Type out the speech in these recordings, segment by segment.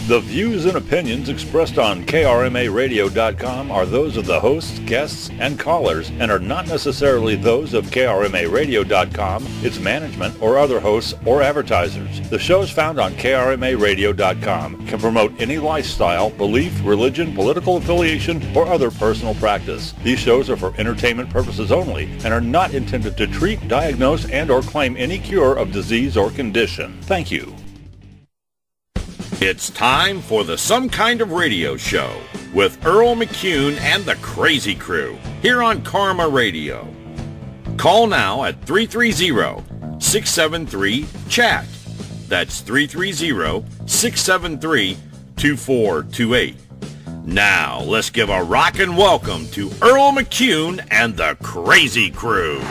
The views and opinions expressed on KRMARadio.com are those of the hosts, guests, and callers and are not necessarily those of KRMARadio.com, its management, or other hosts or advertisers. The shows found on KRMARadio.com can promote any lifestyle, belief, religion, political affiliation, or other personal practice. These shows are for entertainment purposes only and are not intended to treat, diagnose, and or claim any cure of disease or condition. Thank you. It's time for the Some Kind of Radio Show with Earl McCune and the Crazy Crew here on Karma Radio. Call now at 330-673-CHAT. That's 330-673-2428. Now, let's give a rockin' welcome to Earl McCune and the Crazy Crew.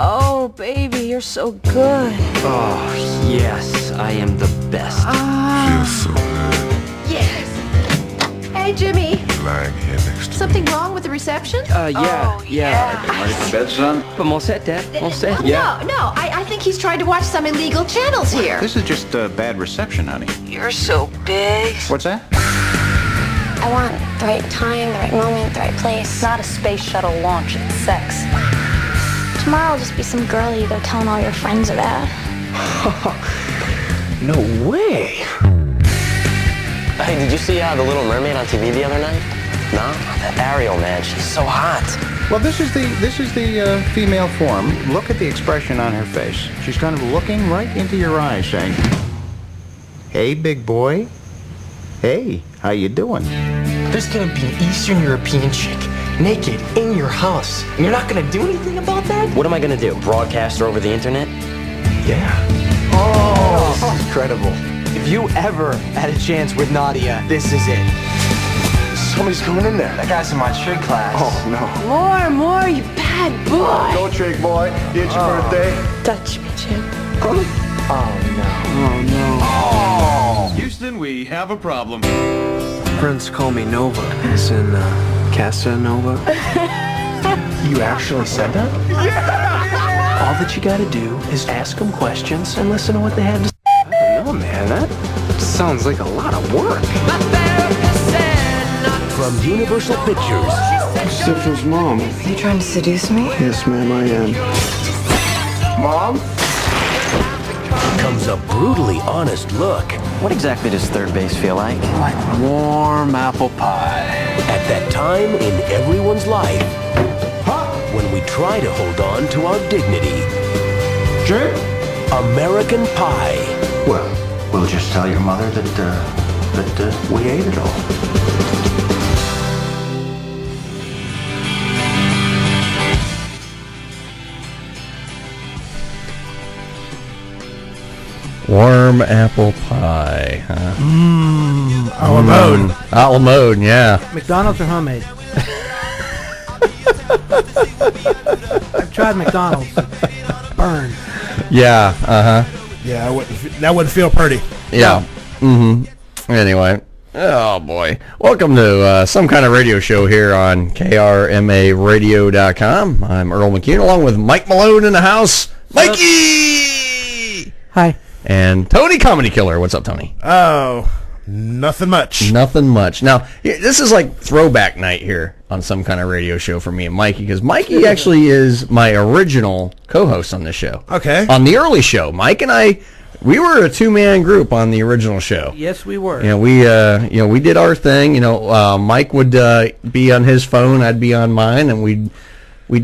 Oh, baby, you're so good. Oh, yes, I am the best. Feels so good. Yes. Hey, Jimmy. Lying here next to Something wrong with the reception? Yeah. Ready for bed, son? I'm all set, Dad. All set. No. I think he's trying to watch some illegal channels here. This is just bad reception, honey. You're so big. What's that? I want the right time, the right moment, the right place. Not a space shuttle launch, it's sex. Tomorrow will just be some girl you go telling all your friends about. No way. Hey, did you see The Little Mermaid on TV the other night? No? That Ariel, man, she's so hot. Well, this is the female form. Look at the expression on her face. She's kind of looking right into your eyes, saying, "Hey, big boy. Hey, how you doing?" There's gonna be an Eastern European chick naked in your house. And you're not gonna do anything about that? What am I gonna do? Broadcast her over the internet? Yeah. Oh, this is incredible. If you ever had a chance with Nadia, this is it. Somebody's coming in there. That guy's in my trig class. Oh, no. More, you bad boy. Go, trig boy. It's your birthday. Touch me, Jim. Oh, no. Oh. Houston, we have a problem. Friends call me Nova, as in Casanova. You actually said that? Yeah! All that you gotta do is ask them questions and listen to what they have to say. I don't know, man. That sounds like a lot of work. From Universal Pictures. Stifler's mom. Are you trying to seduce me? Yes, ma'am, I am. Mom? Comes a brutally honest look. What exactly does third base feel like? Like warm apple pie. At that time in everyone's life when we try to hold on to our dignity. Jim? American Pie. Well, we'll just tell your mother that we ate it all. Warm apple pie, huh? A la mode. A la mode, yeah. McDonald's or homemade? I've tried McDonald's. Burn. Yeah, uh-huh. Yeah, that wouldn't feel pretty. Yeah. Anyway. Oh, boy. Welcome to Some Kind of Radio Show here on KRMARadio.com. I'm Earl McCune, along with Mike Malone in the house. Mikey! Hi. And Tony Comedy Killer. What's up, Tony? Oh, nothing much. Nothing much. Now, this is like throwback night here on Some Kind of Radio Show for me and Mikey, because Mikey actually is my original co-host on this show. Okay. On the early show, Mike and I, we were a two-man group on the original show. Yes, we were. We did our thing. Mike would be on his phone, I'd be on mine, and we'd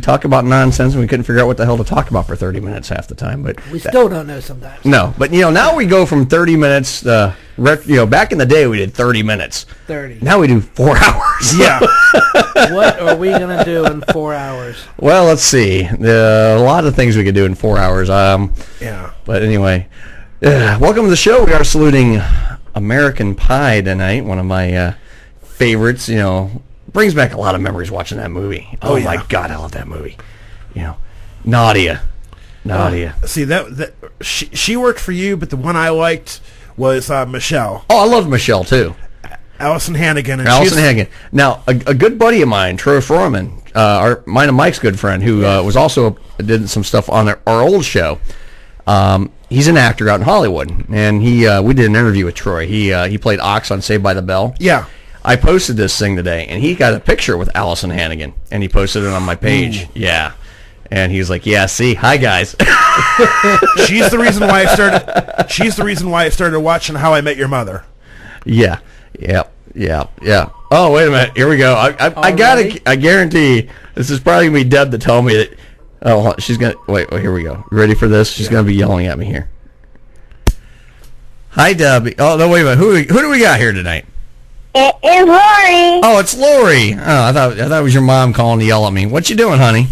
talk about nonsense, and we couldn't figure out what the hell to talk about for 30 minutes half the time. But we still don't know sometimes. No, but now we go from 30 minutes. Back in the day we did 30 minutes. 30. Now we do 4 hours. Yeah. What are we gonna do in 4 hours? Well, let's see. A lot of things we could do in 4 hours. Yeah. But anyway, welcome to the show. We are saluting American Pie tonight. One of my favorites. Brings back a lot of memories watching that movie. Oh yeah. My God, I love that movie. Nadia. See that she worked for you, but the one I liked was Michelle. Oh, I love Michelle too. Allison Hannigan. Allison Hannigan. Now, a good buddy of mine, Troy Foreman, mine and Mike's good friend, who was also did some stuff on our old show. He's an actor out in Hollywood, and we did an interview with Troy. He played Ox on Saved by the Bell. Yeah. I posted this thing today, and he got a picture with Allison Hannigan, and he posted it on my page. Ooh. Yeah. And he was like, "Yeah, see, hi guys." She's the reason why I started watching How I Met Your Mother. Yeah. Oh, wait a minute. Here we go. I guarantee this is probably gonna be Deb to tell me that. Oh, she's gonna wait. Here we go. You ready for this? She's gonna be yelling at me here. Hi, Debbie. Oh no, wait a minute. Who do we got here tonight? It is Lori. Oh, it's Lori. Oh, I thought it was your mom calling to yell at me. What you doing, honey?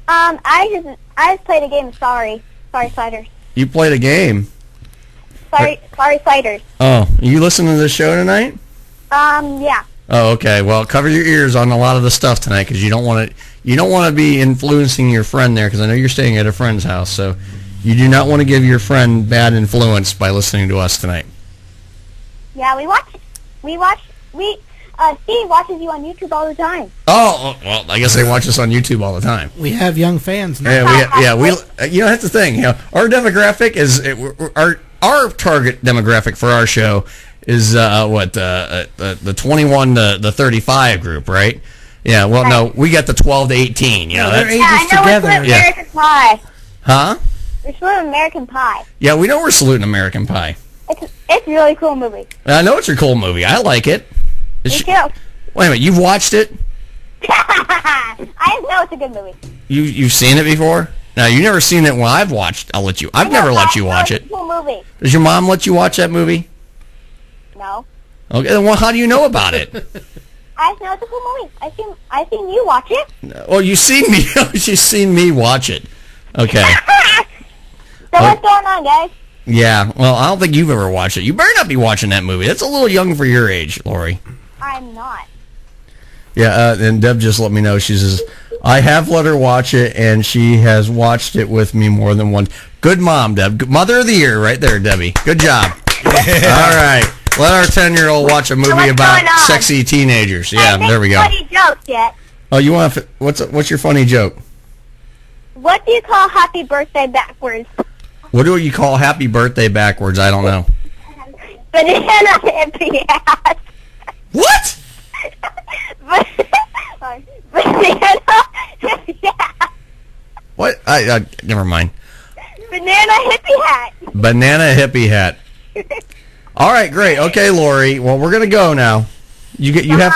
I just played a game of Sorry Sliders. You played a game? Sorry Sliders. Oh, you listening to this show tonight? Yeah. Oh, okay. Well, cover your ears on a lot of the stuff tonight because you don't want to be influencing your friend there because I know you're staying at a friend's house, so you do not want to give your friend bad influence by listening to us tonight. Yeah, Steve watches you on YouTube all the time. Oh, well, I guess they watch us on YouTube all the time. We have young fans now. That's the thing. Our demographic is our target demographic for our show is the 21 to the 35 group, right? Yeah. Well, no, we got the 12 to 18. Their ages together. American Pie. Huh? We're saluting American Pie. Yeah, we know we're saluting American Pie. It's a really cool movie. I know it's a cool movie. I like it. Me too. Wait a minute, you've watched it? I know it's a good movie. You've seen it before? No, you've never seen it. Well, I've never let you watch it. It's a cool movie. Does your mom let you watch that movie? No. Okay, then well, how do you know about it? I know it's a cool movie. I've seen you watch it. Oh, you've seen me watch it. Okay. So what's going on, guys? Yeah, well, I don't think you've ever watched it. You better not be watching that movie. That's a little young for your age, Lori. I'm not. Yeah, and Deb just let me know. She says, I have let her watch it, and she has watched it with me more than once. Good mom, Deb. Mother of the year right there, Debbie. Good job. Yeah. All right. Let our 10-year-old watch a movie about sexy teenagers. Yeah, there we go. Funny jokes yet. Oh, you want to... What's your funny joke? What do you call happy birthday backwards? What do you call happy birthday backwards? I don't know. Banana hippie hat. What? Banana hippie hat. What? Never mind. Banana hippie hat. Banana hippie hat. All right, great. Okay, Lori. Well, we're gonna go now. You have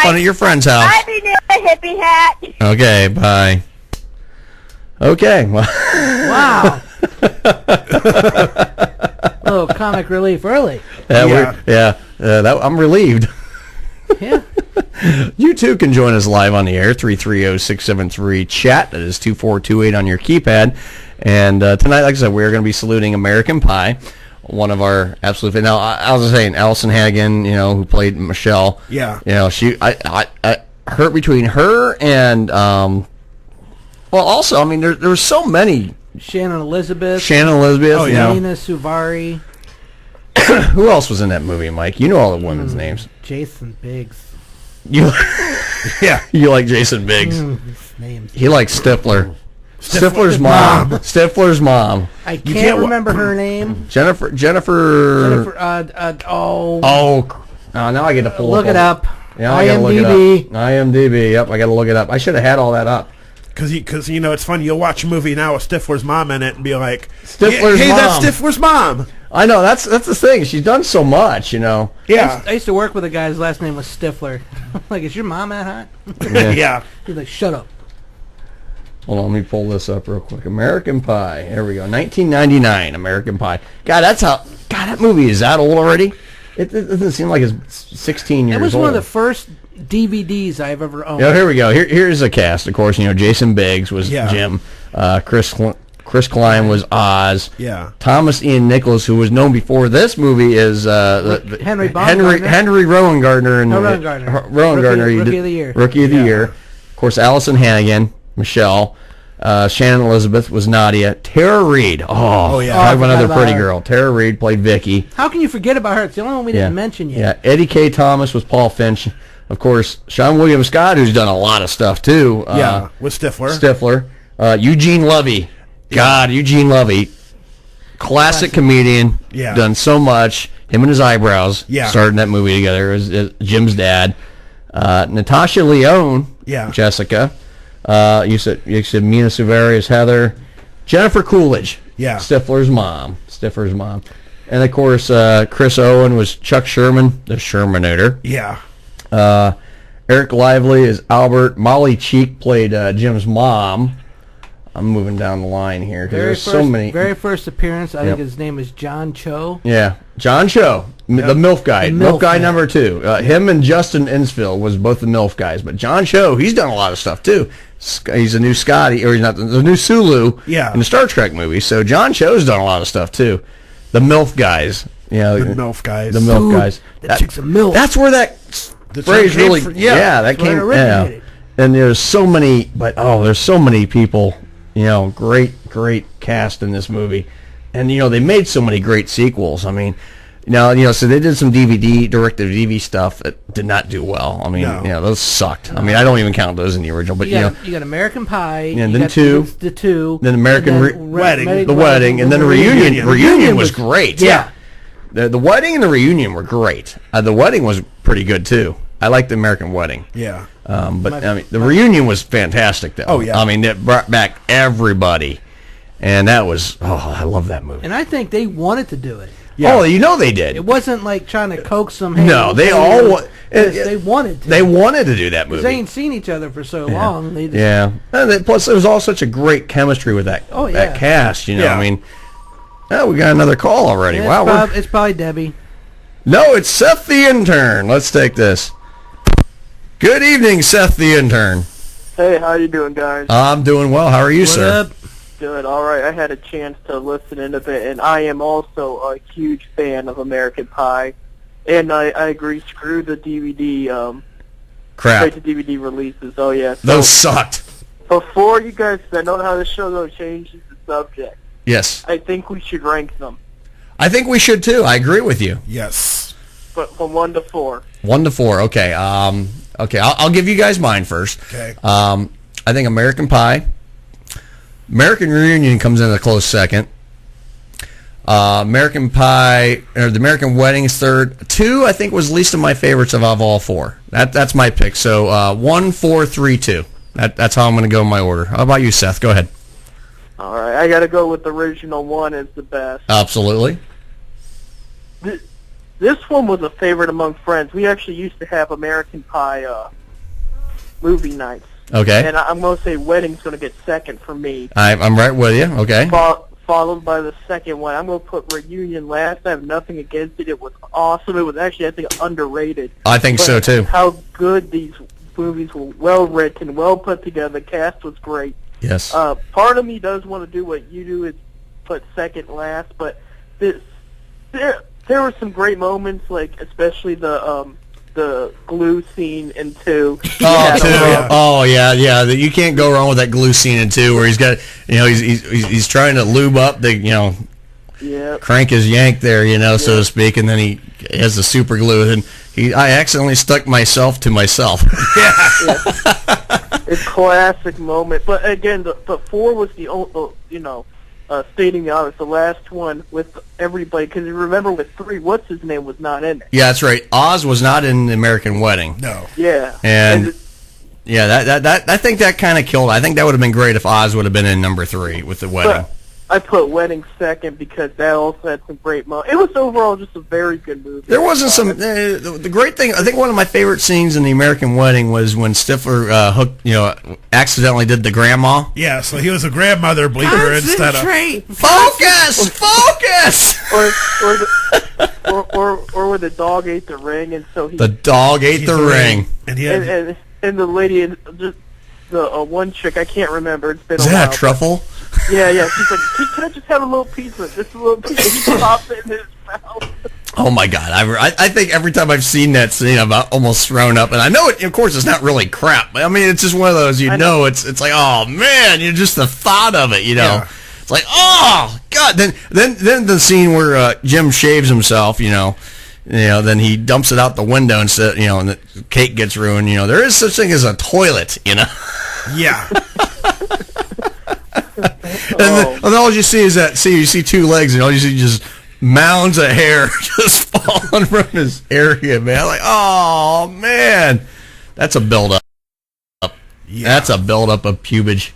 fun at your friend's house. Bye, banana hippie hat. Okay, bye. Okay. Well. Wow. Oh, comic relief early. I'm relieved. Yeah. You too can join us live on the air, 330-673-CHAT. That is 2428 on your keypad. And tonight, like I said, we're going to be saluting American Pie, one of our absolute favorites. Now, I was saying, Allison Hannigan, who played Michelle. Yeah. I hurt between her and, well, also, I mean, there were so many. Shannon Elizabeth. Oh, yeah. Nina Suvari. Who else was in that movie, Mike? You know all the women's names. Jason Biggs. You like Jason Biggs. Names. He likes Stifler. Stifler's mom. Stifler's mom. I can't remember her name. Jennifer. Now I get to pull look it up. Yeah, I gotta look it up. IMDb. Yep, I got to look it up. I should have had all that up. Because it's funny. You'll watch a movie now with Stifler's mom in it and be like, Stifler's hey, mom. that's Stifler's mom. I know, that's the thing. She's done so much, Yeah. I used to work with a guy whose last name was Stifler. Like, is your mom that hot? Yeah. He's like, shut up. Hold on, let me pull this up real quick. American Pie. Here we go. 1999, American Pie. God, that movie is that old already? It doesn't seem like it's 16 years old. It was one of the first DVDs I've ever owned. Yeah, here we go. Here's the cast. Of course, Jason Biggs was Jim. Chris Klein was Oz. Yeah. Thomas Ian Nicholas, who was known before this movie, is Henry Rowan Gardner. Rowan Gardner. Rookie of the Year. Rookie of the Year. Of course, Allison Hannigan, Michelle. Shannon Elizabeth was Nadia. Tara Reid. Talk about another pretty girl. Tara Reid played Vicky. How can you forget about her? It's the only one we didn't mention yet. Yeah. Eddie K. Thomas was Paul Finch. Of course, Sean William Scott, who's done a lot of stuff too. With Stifler. Eugene Levy. God, Eugene Levy. Classic comedian. Yeah. Done so much. Him and his eyebrows. Yeah. Started in that movie together. As Jim's dad. Natasha Lyonne. Yeah. Jessica. You said Mina Suvari as Heather. Jennifer Coolidge. Yeah. Stifler's mom. And of course, Chris Owen was Chuck Sherman, the Shermanator. Yeah. Eric Lively is Albert. Molly Cheek played Jim's mom. I'm moving down the line here because there's so many. Very first appearance, I think his name is John Cho. Yeah, John Cho, the MILF guy. MILF guy number 2. Him and Justin Insfield was both the MILF guys. But John Cho, he's done a lot of stuff too. He's a new Scotty, or he's not the new Sulu in the Star Trek movie. So John Cho's done a lot of stuff too. The MILF guys. The MILF guys. The MILF guys. That chick's a MILF. That's where that phrase really that came from. Yeah. And there's so many, there's so many people, great cast in this movie. And, they made so many great sequels. I mean, so they did some direct-to-DVD stuff that did not do well. I mean, those sucked. I mean, I don't even count those in the original. But, you got American Pie. And then two. Then American Wedding. The Wedding. And then the Reunion. Reunion was great. Yeah. The Wedding and the Reunion were great. The Wedding was pretty good, too. I like the American Wedding. Yeah. The Reunion was fantastic, though. Oh, yeah. I mean, it brought back everybody. And that was, I love that movie. And I think they wanted to do it. Yeah. Oh, they did. It wasn't like trying to coax them. No, they wanted to. They wanted to do that movie. They ain't seen each other for so long. They just, And plus, there was all such a great chemistry with that cast. I mean, we got another call already. Yeah, Wow. It's probably Debbie. No, it's Seth the intern. Let's take this. Good evening, Seth the intern. Hey, how you doing, guys? I'm doing well. How are you, sir? Up? Good. All right. I had a chance to listen in a bit, and I am also a huge fan of American Pie. And I agree. Screw the DVD. Crap. Straight to DVD releases. Oh yeah. So those sucked. Before you guys, I know how the show though changes the subject. Yes. I think we should rank them. I think we should too. I agree with you. Yes. But from 1 to 4. 1 to 4. Okay. Okay. I'll give you guys mine first. Okay. I think American Pie. American Reunion comes in a close second. American Pie, or the American Wedding is third. 2, I think, was least of my favorites of all 4. That's my pick. So 1, 4, 3, 2. That's how I'm going to go in my order. How about you, Seth? Go ahead. All right, I got to go with the original 1 as the best. Absolutely. This one was a favorite among friends. We actually used to have American Pie movie nights. Okay. And I'm going to say Wedding's going to get second for me. I'm right with you. Okay. Followed by the second one. I'm going to put Reunion last. I have nothing against it. It was awesome. It was actually, I think, underrated. I think so, too. How good these movies were, well written, well put together. The cast was great. Yes. Part of me does want to do what you do, is put second last, but there were some great moments, like especially the glue scene in 2. Oh yeah. You can't go wrong with that glue scene in 2, where he's got, he's trying to lube up the, crank his yank there, so to speak, and then he has the super glue, and I accidentally stuck myself to myself. It's a classic moment, but again, the 4 was the stating the obvious, the last one with everybody, because you remember with 3, what's his name was not in it. Yeah, that's right. Oz was not in the American Wedding. No. Yeah. And that I think that kind of killed it. I think that would have been great if Oz would have been in number 3 with the Wedding. But I put Wedding second because that also had some great moments. It was overall just a very good movie. There wasn't some... the great thing, I think one of my favorite scenes in the American Wedding was when Stifler accidentally did the grandma. Yeah, so he was a grandmother bleeper instead of... Focus! Or when the dog ate the ring, and so he... The dog ate the ring. And the lady, just the one chick, I can't remember, it's been a while. Is that a truffle? Yeah, she's like, can I just have a little piece of it? Just a little piece. He popped it in his mouth. Oh my God! I think every time I've seen that scene, I've almost thrown up. And I know it. Of course, it's not really crap. But I mean, it's just one of those. It's like, oh man, just the thought of it. Yeah. It's like, oh God. Then the scene where Jim shaves himself. then he dumps it out the window and said, and the cake gets ruined. There is such thing as a toilet, Yeah. And then all you see is you see two legs, and all you see just mounds of hair just falling from this area, man. Like, oh man, that's a buildup. Yeah. That's a buildup of pubage.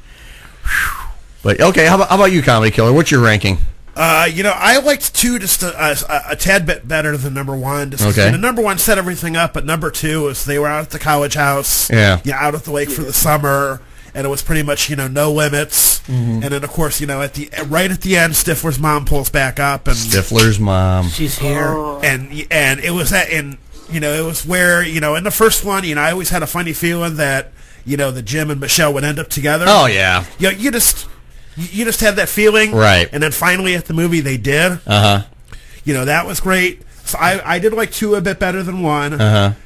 Whew. But okay, how about you, Comedy Killer? What's your ranking? I liked 2 just a tad bit better than number 1. Just okay. The number 1 set everything up, but number 2 was they were out at the college house. Yeah. Out at the lake for the summer, and it was pretty much no limits. Mm-hmm. And then of course right at the end, Stifler's mom pulls back up, and Stifler's mom, she's here, and it was that, and it was where in the first one, I always had a funny feeling that that Jim and Michelle would end up together. Oh yeah. You just had that feeling, right? And then finally at the movie they did. That was great. So I did like 2 a bit better than 1.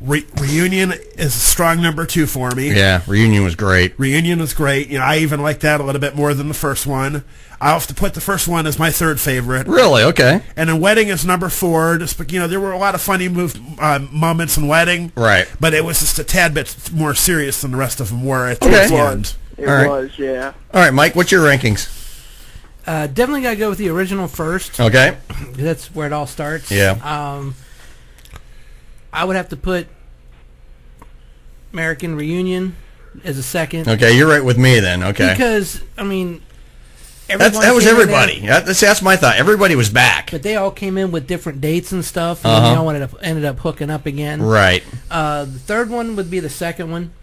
Reunion is a strong number 2 for me. Yeah, Reunion was great. Reunion was great. I even liked that a little bit more than the first one. I'll have to put the first one as my 3rd favorite. Really? Okay. And then Wedding is number 4. Just there were a lot of funny moments in Wedding. Right. But it was just a tad bit more serious than the rest of them were at the end. It was, yeah. All right, Mike, what's your rankings? Definitely got to go with the original first. Okay. That's where it all starts. Yeah. I would have to put American Reunion as a second. Okay, you're right with me then. Okay. Because, that was everybody. That's my thought. Everybody was back. But they all came in with different dates and stuff, and they all ended up hooking up again. Right. The third one would be the second one.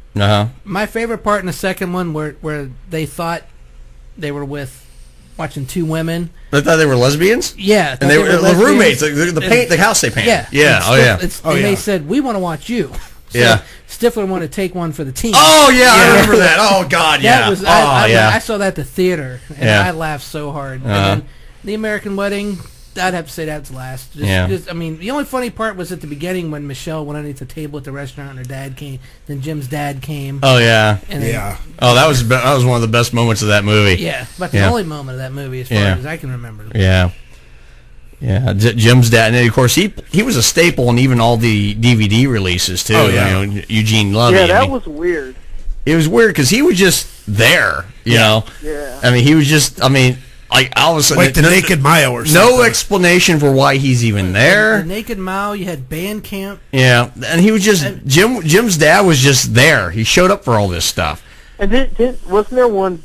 My favorite part in the second one where they thought they were watching 2 women. They thought they were lesbians? Yeah. And they were the roommates, the house they painted. Yeah. And they said, we want to watch you. So Stifler wanted to take one for the team. Oh, yeah, I remember that. Oh, God, yeah. I saw that at the theater, and I laughed so hard. And then the American Wedding, I'd have to say that's last. The only funny part was at the beginning when Michelle went underneath the table at the restaurant and her dad came. Then Jim's dad came. Oh, yeah. And then, oh, that was one of the best moments of that movie. Yeah, but the only moment of that movie as far as I can remember. Yeah. Yeah, Jim's dad, and of course he was a staple in even all the DVD releases too. Oh, yeah. Eugene Levy. Yeah, that was weird. It was weird because he was just there. You know. Yeah. I mean, he was just. I mean, like all of a sudden, like the Naked Mile or something. No explanation for why he's even there. The Naked Mile. You had band camp. Yeah, and he was just Jim's dad was just there. He showed up for all this stuff. And wasn't there one?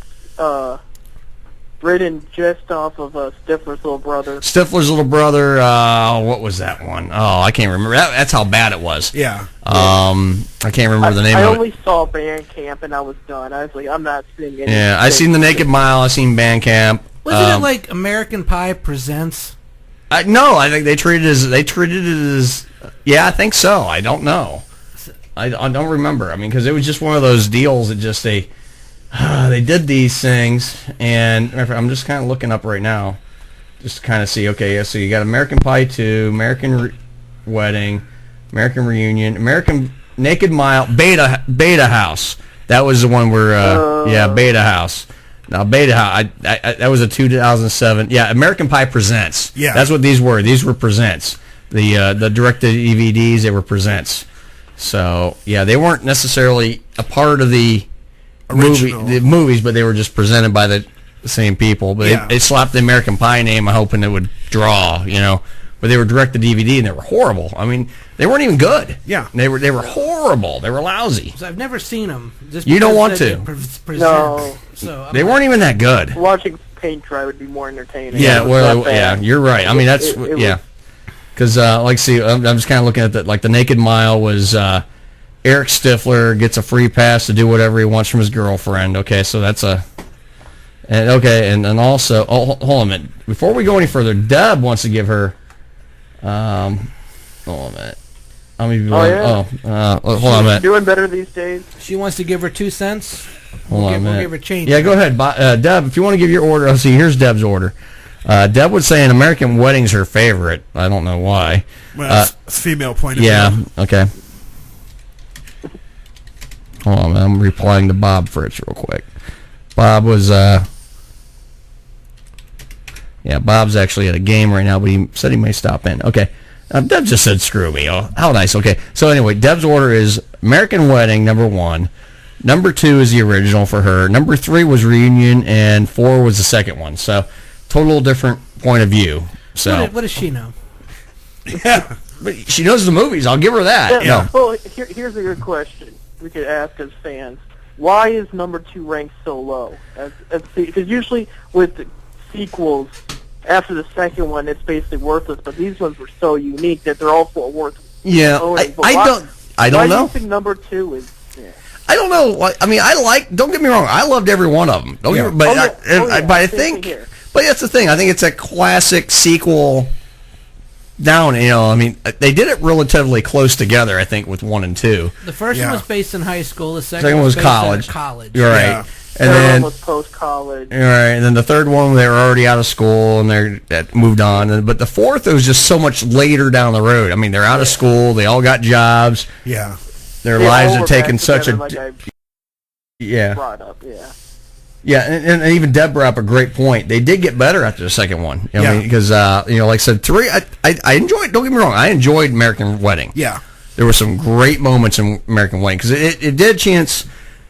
Written just off of Stifler's little brother. Stifler's little brother. What was that one? Oh, I can't remember. That's how bad it was. Yeah. I can't remember the name of it. I only saw Bandcamp and I was done. I was like, I'm not seeing anything. Yeah, I seen the Naked Mile. I seen Bandcamp. Wasn't it like American Pie Presents? No, I think they treated it as. Yeah, I think so. I don't know. I don't remember. I mean, because it was just one of those deals that just they did these things, and I'm just kind of looking up right now, just to kind of see. Okay, yeah, so you got American Pie 2, American Wedding, American Reunion, American Naked Mile, Beta House. That was the one where, Beta House. Now Beta House, that was a 2007. Yeah, American Pie Presents. Yeah, that's what these were. These were presents. The directed DVDs, they were presents. So yeah, they weren't necessarily a part of the movies, but they were just presented by the same people. But they slapped the American Pie name, hoping it would draw, But they were direct to DVD, and they were horrible. I mean, they weren't even good. Yeah, they were horrible. They were lousy. So I've never seen them. You don't want to. No. So they weren't even that good. Watching paint dry would be more entertaining. Yeah, you're right. I mean, that's because I'm just kind of looking at that. Like the Naked Mile was. Eric Stifler gets a free pass to do whatever he wants from his girlfriend. Okay, so that's and also, hold on a minute. Before we go any further, Deb wants to give her, hold on a minute. Hold on a minute. Doing better these days. She wants to give her 2 cents. Hold on a minute. We'll give her change. Yeah, go ahead, Deb. If you want to give your order, I'll see. Here's Deb's order. Deb would say an American Wedding's her favorite. I don't know why. Well, it's female point of view. Yeah. Okay. Hold on, I'm replying to Bob Fritz real quick. Bob was, Bob's actually at a game right now, but he said he may stop in. Okay. Deb just said screw me. Oh, how nice. Okay. So anyway, Deb's order is American Wedding, number 1. Number 2 is the original for her. Number 3 was Reunion, and 4 was the second one. So total different point of view. So what does she know? Yeah. But she knows the movies. I'll give her that. Yeah. Well, here's a good question we could ask as fans. Why is number 2 ranked so low? Because usually with the sequels, after the second one, it's basically worthless. But these ones were so unique that they're all worth. Yeah, I don't know. Why do you think number 2 is? Yeah. I don't know. I mean, don't get me wrong. I loved every one of them. But I think, but that's the thing. I think it's a classic sequel. Down, I mean, they did it relatively close together, I think, with 1 and 2. The first one was based in high school. The second one was based college. College. You're right. Yeah. And then then one was post-college. All right, and then the third one, they were already out of school and they moved on. But the fourth, it was just so much later down the road. I mean, they're out of school. They all got jobs. Yeah. Their lives are taking such a... Brought up, yeah. Yeah, and even Deb brought up a great point. They did get better after the second one. I mean, because like I said, 3. I enjoyed. Don't get me wrong. I enjoyed American Wedding. Yeah, there were some great moments in American Wedding because it did chance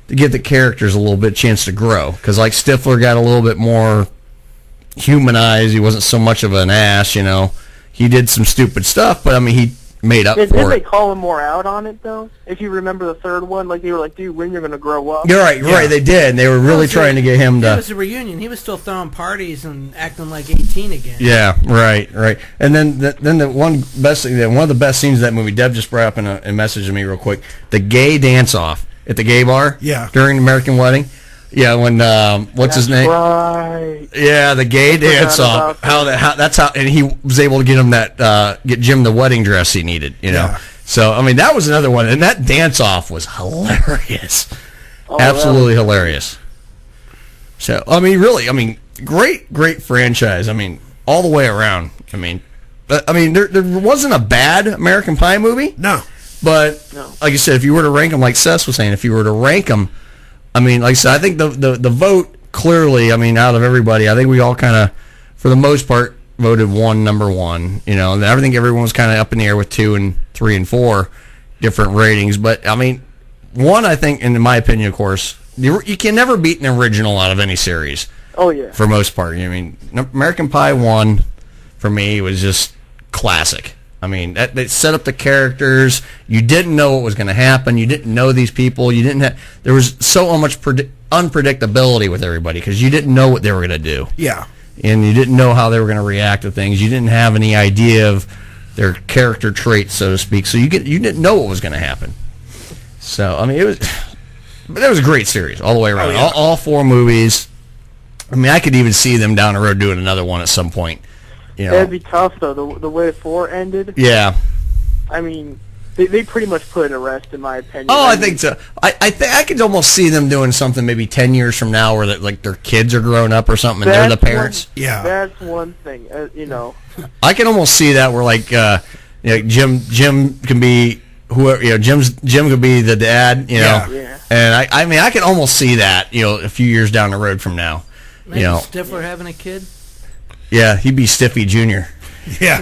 to give the characters a little bit chance to grow. Because like Stifler got a little bit more humanized. He wasn't so much of an ass. He did some stupid stuff, but I mean he made up for it. Did they call him more out on it though? If you remember the third one, like they were like, "Dude, when you're gonna grow up?" You're right. Right. They did. And they were really trying to get him to. It was a reunion. He was still throwing parties and acting like 18 again. Yeah. Right. And then the one of the best scenes of that movie, Deb just brought up in a message to me real quick. The gay dance off at the gay bar. Yeah. During American Wedding. Yeah, when what's his name? Right. Yeah, the gay dance off. That's how, and he was able to get him get Jim the wedding dress he needed. Yeah. So I mean that was another one, and that dance off was hilarious, absolutely hilarious. So I mean, really, great franchise. I mean, all the way around. I mean, there wasn't a bad American Pie movie. No. But like I said, if you were to rank them, like Seth was saying, if you were to rank them. I mean, like I said, I think the vote clearly, I mean, out of everybody, I think we all kind of, for the most part, voted 1 number 1. And I think everyone was kind of up in the air with 2 and 3 and 4 different ratings. But, I mean, 1, I think, in my opinion, of course, you can never beat an original out of any series. Oh, yeah. For most part. I mean, American Pie 1, for me, was just classic. I mean, they set up the characters. You didn't know what was going to happen. You didn't know these people. There was so much unpredictability with everybody because you didn't know what they were going to do. Yeah. And you didn't know how they were going to react to things. You didn't have any idea of their character traits, so to speak. So you didn't know what was going to happen. So, I mean, it was a great series all the way around. Oh, yeah. All 4 movies. I mean, I could even see them down the road doing another one at some point. It'd be tough though. The way 4 ended. Yeah. I mean, they pretty much put it to rest, in my opinion. Oh, I think so. I could almost see them doing something maybe 10 years from now, where their kids are grown up or something, and they're the parents. That's one thing. I can almost see that where Jim can be whoever. Jim could be the dad. Yeah. And I mean, I can almost see that. a few years down the road from now. Maybe Stifler having a kid. Yeah, he'd be Stiffy Jr. Yeah.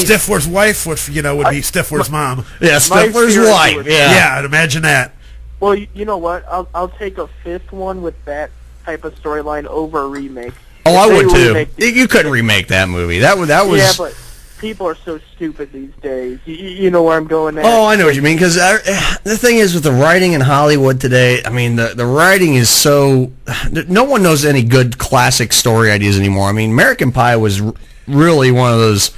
Stifler's wife, which would be Stifler's mom. Yeah, Stifler's wife. Yeah, I'd imagine that. Well, you know what? I'll take a 5th one with that type of storyline over a remake. Oh, I would too. You couldn't remake that movie. That was. Yeah, but people are so stupid these days. You know where I'm going at. Oh, I know what you mean. Because the thing is, with the writing in Hollywood today, I mean, the writing is so... No one knows any good classic story ideas anymore. I mean, American Pie was really one of those...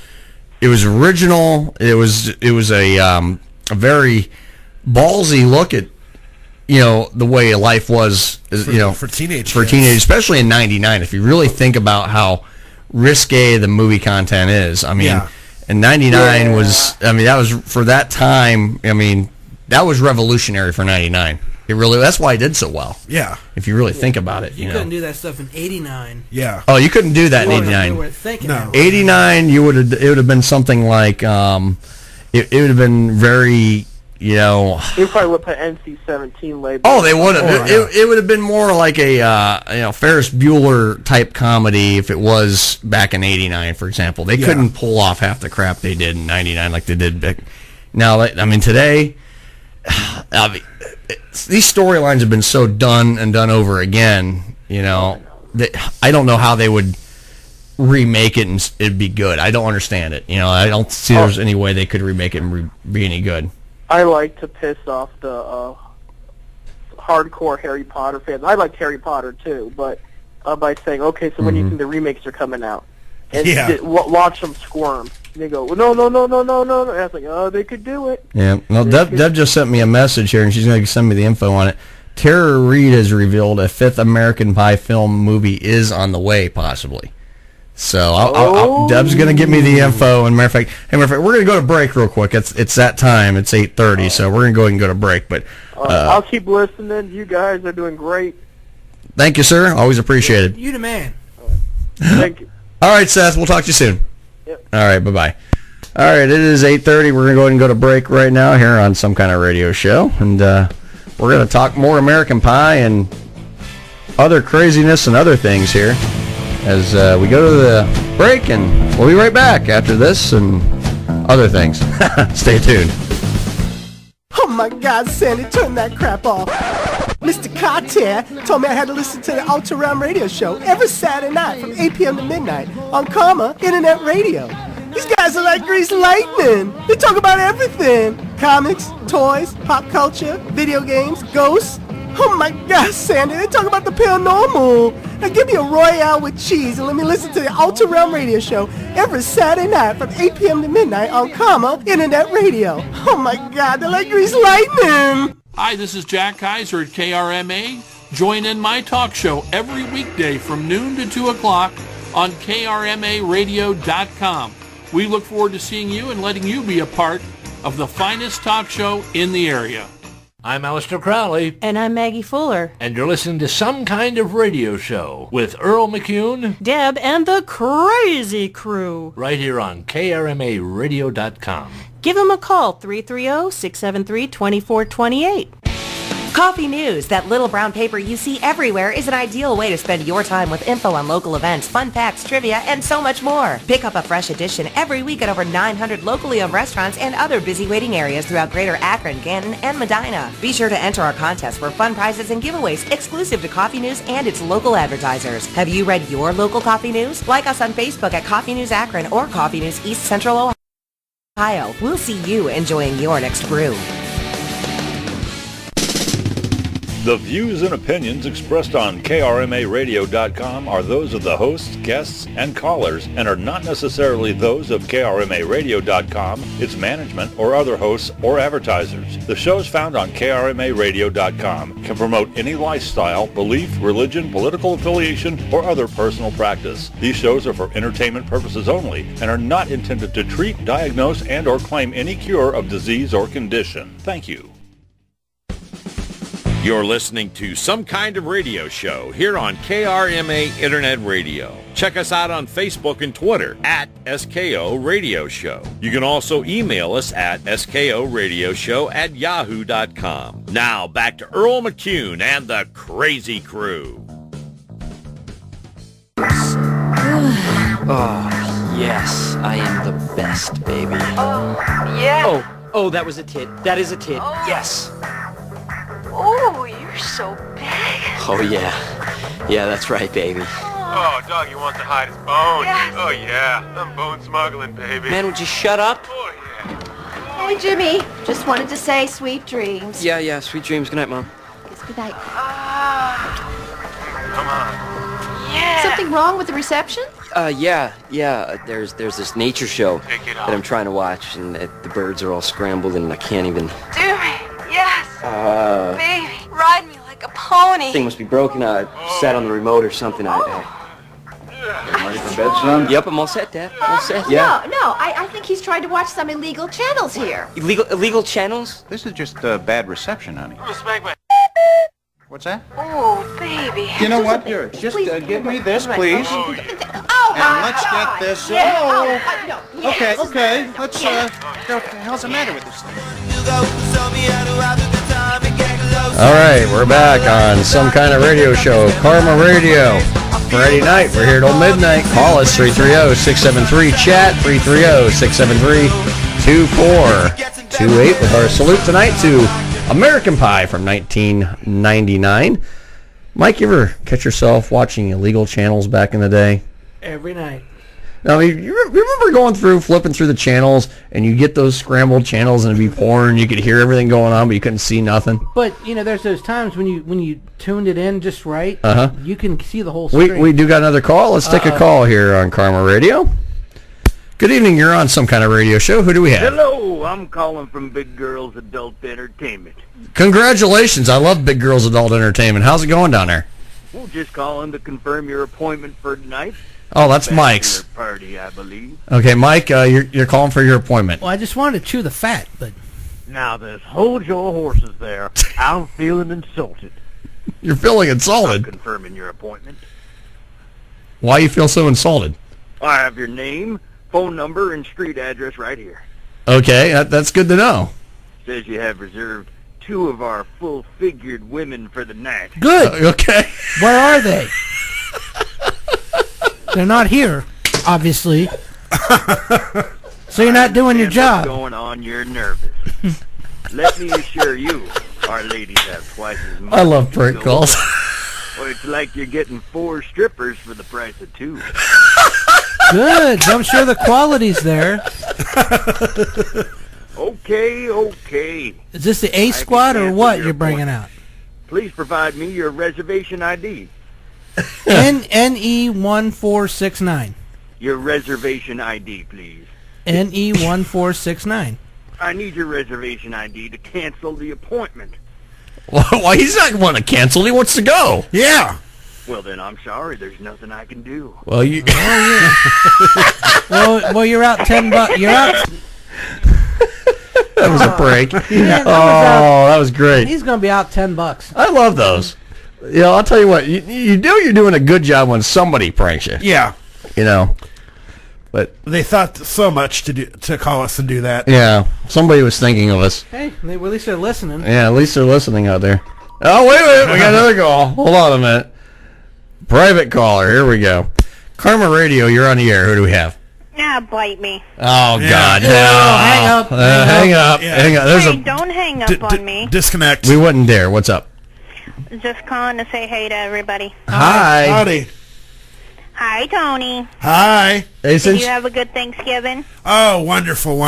It was original. It was a very ballsy look at, the way life was, for teenagers. For teenagers, especially in '99. If you really think about how risque the movie content is, I mean... Yeah. And 99 was, I mean, that was, for that time, I mean, that was revolutionary for 99. It really, that's why it did so well. Yeah. If you really think about it, you couldn't do that stuff in 89. Yeah. Oh, you couldn't do that in 89. You were thinking no. 89, it would have been something like, it would have been very you know, They probably would put NC-17 label. oh, they would have. It would have been more like a Ferris Bueller type comedy if it was back in '89, for example. They couldn't pull off half the crap they did in '99 like they did back. Now, I mean, today, these storylines have been so done and done over again. You know, that I don't know how they would remake it and it'd be good. I don't understand it. You know, I don't see there's any way they could remake it and be any good. I like to piss off the hardcore Harry Potter fans. I liked Harry Potter too, but by saying, okay, so when do you think the remakes are coming out? And watch them squirm. And they go, no. And I was like, oh, they could do it. Yeah. Well, Deb just sent me a message here, and she's going to send me the info on it. Tara Reid has revealed a 5th American Pie film movie is on the way, possibly. So Deb's going to give me the info. And matter of fact, we're going to go to break real quick. It's that time. It's 8:30, so we're going to go ahead and go to break. But I'll keep listening. You guys are doing great. Thank you, sir. Always appreciated. You the man. Thank you. All right, Seth. We'll talk to you soon. Yep. All right. Bye-bye. All right. It is 8:30. We're going to go ahead and go to break right now here on some kind of radio show. And we're going to talk more American Pie and other craziness and other things here as we go to the break, and we'll be right back after this and other things. Stay tuned. Oh my God, Sandy, turn that crap off. Mr. Cartier told me I had to listen to the Ultra Realm radio show every Saturday night from 8 p.m. to midnight on Karma Internet Radio. These guys are like greased lightning. They talk about everything. Comics, toys, pop culture, video games, ghosts. Oh my God, Sandy, they talk about the paranormal. Now give me a Royale with cheese and let me listen to the Ultra Realm radio show every Saturday night from 8 p.m. to midnight on Karma Internet Radio. Oh my God, they're like greased lightning. Hi, this is Jack Kaiser at KRMA. Join in my talk show every weekday from noon to 2 o'clock on KRMARadio.com. We look forward to seeing you and letting you be a part of the finest talk show in the area. I'm Aleister Crowley. And I'm Maggie Fuller. And you're listening to Some Kind of Radio Show with Earl McCune, Deb, and the Crazy Crew. Right here on KRMARadio.com. Give them a call, 330-673-2428. Coffee News, that little brown paper you see everywhere, is an ideal way to spend your time with info on local events, fun facts, trivia, and so much more. Pick up a fresh edition every week at over 900 locally owned restaurants and other busy waiting areas throughout Greater Akron, Canton, and Medina. Be sure to enter our contest for fun prizes and giveaways exclusive to Coffee News and its local advertisers. Have you read your local Coffee News? Like us on Facebook at Coffee News Akron or Coffee News East Central Ohio. We'll see you enjoying your next brew. The views and opinions expressed on KRMARadio.com are those of the hosts, guests, and callers and are not necessarily those of KRMARadio.com, its management, or other hosts or advertisers. The shows found on KRMARadio.com can promote any lifestyle, belief, religion, political affiliation, or other personal practice. These shows are for entertainment purposes only and are not intended to treat, diagnose, and or claim any cure of disease or condition. Thank you. You're listening to Some Kind of Radio Show here on KRMA Internet Radio. Check us out on Facebook and Twitter at SKO Radio Show. You can also email us at skoradioshow@yahoo.com. Now back to Earl McCune and the Crazy Crew. Oh, yes, I am the best, baby. Oh, yeah. Oh, that was a tit. That is a tit. Oh. Yes. Oh, you're so big. Oh, yeah. Yeah, that's right, baby. Oh, doggy wants to hide his bones. Yes. Oh, yeah. I'm bone smuggling, baby. Man, would you shut up? Oh, yeah. Hey, Jimmy. Just wanted to say sweet dreams. Yeah, sweet dreams. Good night, Mom. Yes, good night. Come on. Yeah. Something wrong with the reception? Yeah. There's this nature show Take it that off. I'm trying to watch, and the birds are all scrambled, and I can't even... Do me. Yes. Baby, ride me like a pony. Thing must be broken. I sat on the remote or something. Oh. Ready for bed, son? Yep, I'm all set, Dad. All set. Yeah. No, I think he's trying to watch some illegal channels here. Illegal channels? This is just bad reception, honey. I'm gonna smack my... What's that? Oh, baby. You know what? Here, just give me this, please. Oh, And let's get this. Yeah. Oh. No. Yes. Okay. Let's. What the hell's the matter with this thing? All right, we're back on Some Kind of Radio Show, Karma Radio. Friday night, we're here till midnight. Call us 330-673-CHAT, 330-673-2428 with our salute tonight to American Pie from 1999. Mike, you ever catch yourself watching illegal channels back in the day? Every night. Now, you remember going through, flipping through the channels, and you get those scrambled channels, and it'd be porn, you could hear everything going on, but you couldn't see nothing? But, there's those times when you tuned it in just right, you can see the whole screen. screen. We do got another call. Let's take a call here on Karma Radio. Good evening, you're on Some Kind of Radio Show. Who do we have? Hello, I'm calling from Big Girls Adult Entertainment. Congratulations, I love Big Girls Adult Entertainment. How's it going down there? Well, just calling to confirm your appointment for tonight. Oh, that's Mike's. Party, I believe. Okay, Mike, you're calling for your appointment. Well, I just wanted to chew the fat, but... Now, this hold your horses there. I'm feeling insulted. You're feeling insulted? I'm confirming your appointment. Why you feel so insulted? I have your name, phone number, and street address right here. Okay, that's good to know. Says you have reserved 2 of our full-figured women for the night. Good. Okay. Where are they? They're not here, obviously. So you're not doing your job. What's going on? You're nervous. Let me assure you, our ladies have twice as much. I love prank calls. Well, it's like you're getting 4 strippers for the price of 2. Good. I'm sure the quality's there. Okay. Is this the A squad or what you're bringing out? Please provide me your reservation ID. NE1469. Your reservation ID, please. NE1469. I need your reservation ID to cancel the appointment. Why, he's not going to cancel. He wants to go. Yeah. Well, then I'm sorry. There's nothing I can do. Well, you... well, you're out $10. You're out... That was a prank. That was great. He's going to be out $10. I love those. I'll tell you what. You're doing a good job when somebody pranks you. Yeah. But they thought so much to call us and do that. Yeah. Somebody was thinking of us. Hey, at least they're listening. Yeah, at least they're listening out there. Oh, wait. We got another call. Hold on a minute. Private caller. Here we go. Karma Radio, you're on the air. Who do we have? Nah, bite me. Oh, yeah. God, no. Hang up. Hang up. Yeah. Hang up. Hey, don't hang up on me. Disconnect. We wouldn't dare. What's up? Just calling to say hey to everybody. Hi. Howdy. Hi, Tony. Hi. Hey, Did you have a good Thanksgiving? Oh, wonderful.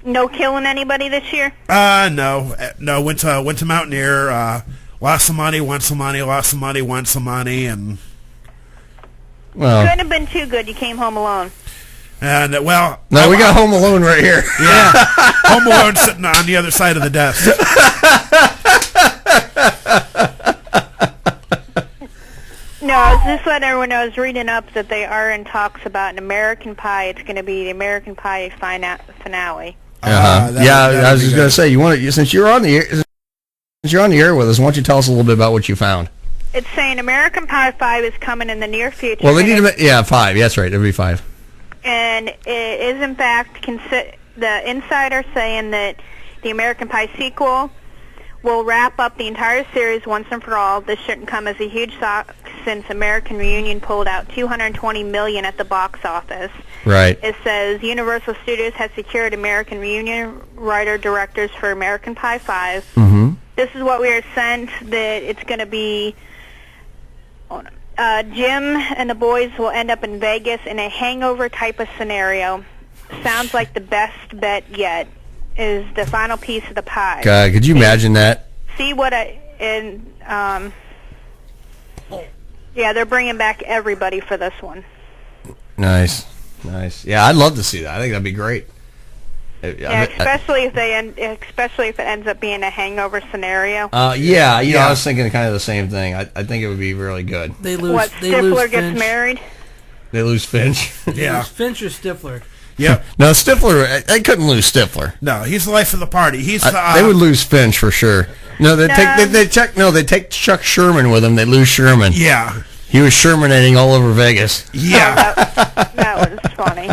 No killing anybody this year? No. Went to Mountaineer. Lost some money, won some money, lost some money, won some money, and... Well... Couldn't have been too good. You came home alone. And, well... No, we got Home Alone right here. Yeah. Home Alone sitting on the other side of the desk. No, I was just letting everyone know. I was reading up that they are in talks about an American Pie. It's going to be the American Pie finale. I was just going to say, since you're on the air with us, why don't you tell us a little bit about what you found? It's saying American Pie 5 is coming in the near future. Well, they need to 5. That's right. It'll be 5. And it is, in fact, the insider saying that the American Pie sequel will wrap up the entire series once and for all. This shouldn't come as a huge shock since American Reunion pulled out $220 million at the box office. Right. It says Universal Studios has secured American Reunion writer-directors for American Pie 5. Mm-hmm. This is what we are sent, that it's going to be... Jim and the boys will end up in Vegas in a hangover type of scenario. Sounds like the best bet yet is the final piece of the pie. God, could you imagine that? See what yeah, they're bringing back everybody for this one. Nice. Yeah, I'd love to see that. I think that'd be great. Yeah, especially if it ends up being a hangover scenario. I was thinking kind of the same thing. I think it would be really good. They lose. What, Stifler gets married? They lose Finch. Yeah, Finch or Stifler. Yep. No, Stifler. They couldn't lose Stifler. No, he's the life of the party. They would lose Finch for sure. No, they take Chuck Sherman with them. They lose Sherman. Yeah, he was Shermanating all over Vegas. Yeah, that was funny.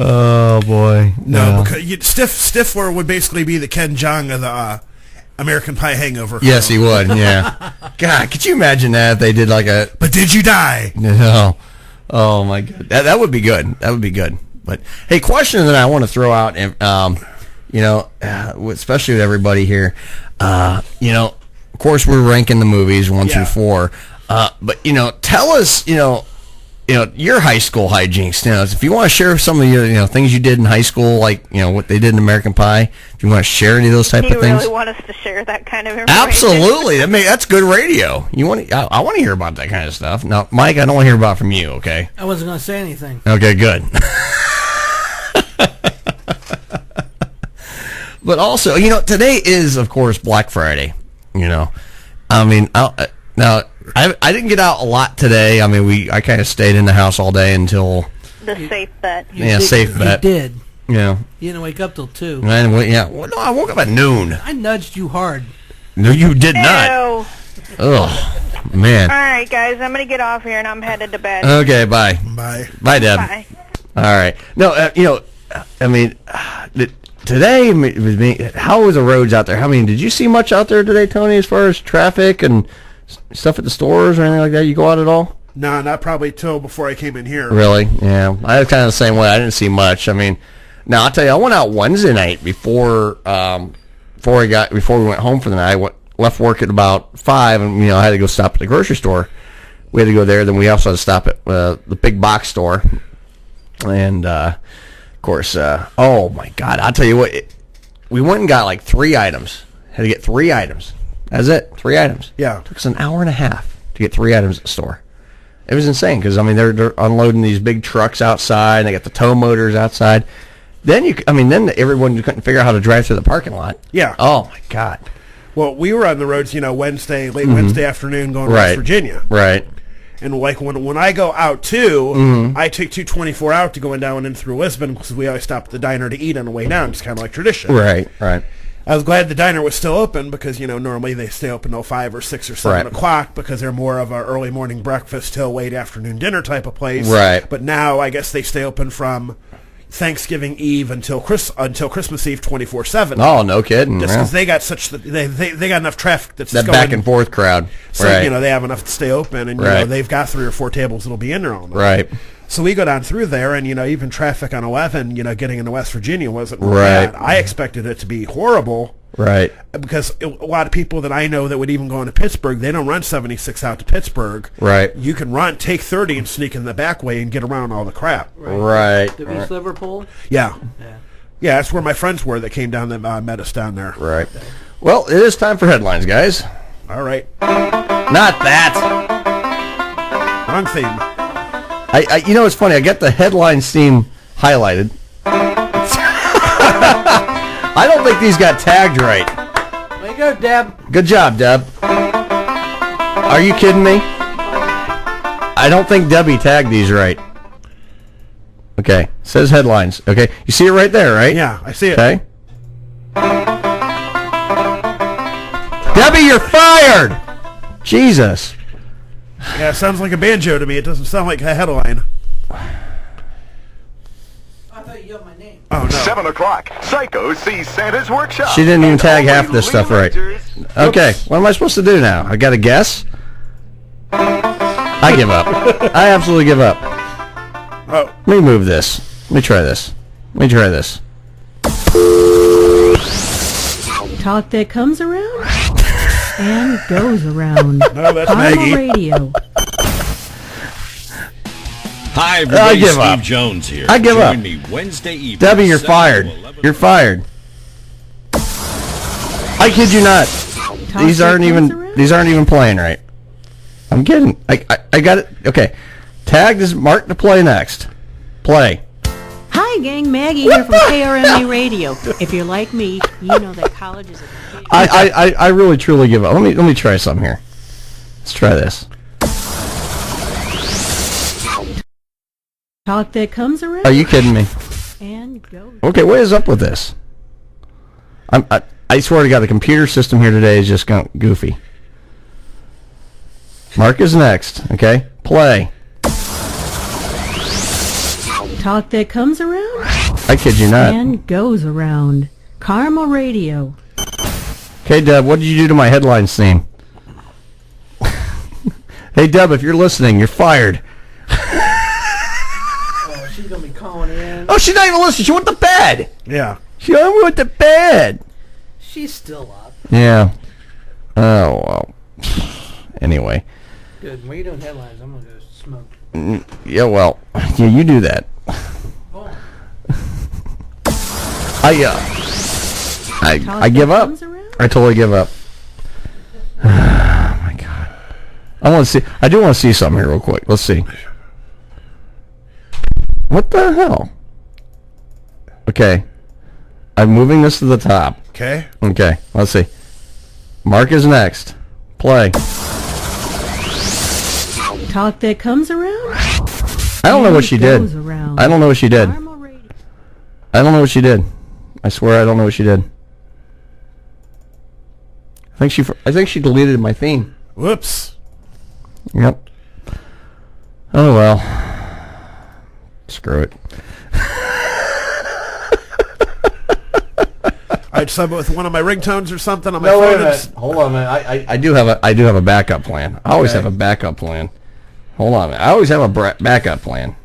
Oh boy! No, because Stifler would basically be the Ken Jeong of the American Pie Hangover. Yes, he would. Yeah. God, could you imagine that if they did like a? But did you die? No. Oh my God, that would be good. That would be good. But hey, question that I want to throw out, and especially with everybody here, of course we're ranking the movies 1 through 4, but tell us, your high school hijinks. If you want to share some of your, things you did in high school, like what they did in American Pie. If you want to share any of those type of things. Do you really want us to share that kind of information? Absolutely. That's good radio. I want to hear about that kind of stuff. Now, Mike, I don't want to hear about it from you. Okay. I wasn't going to say anything. Okay, good. But also, today is, of course, Black Friday. I didn't get out a lot today. I kind of stayed in the house all day until the safe bet. Safe bet. You did. Yeah. You didn't wake up till 2. Well, no, I woke up at noon. I nudged you hard. No, you did not. Oh, man. All right, guys, I'm going to get off here and I'm headed to bed. Okay, bye. Bye. Bye, Deb. Bye. All right. No, today, how was the roads out there? Did you see much out there today, Tony, as far as traffic and stuff at the stores or anything like that? You go out at all? No, not probably till before I came in here. Really? Yeah. I was kind of the same way. I didn't see much. Now I'll tell you, I went out Wednesday night before we went home for the night. I left work at about 5, and I had to go stop at the grocery store. We had to go there. Then we also had to stop at the big box store, and of course, oh my God! I'll tell you what, we went and got like 3 items. Had to get 3 items. That's it, 3 items. Yeah, it took us an hour and a half to get 3 items at the store. It was insane because they're unloading these big trucks outside. And they got the tow motors outside. Then everyone couldn't figure out how to drive through the parking lot. Yeah. Oh my God. Well, we were on the roads, Wednesday afternoon going to West Virginia. Right. And like when I go out too, I take 224 out to going down and through Lisbon because we always stop at the diner to eat on the way down. It's kind of like tradition. Right. I was glad the diner was still open because, normally they stay open till 5 or 6 or 7 o'clock because they're more of an early morning breakfast till late afternoon dinner type of place. Right. But now I guess they stay open from Thanksgiving Eve until Christmas Eve 24/7. Oh, no kidding. Just because they got they got enough traffic that's that going, back and forth crowd. So they have enough to stay open, and they've got 3 or 4 tables that'll be in there all night. Right. So we go down through there, and even traffic on 11, getting into West Virginia wasn't right. bad. I expected it to be horrible. Right. Because a lot of people that I know that would even go into Pittsburgh, they don't run 76 out to Pittsburgh. Right. You can take 30 and sneak in the back way and get around all the crap. Right. To East Liverpool? Yeah. Yeah, that's where my friends were that came down that met us down there. Right. Well, it is time for headlines, guys. All right. Not that. Wrong theme. It's funny. I got the headlines theme highlighted. I don't think these got tagged right. Way to go, Deb. Good job, Deb. Are you kidding me? I don't think Debbie tagged these right. Okay. Says headlines. Okay. You see it right there, right? Yeah, I see it. Okay. Debbie, you're fired! Jesus. Yeah, it sounds like a banjo to me. It doesn't sound like a headline. Oh, no. 7 o'clock. Psycho sees Santa's workshop. She didn't even tag half this stuff right. Okay, what am I supposed to do now? I got to guess? I give up. I absolutely give up. Oh. Let me move this. Let me try this. Talk that comes around and goes around. No, that's Karma Maggie. Radio. Hi, everybody. I give Steve up. Jones here. I give up. Join me Wednesday evening. Debbie, you're fired. You're fired. I kid you not. These aren't even playing right. I'm kidding. I got it. Okay. Tagged is marked to play next. Play. Hi, gang. Maggie here from KRMA Radio. If you're like me, you know that college is a... I really truly give up. Let me try something here. Let's try this. Talk that comes around. Are you kidding me? And goes. Okay, what is up with this? I swear to God, the computer system here today is just goofy. Mark is next. Okay, play. Talk that comes around I kid you not. And goes around. Karma Radio. Okay, Deb, what did you do to my headlines theme? Hey, Deb, if you're listening, you're fired. Oh, she's going to be calling in. Oh, she's not even listening. She went to bed. Yeah. She went to bed. She's still up. Yeah. Oh, well. Anyway. Good. When you're doing headlines, I'm going to go smoke. Yeah, well, yeah, you do that. I give up. I totally give up. Oh my God. I do want to see something here real quick. Let's see. What the hell? Okay. I'm moving this to the top. Okay. Okay. Let's see. Mark is next. Play. Talk that comes around. I don't know what she did. I don't know what she did. I don't know what she did. I swear I don't know what she did. I think she deleted my theme. Whoops. Yep. Oh well. Screw it. I'd sub it with one of my ringtones or something on my No, phone. wait a minute. Hold on a minute. I do have a backup plan. I always have a backup plan. Hold on a minute. I always have a backup plan.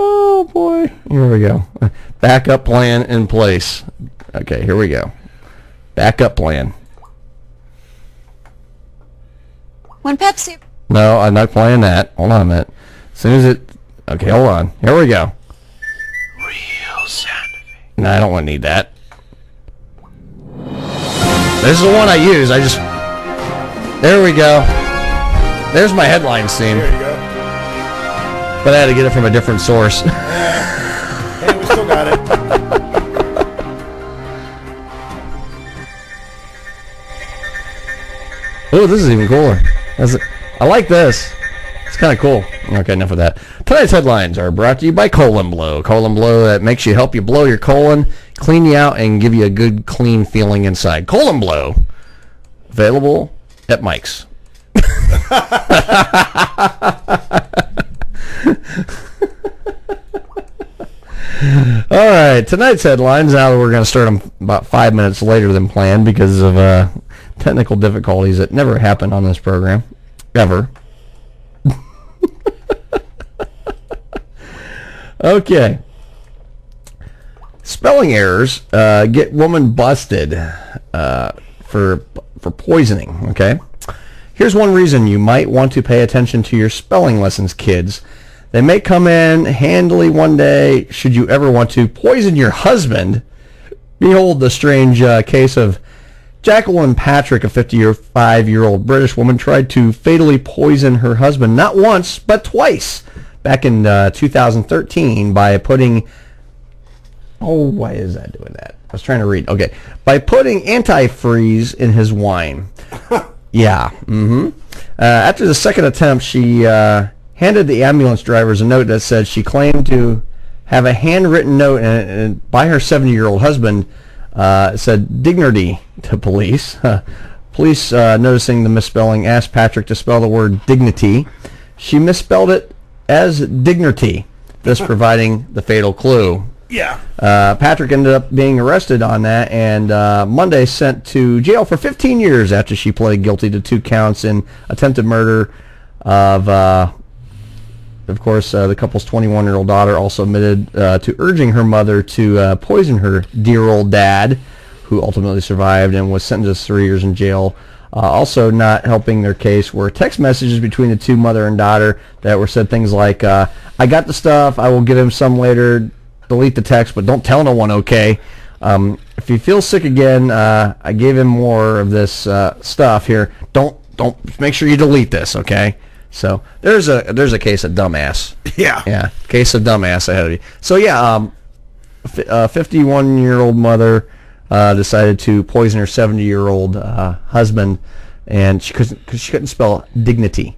Oh boy. Here we go. Backup plan in place. Okay, here we go. Backup plan. When Pepsi... No, I'm not playing that. Hold on a minute. As soon as it... Okay, hold on. Here we go. Real sound. No, I don't want to need that. This is the one I use. There we go. There's my headline scene. There you go. But I had to get it from a different source. Hey, we still got it. Oh, this is even cooler. I like this. It's kind of cool. Okay, enough of that. Tonight's headlines are brought to you by Colon Blow. Colon Blow that makes you help you blow your colon, clean you out, and give you a good, clean feeling inside. Colon Blow. Available at Mike's. All right, tonight's headlines. Now that we're going to start them about 5 minutes later than planned because of technical difficulties that never happened on this program, ever. Okay. Spelling errors get woman busted for poisoning. Okay. Here's one reason you might want to pay attention to your spelling lessons, kids. They may come in handily one day should you ever want to poison your husband. Behold the strange case of Jacqueline Patrick, a 55-year-old British woman, tried to fatally poison her husband not once but twice back in 2013 by putting... Oh, why is that doing that? I was trying to read. Okay. By putting antifreeze in his wine. Yeah. Mm-hmm. After the second attempt, she handed the ambulance drivers a note that said she claimed to have a handwritten note and by her 70-year-old husband said dignity to police. Police, noticing the misspelling, asked Patrick to spell the word dignity. She misspelled it as dignity, thus providing the fatal clue. Yeah. Patrick ended up being arrested on that and Monday sent to jail for 15 years after she pled guilty to 2 counts in attempted murder of course, the couple's 21-year-old daughter also admitted to urging her mother to poison her dear old dad, who ultimately survived and was sentenced to 3 years in jail. Also not helping their case were text messages between the two mother and daughter that were said things like, I got the stuff, I will give him some later, delete the text, but don't tell no one, okay? If he feels sick again, I gave him more of this stuff here. Don't make sure you delete this, okay? So there's a case of dumbass. Yeah. Case of dumbass ahead of you. So yeah, a 51-year-old mother decided to poison her 70-year-old husband, and she couldn't spell dignity.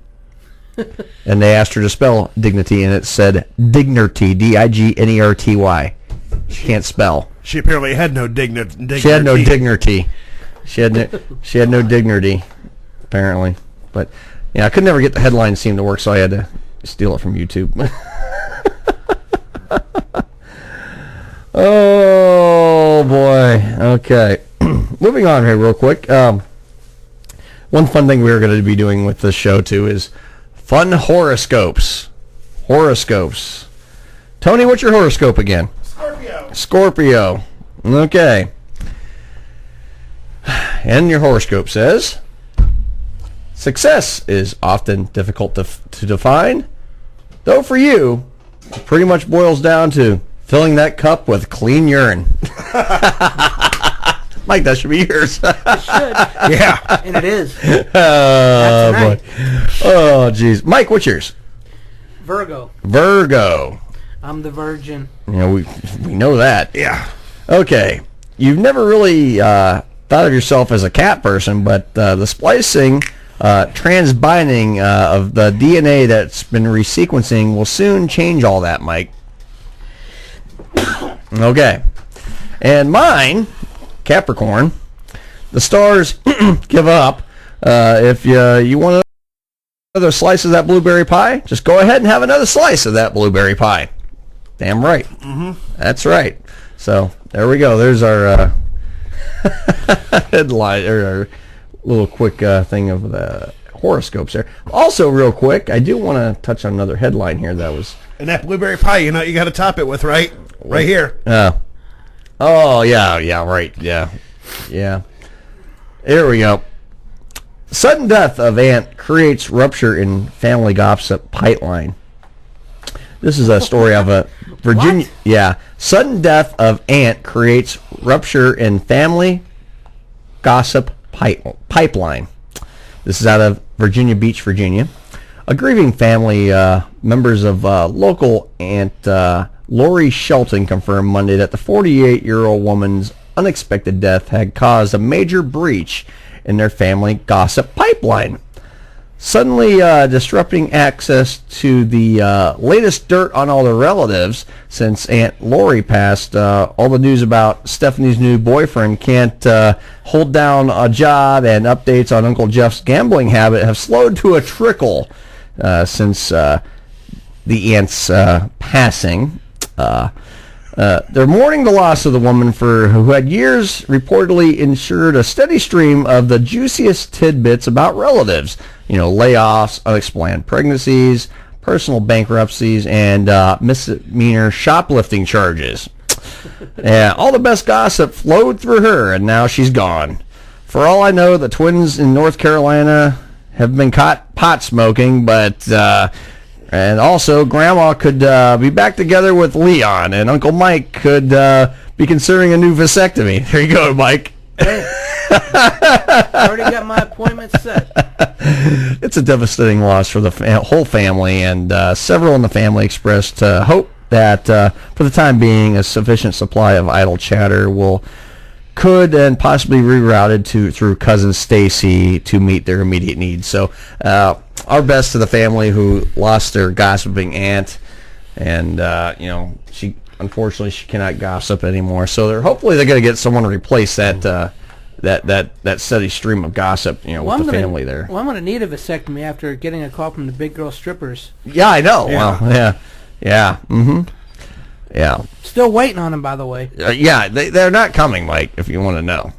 And they asked her to spell dignity, and it said dignity, D-I-G-N-E-R-T-Y. She can't spell. She apparently had no dignity. She had no dignity. She had no dignity, apparently. But Yeah, I could never get the headline seem to work, so I had to steal it from YouTube. Oh, boy. Okay. Moving on here real quick. One fun thing we're going to be doing with this show, too, is fun horoscopes. Horoscopes. Tony, what's your horoscope again? Scorpio. Okay. And your horoscope says, success is often difficult to define, though for you, it pretty much boils down to filling that cup with clean urine. Mike, that should be yours. It should. Yeah. And it is. Oh, boy. Oh, jeez. Mike, what's yours? Virgo. Virgo. I'm the virgin. Yeah, we know that. Yeah. Okay. You've never really thought of yourself as a cat person, but the splicing, transbinding of the DNA that's been resequencing will soon change all that, Mike. Okay. And mine, Capricorn, the stars give up. If you want another slice of that blueberry pie, just go ahead and have another slice of that blueberry pie. Damn right. Mm-hmm. That's right. So there we go. There's our headline, or our little quick thing of the horoscopes there. Also, real quick, I do want to touch on another headline here that was. And that blueberry pie, you know, you got to top it with, right? Right here. Oh, yeah, right, yeah. Here we go. Sudden death of aunt creates rupture in family gossip pipeline. This is a story of a Virginia. What? Yeah, sudden death of aunt creates rupture in family gossip pipeline. This is out of Virginia Beach, Virginia. A grieving family members of local aunt Lori Shelton confirmed Monday that the 48-year-old woman's unexpected death had caused a major breach in their family gossip pipeline, suddenly disrupting access to the latest dirt on all the relatives. Since Aunt Lori passed, all the news about Stephanie's new boyfriend can't hold down a job, and updates on Uncle Jeff's gambling habit have slowed to a trickle since the aunt's passing. They're mourning the loss of the woman who had years reportedly ensured a steady stream of the juiciest tidbits about relatives. You know, layoffs, unexplained pregnancies, personal bankruptcies, and misdemeanor shoplifting charges. Yeah, all the best gossip flowed through her, and now she's gone. For all I know, the twins in North Carolina have been caught pot smoking, but... and also, Grandma could be back together with Leon, and Uncle Mike could be considering a new vasectomy. There you go, Mike. Hey, already got my appointment set. It's a devastating loss for the whole family, and several in the family expressed hope that, for the time being, a sufficient supply of idle chatter could and possibly rerouted through cousin Stacy to meet their immediate needs. So, our best to the family who lost their gossiping aunt, and she unfortunately she cannot gossip anymore. So hopefully they're going to get someone to replace that steady stream of gossip, with the family there. Well, I'm going to need a vasectomy after getting a call from the big girl strippers. Yeah, I know. Yeah. Well, yeah. Mm-hmm. Yeah. Still waiting on them, by the way. Yeah, they're not coming, Mike, if you want to know.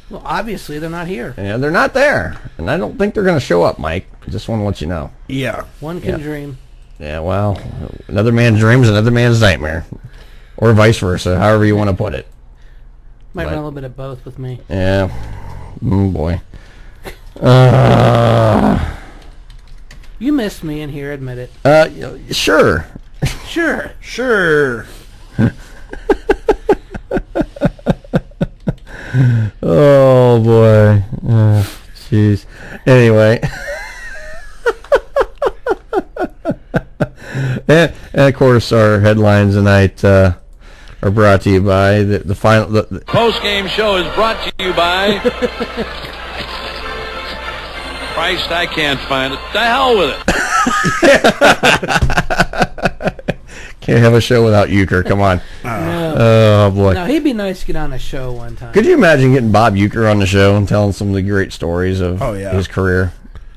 Well, obviously, they're not here. Yeah, they're not there. And I don't think they're going to show up, Mike. I just want to let you know. Yeah. One can dream. Yeah, well, another man's dream is another man's nightmare. Or vice versa, however you want to put it. Might run a little bit of both with me. Yeah. Oh, boy. You missed me in here, admit it. Sure. Sure. Oh, boy. Jeez. Anyway. and of course, our headlines tonight are brought to you by the final... The Post-game show is brought to you by... Christ, I can't find it. The hell with it. Can't have a show without Euchre. Come on. No. Oh, boy. No, he'd be nice to get on a show one time. Could you imagine getting Bob Euchre on the show and telling some of the great stories of his career?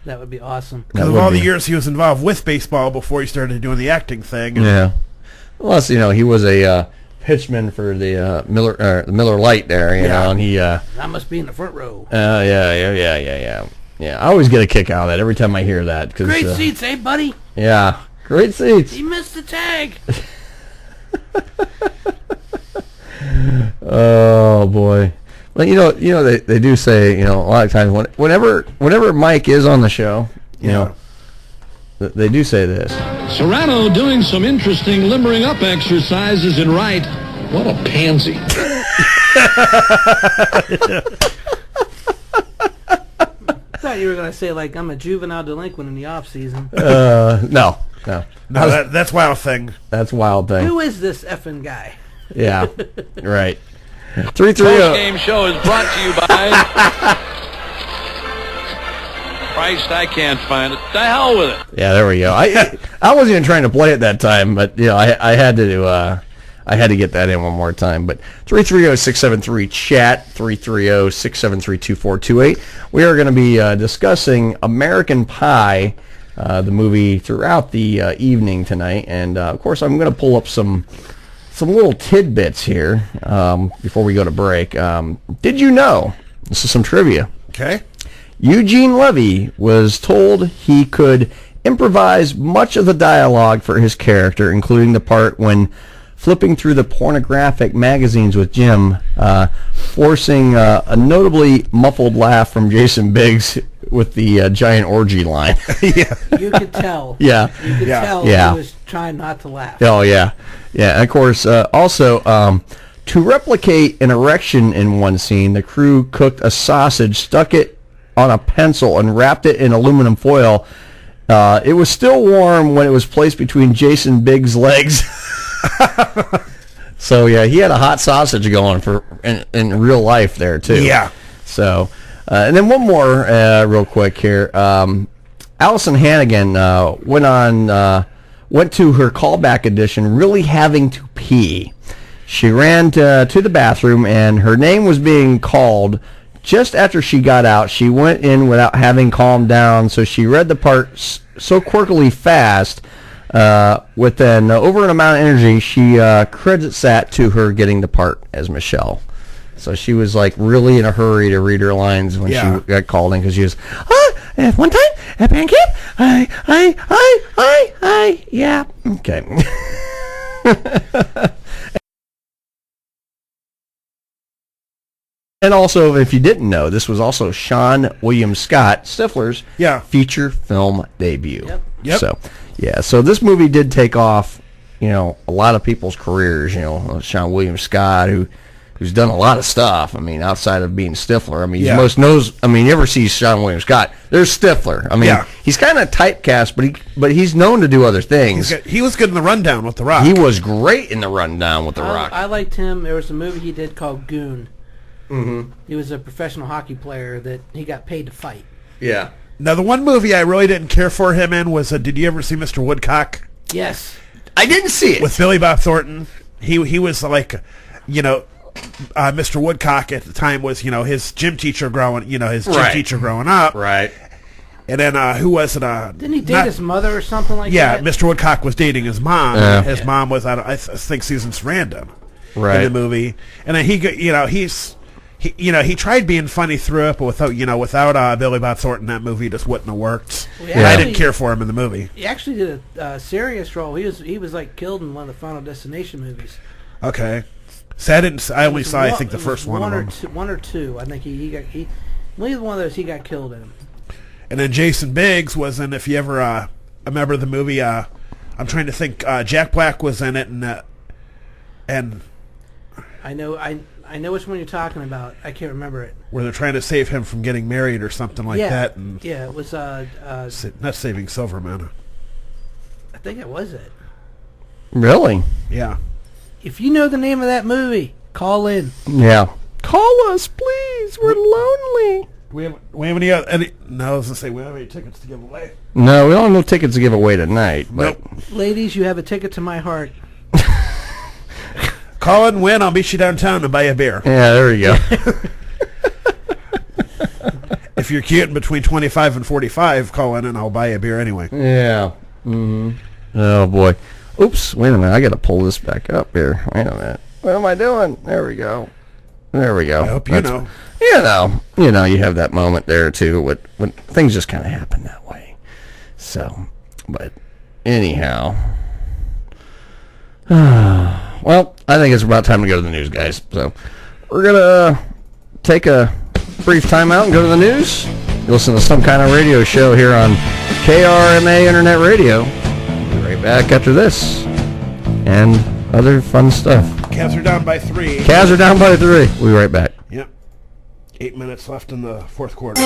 That would be awesome. Because of all the years he was involved with baseball before he started doing the acting thing. Yeah. Plus, he was a pitchman for the Miller Lite there, you know, and he... I must be in the front row. Yeah. I always get a kick out of that every time I hear that. Cause, great seats, eh, buddy? Yeah, great seats. He missed the tag. Oh, boy. Well, they do say, a lot of times whenever Mike is on the show, you know, they do say this. Serrano doing some interesting limbering up exercises in right. What a pansy. I thought you were going to say, like, I'm a juvenile delinquent in the off season. No, that's Wild Thing. That's Wild Thing. Who is this effing guy? Yeah, right. 330. Post-game show is brought to you by... Christ, I can't find it. The hell with it. Yeah, there we go. I wasn't even trying to play it that time, but I had to get that in one more time. But 330-673-CHAT, 330-673-2428. We are going to be discussing American Pie, the movie, throughout the evening tonight. And, of course, I'm going to pull up some little tidbits here before we go to break. Did you know? This is some trivia. Okay. Eugene Levy was told he could improvise much of the dialogue for his character, including the part when flipping through the pornographic magazines with Jim, forcing a notably muffled laugh from Jason Biggs with the giant orgy line. Yeah. You could tell. Yeah. You could tell he was trying not to laugh. Oh, yeah. Yeah, and of course, also, to replicate an erection in one scene, the crew cooked a sausage, stuck it on a pencil, and wrapped it in aluminum foil. It was still warm when it was placed between Jason Biggs' legs. So, yeah, he had a hot sausage going in real life there, too. Yeah. So, and then one more real quick here. Allison Hannigan went to her callback audition really having to pee. She ran to the bathroom, and her name was being called. Just after she got out, she went in without having calmed down, so she read the part so quirkily fast, with an over an amount of energy, she credits that to her getting the part as Michelle. So she was like really in a hurry to read her lines when she got called in, because she was, at one time at band camp, yeah, okay. And also, if you didn't know, this was also Sean William Scott, Stifler's feature film debut. Yep. So, so this movie did take off, a lot of people's careers. Sean William Scott, who's done a lot of stuff. I mean, outside of being Stifler. I mean, you ever see Sean William Scott? There's Stifler. I mean, he's kind of typecast, but he's known to do other things. He was good in The Rundown with The Rock. He was great in The Rundown with The Rock. I liked him. There was a movie he did called Goon. Mm-hmm. He was a professional hockey player that he got paid to fight. Yeah. Now, the one movie I really didn't care for him in was, did you ever see Mr. Woodcock? Yes. I didn't see it. With Billy Bob Thornton. He was like, Mr. Woodcock at the time was, his gym teacher growing up. Right. And then, who was it? Didn't he date his mother or something like that? Yeah, Mr. Woodcock was dating his mom. Yeah. His mom was, I think, Susan Sarandon. Right. In the movie. And then he tried being funny through it, but without Billy Bob Thornton, that movie just wouldn't have worked. Well, I didn't care for him in the movie. He actually did a serious role. He was like killed in one of the Final Destination movies. Okay, so I only saw I think the first one of them. One or two. I think he neither one of those he got killed in. And then Jason Biggs was in. If you ever remember the movie, I'm trying to think. Jack Black was in it, and I know which one you're talking about. I can't remember it. Where they're trying to save him from getting married or something like that. And it was... not Saving Silverman. I think it was it. Really? Yeah. If you know the name of that movie, call in. Yeah. Call us, please. We're lonely. We have any other... No, I was going to say, we don't have any tickets to give away. No, we don't have no tickets to give away tonight. But. Nope. Ladies, you have a ticket to my heart. Call and win. I'll meet you downtown and buy you a beer. Yeah, there you go. If you're cute between 25 and 45, call in and I'll buy you a beer anyway. Yeah. Mm-hmm. Oh, boy. Oops. Wait a minute. I got to pull this back up here. Wait a minute. What am I doing? There we go. There we go. I hope you know. You know, you have that moment there, too, when things just kind of happen that way. So, but anyhow. Well, I think it's about time to go to the news, guys. So, we're going to take a brief timeout and go to the news. You listen to Some Kind of Radio Show here on KRMA Internet Radio. We'll be right back after this. And other fun stuff. Cavs are down by 3. Cavs are down by 3. We'll be right back. Yep. 8 minutes left in the fourth quarter.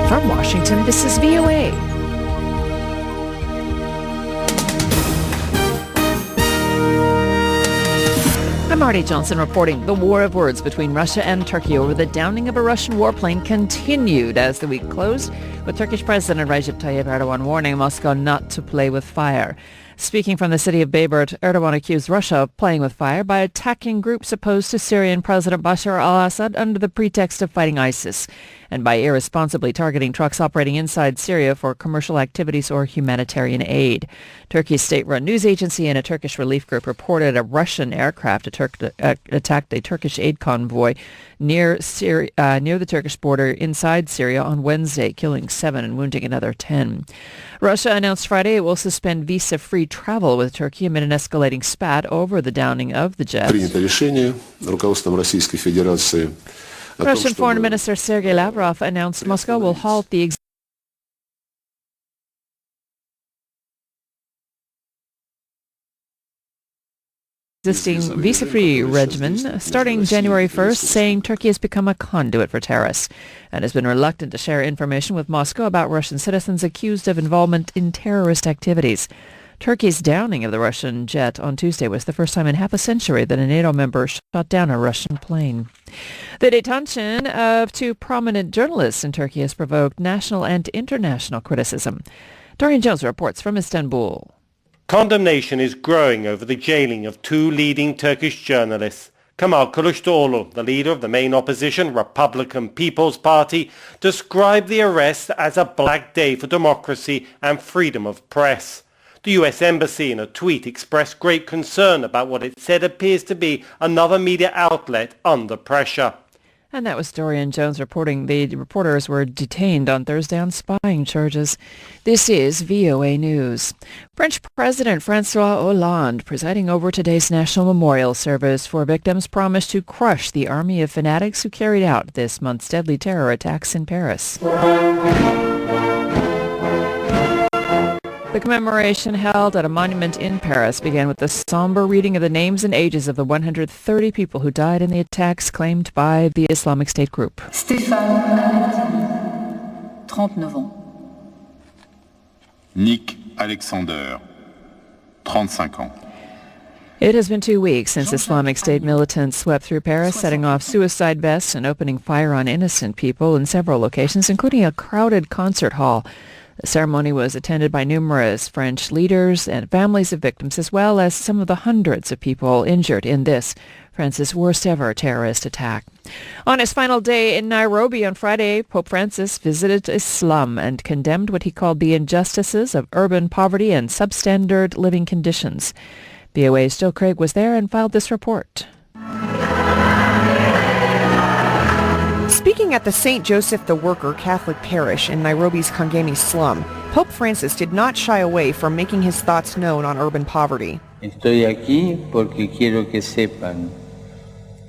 From Washington, this is VOA. I'm Marty Johnson reporting. The war of words between Russia and Turkey over the downing of a Russian warplane continued as the week closed, with Turkish President Recep Tayyip Erdogan warning Moscow not to play with fire. Speaking from the city of Bayburt, Erdogan accused Russia of playing with fire by attacking groups opposed to Syrian President Bashar al-Assad under the pretext of fighting ISIS, and by irresponsibly targeting trucks operating inside Syria for commercial activities or humanitarian aid. Turkey's state-run news agency and a Turkish relief group reported a Russian aircraft attacked a Turkish aid convoy near the Turkish border inside Syria on Wednesday, killing 7 and wounding another 10. Russia announced Friday it will suspend visa-free travel with Turkey amid an escalating spat over the downing of the jet. Russian Foreign Minister Sergei Lavrov announced Moscow will halt the existing visa-free regimen starting January 1st, saying Turkey has become a conduit for terrorists and has been reluctant to share information with Moscow about Russian citizens accused of involvement in terrorist activities. Turkey's downing of the Russian jet on Tuesday was the first time in half a century that a NATO member shot down a Russian plane. The detention of 2 prominent journalists in Turkey has provoked national and international criticism. Dorian Jones reports from Istanbul. Condemnation is growing over the jailing of 2 leading Turkish journalists. Kemal Kılıçdaroğlu, the leader of the main opposition Republican People's Party, described the arrest as a black day for democracy and freedom of press. The US Embassy in a tweet expressed great concern about what it said appears to be another media outlet under pressure. And that was Dorian Jones reporting. The reporters were detained on Thursday on spying charges. This is VOA News. French President François Hollande presiding over today's national memorial service for victims promised to crush the army of fanatics who carried out this month's deadly terror attacks in Paris. The commemoration held at a monument in Paris began with the somber reading of the names and ages of the 130 people who died in the attacks claimed by the Islamic State group. Stéphane Alexini, 39 ans. Nick Alexander, 35 ans. It has been 2 weeks since Islamic State militants swept through Paris, setting off suicide vests and opening fire on innocent people in several locations, including a crowded concert hall. The ceremony was attended by numerous French leaders and families of victims, as well as some of the hundreds of people injured in this, France's worst-ever terrorist attack. On his final day in Nairobi on Friday, Pope Francis visited a slum and condemned what he called the injustices of urban poverty and substandard living conditions. VOA's Jill Craig was there and filed this report. Speaking at the St. Joseph the Worker Catholic Parish in Nairobi's Kangemi slum, Pope Francis did not shy away from making his thoughts known on urban poverty. Estoy aquí porque quiero que sepan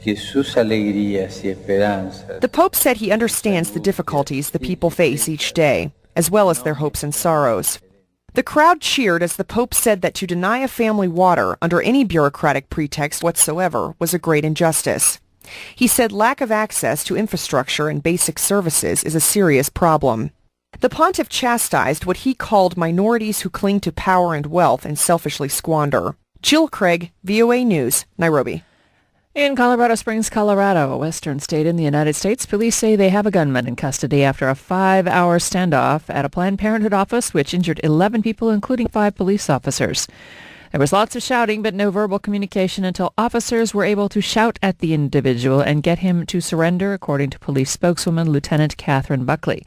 que sus alegrías y esperanzas. The Pope said he understands the difficulties the people face each day, as well as their hopes and sorrows. The crowd cheered as the Pope said that to deny a family water under any bureaucratic pretext whatsoever was a great injustice. He said lack of access to infrastructure and basic services is a serious problem. The pontiff chastised what he called minorities who cling to power and wealth and selfishly squander. Jill Craig, VOA News, Nairobi. In Colorado Springs, Colorado, a western state in the United States, police say they have a gunman in custody after a 5-hour standoff at a Planned Parenthood office which injured 11 people, including 5 police officers. There was lots of shouting, but no verbal communication until officers were able to shout at the individual and get him to surrender, according to police spokeswoman Lieutenant Catherine Buckley.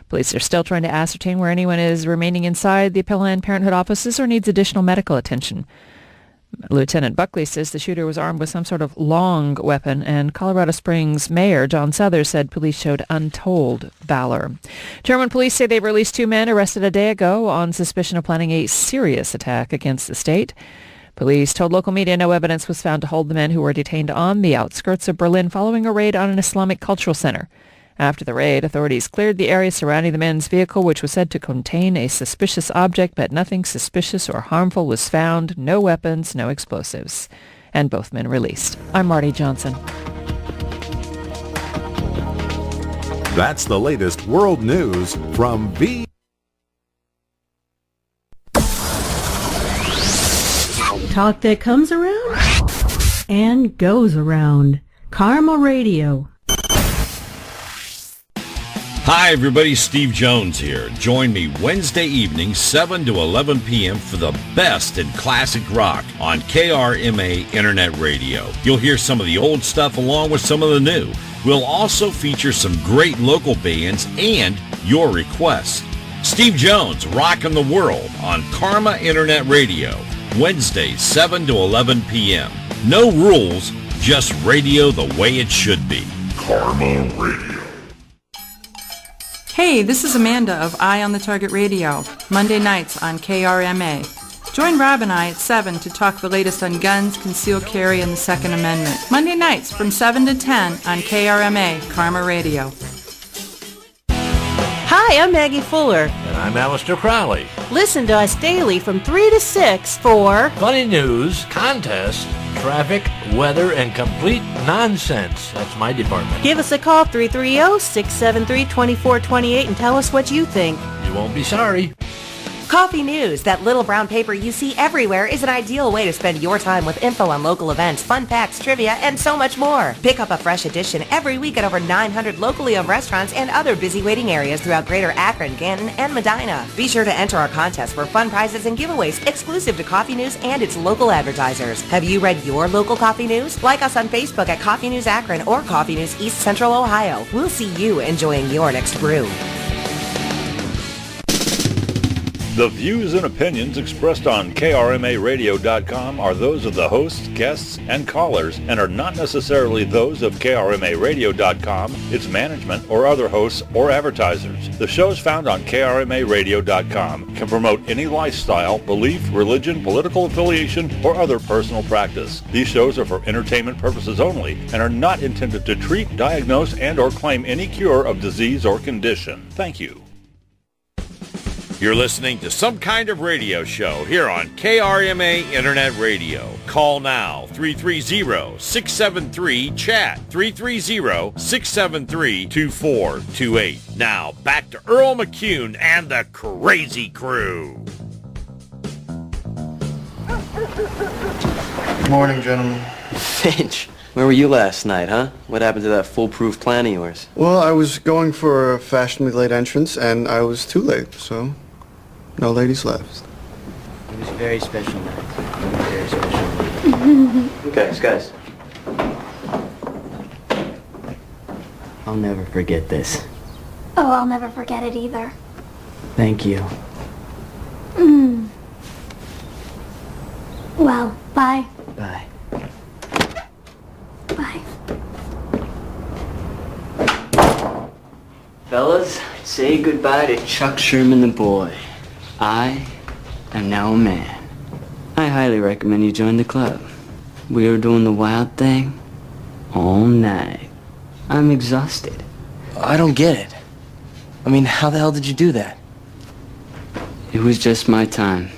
Police are still trying to ascertain where anyone is remaining inside the Planned Parenthood offices or needs additional medical attention. Lieutenant Buckley says the shooter was armed with some sort of long weapon, and Colorado Springs Mayor John Suthers said police showed untold valor. German police say they released 2 men arrested a day ago on suspicion of planning a serious attack against the state. Police told local media no evidence was found to hold the men who were detained on the outskirts of Berlin following a raid on an Islamic cultural center. After the raid, authorities cleared the area surrounding the men's vehicle, which was said to contain a suspicious object, but nothing suspicious or harmful was found, no weapons, no explosives. And both men released. I'm Marty Johnson. That's the latest world news from V. Talk that comes around and goes around. Karma Radio. Hi, everybody. Steve Jones here. Join me Wednesday evening, 7 to 11 p.m. for the best in classic rock on KRMA Internet Radio. You'll hear some of the old stuff along with some of the new. We'll also feature some great local bands and your requests. Steve Jones, rocking the world on Karma Internet Radio. Wednesdays, 7 to 11 p.m. No rules, just radio the way it should be. Karma Radio. Hey, this is Amanda of Eye on the Target Radio, Monday nights on KRMA. Join Rob and I at 7 to talk the latest on guns, concealed carry, and the Second Amendment. Monday nights from 7 to 10 on KRMA, Karma Radio. Hi, I'm Maggie Fuller. And I'm Alistair Crowley. Listen to us daily from 3 to 6 for funny news, contests, traffic, weather, and complete nonsense. That's my department. Give us a call, 330-673-2428, and tell us what you think. You won't be sorry. Coffee News, that little brown paper you see everywhere, is an ideal way to spend your time with info on local events, fun facts, trivia, and so much more. Pick up a fresh edition every week at over 900 locally owned restaurants and other busy waiting areas throughout Greater Akron, Canton, and Medina. Be sure to enter our contest for fun prizes and giveaways exclusive to Coffee News and its local advertisers. Have you read your local Coffee News? Like us on Facebook at Coffee News Akron or Coffee News East Central Ohio. We'll see you enjoying your next brew. The views and opinions expressed on KRMARadio.com are those of the hosts, guests, and callers and are not necessarily those of KRMARadio.com, its management, or other hosts or advertisers. The shows found on KRMARadio.com can promote any lifestyle, belief, religion, political affiliation, or other personal practice. These shows are for entertainment purposes only and are not intended to treat, diagnose, and or claim any cure of disease or condition. Thank you. You're listening to Some Kind of Radio Show here on KRMA Internet Radio. Call now, 330-673-CHAT, 330-673-2428. Now, back to Earl McCune and the Crazy Crew. Morning, gentlemen. Finch, where were you last night, huh? What happened to that foolproof plan of yours? Well, I was going for a fashionably late entrance, and I was too late, so no ladies left. It was a very special night. Very special night. Guys. I'll never forget this. Oh, I'll never forget it either. Thank you. Well, bye. Bye. Bye. Fellas, say goodbye to Chuck Sherman the boy. I am now a man. I highly recommend you join the club. We are doing the wild thing all night. I'm exhausted. I don't get it. I mean, how the hell did you do that? It was just my time.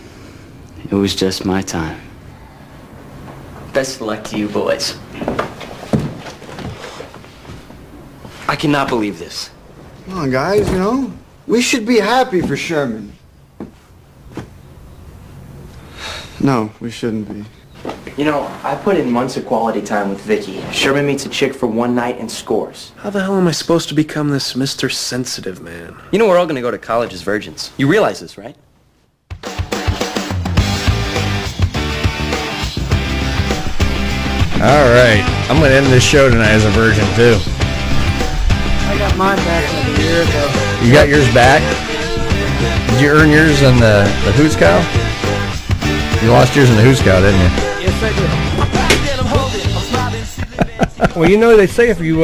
It was just my time. Best of luck to you boys. I cannot believe this. Come on, guys, we should be happy for Sherman. No, we shouldn't be. I put in months of quality time with Vicky. Sherman meets a chick for one night and scores. How the hell am I supposed to become this Mr. Sensitive man? We're all gonna go to college as virgins. You realize this, right? All right. I'm going to end this show tonight as a virgin, too. I got mine back like a year ago. You got yours back? Did you earn yours in the Who's Cow? You lost yours in the Who's Cow, didn't you? Yes, I did. Well, you know, they say if you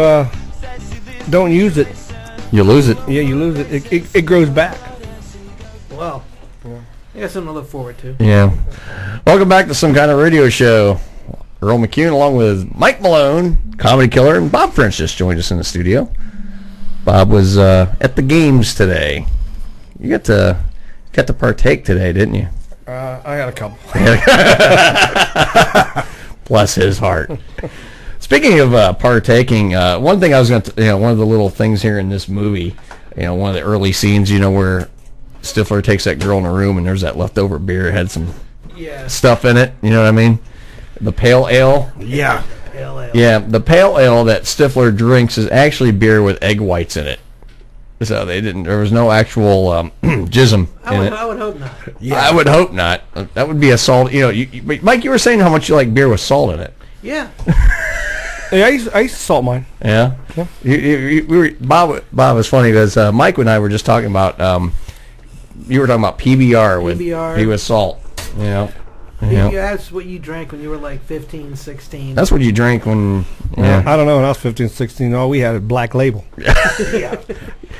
don't use it, you lose it. Yeah, you lose it. It grows back. Well, I got something to look forward to. Yeah. Welcome back to Some Kind of Radio Show. Earl McCune along with Mike Malone, Comedy Killer, and Bob French just joined us in the studio. Bob was at the games today. You got to partake today, didn't you? I had a couple. Bless his heart. Speaking of partaking, one thing I was going to, one of the little things here in this movie, one of the early scenes, where Stifler takes that girl in the room and there's that leftover beer. It had some stuff in it. You know what I mean? The pale ale. Yeah. Pale ale. Yeah, the pale ale that Stifler drinks is actually beer with egg whites in it. So there was no actual jism in it. I would hope not. Yeah. I would hope not. That would be a salt. Mike, you were saying how much you like beer with salt in it. Yeah. Yeah, I used to salt mine. Yeah. Bob was funny because Mike and I were just talking about. You were talking about PBR with salt. Yeah. Yeah, that's what you drank when you were like 15, 16. That's what you drank when... Yeah. I don't know. When I was 15, 16, all we had a Black Label. Yeah.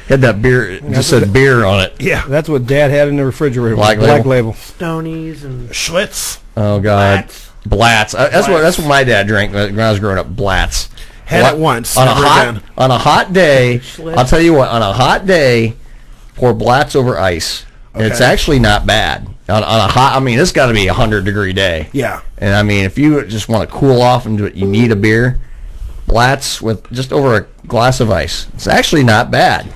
Had that beer, it just said beer on it. Yeah. That's what Dad had in the refrigerator. Black Label. Stonies and... Schlitz. Oh, God. Blatz. That's what my dad drank when I was growing up. Blatz. Had it once. On a hot day, I'll tell you what, on a hot day, pour Blatz over ice. Okay. It's actually not bad. On a hot, it's got to be 100-degree day. Yeah. And if you just want to cool off and you need a beer, Blatz with just over a glass of ice. It's actually not bad.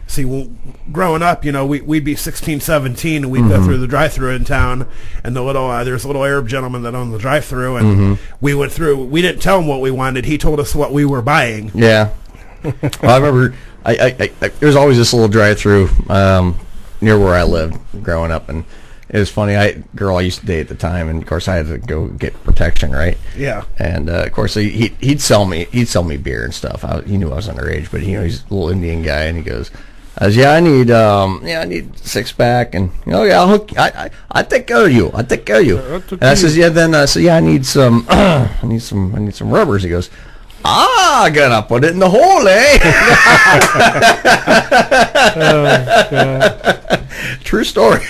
See, well, growing up, we'd be 16, 17, and we'd go through the drive-thru in town, and there's a little Arab gentleman that owned the drive-thru, and we went through. We didn't tell him what we wanted. He told us what we were buying. Yeah. Well, I remember there was always this little drive-thru near where I lived growing up, and it was funny. Girl I used to date at the time, and of course I had to go get protection, right? Yeah. And of course he'd sell me beer and stuff. He knew I was underage, but he's a little Indian guy, and he goes, I need 6-pack, and I'll hook. I take care of you. And I says, I need some. I need some rubbers. He goes, I gotta put it in the hole, eh? Oh, true story.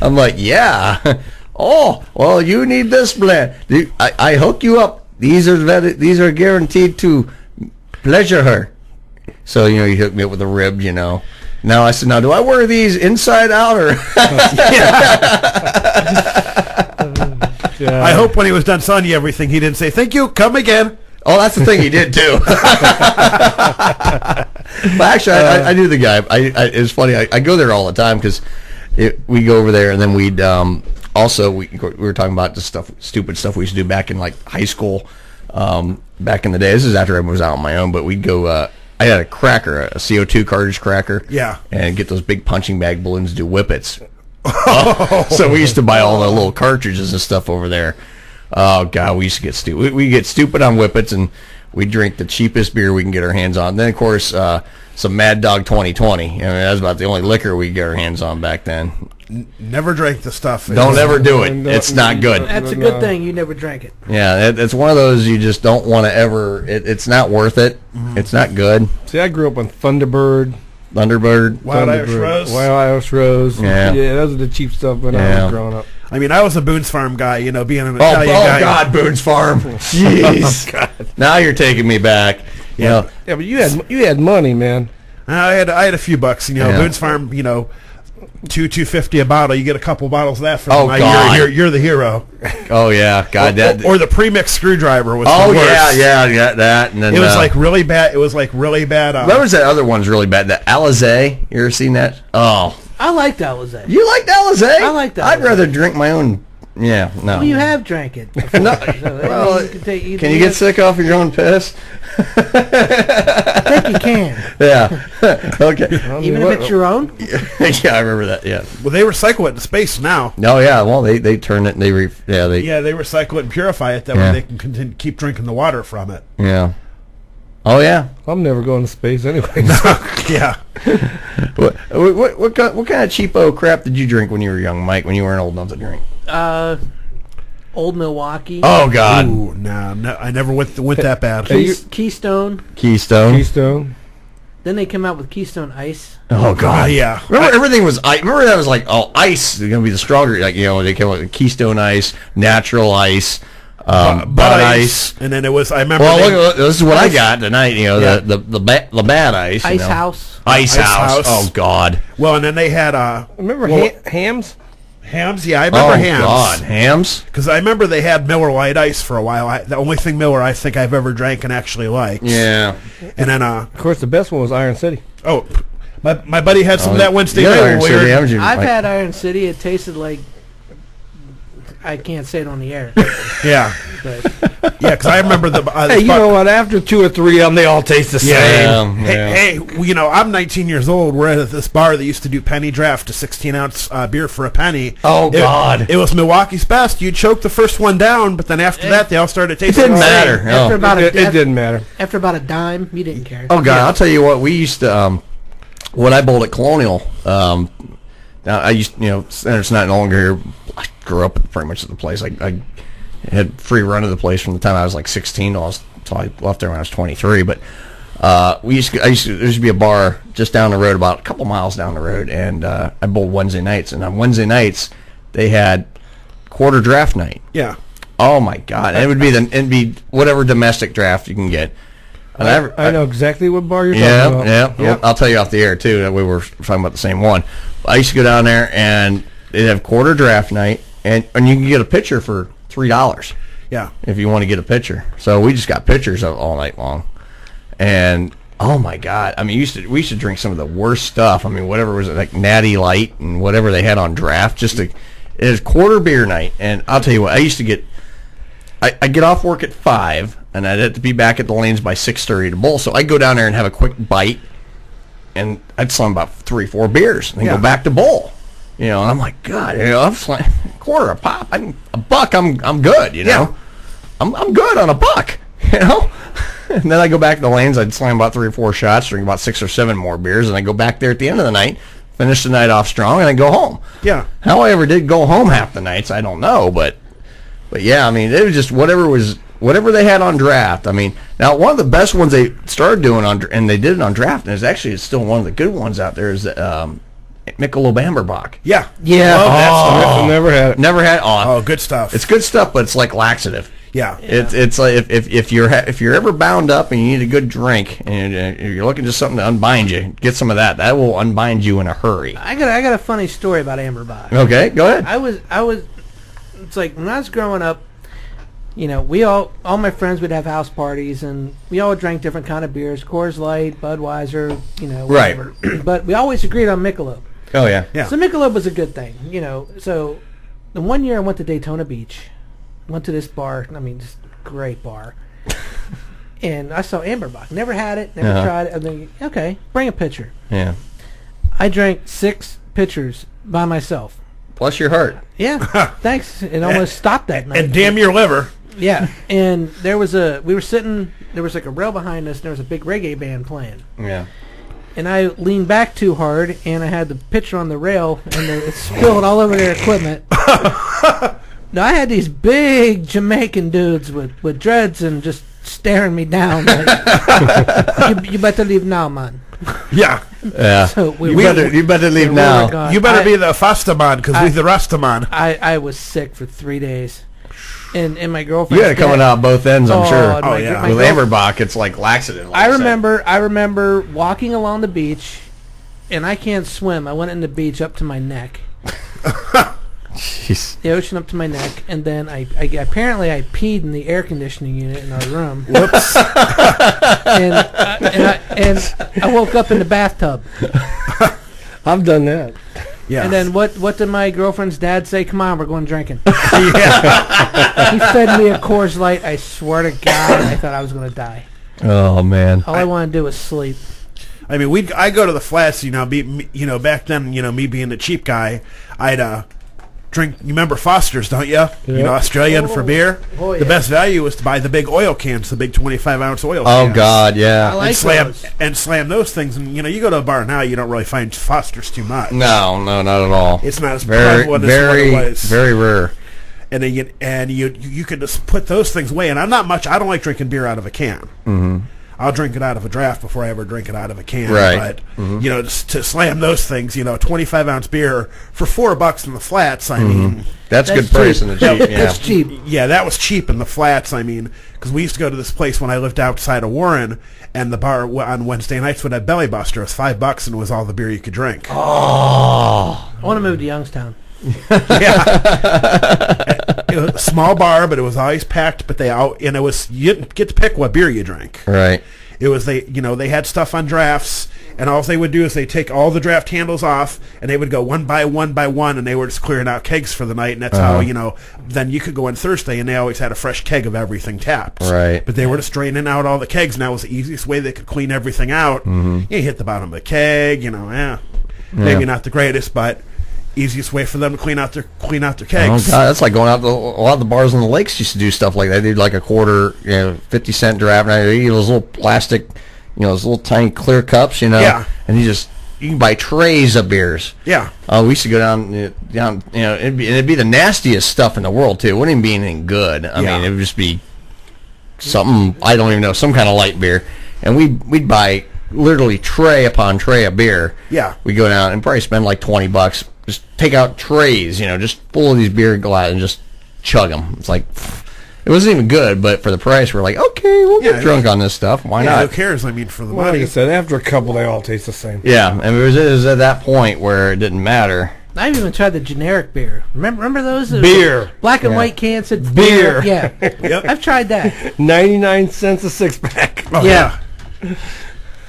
I'm like, yeah. Oh, well, you need this blend. I hook you up. These are guaranteed to pleasure her. So he hooked me up with a rib. Now I said, do I wear these inside out or? I hope when he was done selling you everything, he didn't say, thank you, come again. Oh, that's the thing he did, too. But actually, I knew the guy. It was funny. I go there all the time because we go over there, and then we'd also, we were talking about the stupid stuff we used to do back in, high school back in the day. This is after I was out on my own, but we'd go, I had a cracker, a CO2 cartridge cracker. Yeah. And get those big punching bag balloons to do whippets. So we used to buy all the little cartridges and stuff over there. Oh God, we used to get stupid. We get stupid on whippets, and we drink the cheapest beer we can get our hands on. Then of course, some Mad Dog 2020. That was about the only liquor we get our hands on back then. Never drank the stuff. Don't ever do it. It's not good. That's a good thing. You never drank it. Yeah, it's one of those you just don't want to ever. It's not worth it. It's not good. See, I grew up on Thunderbird. Wild Irish Rose. Yeah, those are the cheap stuff when I was growing up. I was a Boone's Farm guy, being an Italian guy. Oh, God, Boone's Farm. Jeez. God. Now you're taking me back. Yeah, but you had money, man. I had a few bucks. Boone's Farm, $2.50 a bottle. You get a couple bottles of that for you're the hero. Oh yeah, God, or the premix screwdriver was. Oh the worst. yeah, that. And then it was really bad. It was really bad. What was that other one's really bad? The Alizé. You ever seen that? Oh, I liked Alizé. You liked Alizé? I liked Alizé. I'd rather drink my own Yeah, no. Well, you have drank it. No. Well, can you get sick off your own piss? I think you can. Yeah. Okay. Even if it's your own? Yeah, I remember that. Yeah. Well, they recycle it in space now. No, yeah. Well, they turn it and they recycle it and purify it. That way they can keep drinking the water from it. Yeah. Oh yeah. I'm never going to space anyway. Yeah. What kind of cheapo crap did you drink when you were young, Mike? When you weren't old enough to drink? Old Milwaukee. Oh God. Ooh, no, I never went that bad. Keystone. Then they come out with Keystone Ice. Oh God. Yeah. Remember everything was ice. Remember that was like, oh, ice is gonna be the stronger. Like, you know, they came out with Keystone Ice, Natural Ice. Bud Ice, and then it was. I remember. Well, this is what I got tonight. You know, the bad ice. Ice House. Ice House. Oh God. Well, and then they had remember Hams? Hams, yeah, I remember Hams. Oh God, Hams. Because I remember they had Miller Lite Ice for a while. The only thing Miller I think I've ever drank and actually liked. Yeah. And then of course, the best one was Iron City. Oh, my buddy had some of that Wednesday night. I've had Iron City. It tasted like. I can't say it on the air. Yeah. Because I remember the... hey, you know what? After 2 or 3 of them, they all taste the same. Hey, you know, I'm 19 years old. We're at this bar that used to do penny draft, a 16-ounce beer for a penny. Oh, God. It was Milwaukee's best. You choked the first one down, but then after that, they all started tasting the same. It didn't matter. It didn't matter. After about a dime, you didn't care. Oh, God. I'll tell you what. We used to... when I bowled at Colonial... now, I used... You know, it's not no longer here. I grew up pretty much at the place. I had free run of the place from the time I was like 16 till I left there when I was 23. But there used to be a bar just down the road, about a couple miles down the road, and I bowled Wednesday nights. And on Wednesday nights, they had quarter draft night. Yeah. Oh my God! And it'd be whatever domestic draft you can get. And I know exactly what bar you're talking about. Yeah. Well, I'll tell you off the air too. That we were talking about the same one. I used to go down there and they'd have quarter draft night, and you can get a pitcher for $3. Yeah. If you want to get a pitcher. So we just got pitchers all night long. And oh my God. I mean, we used to drink some of the worst stuff. I mean, whatever was it, like Natty Light and whatever they had on draft. It was quarter beer night. And I'll tell you what, I used to get I get off work at 5 and I'd have to be back at the lanes by 6:30 to bowl. So I'd go down there and have a quick bite, and I'd slam about 3-4 beers and then go back to bowl. You know, and I'm like, God, you know, I'm like, quarter a pop, a buck, I'm good, you know. I'm good on a buck, you know. And then I go back to the lanes, I'd slam about 3 or 4 shots, drink about 6 or 7 more beers, and I go back there at the end of the night, finish the night off strong, and then go home. Yeah. How I ever did go home half the nights, I don't know, but yeah, I mean, it was just whatever they had on draft. I mean, now one of the best ones they started doing and they did it on draft, and it's still one of the good ones out there, is Michelob Amberbach. Yeah. Yeah. Never had it. Never had it. Oh, good stuff. It's good stuff, but it's like laxative. Yeah. It's like if you're ever bound up and you need a good drink and you're looking for something to unbind you, get some of that. That will unbind you in a hurry. I got a funny story about Amberbach. Okay, go ahead. I was. It's like when I was growing up, you know, all my friends would have house parties, and we all drank different kind of beers: Coors Light, Budweiser, you know, whatever. Right. But we always agreed on Michelob. Oh yeah. So Michelob was a good thing, you know. So the one year I went to Daytona Beach, went to this bar. I mean, just great bar. And I saw Amberbach. Never had it. Never tried it. I'm thinking, okay, bring a pitcher. Yeah. I drank 6 pitchers by myself. Bless your heart. Yeah. Thanks. It almost stopped that night. And damn your liver. Yeah. And there was like a rail behind us, and there was a big reggae band playing. Yeah. And I leaned back too hard, and I had the pitcher on the rail, and it spilled all over their equipment. Now, I had these big Jamaican dudes with dreads and just staring me down. Like, you better leave now, man. Yeah. Yeah. So you better leave now. You better be the Fastaman, because we're the Rastaman. I was sick for 3 days. And my girlfriend. You had it coming out both ends, I'm sure. Oh, yeah. With Amberbach, it's like laxative. I remember walking along the beach, and I can't swim. I went in the beach up to my neck. Jeez. The ocean up to my neck, and then I apparently I peed in the air conditioning unit in our room. Whoops. and I woke up in the bathtub. I've done that. Yeah. And then what did my girlfriend's dad say? Come on, we're going drinking. He fed me a Coors Light. I swear to God, I thought I was going to die. Oh, man. All I want to do was sleep. I mean, I go to the flats, back then, me being the cheap guy, I'd drink, you remember Foster's, don't you? Yep. Australian for beer. Oh, yeah. The best value was to buy the big oil cans, the big 25-ounce oil Oh, cans. God, yeah. I like those. And slam those things. And, you go to a bar now, you don't really find Foster's too much. No, not at all. It's not as very, prevalent very, as what it was. very rare. And then you could just put those things away. And I don't like drinking beer out of a can. Mm-hmm. I'll drink it out of a draft before I ever drink it out of a can. Right. But, just to slam those things, 25-ounce beer for $4 in the flats, I mean... That's good price in the cheap, yeah. That's cheap. Yeah, that was cheap in the flats, I mean, because we used to go to this place when I lived outside of Warren, and the bar on Wednesday nights would have Belly Buster. It was $5 and it was all the beer you could drink. Oh. I want to move to Youngstown. It was a small bar, but it was always packed. But you didn't get to pick what beer you drank. Right. It was they had stuff on drafts, and all they would do is they take all the draft handles off, and they would go one by one, and they were just clearing out kegs for the night, and that's how then you could go in Thursday, and they always had a fresh keg of everything tapped. Right. But they were just draining out all the kegs, and that was the easiest way they could clean everything out. You hit the bottom of the keg, maybe not the greatest, but easiest way for them to clean out their kegs. Oh God, that's like going out to a lot of the bars on the lakes used to do stuff like that. They did like a quarter, 50-cent draft. And they those little plastic, those little tiny clear cups, Yeah. And you can buy trays of beers. Yeah. We used to go down, it'd be the nastiest stuff in the world too. It wouldn't even be anything good. I mean, it would just be something I don't even know, some kind of light beer, and we'd buy literally tray upon tray of beer. Yeah. We go down and probably spend like $20. Just take out trays, just full of these beer glasses and just chug them. It's like, it wasn't even good, but for the price, we're like, okay, we'll get drunk on this stuff. Why not? Who cares? I mean, for the Well, money. like I said, after a couple, they all taste the same. Yeah, and it was at that point where it didn't matter. I've even tried the generic beer. Remember those? Beer. Black and white cans said Beer. Yeah. Yep. I've tried that. 99 cents a six-pack. Oh, Yeah.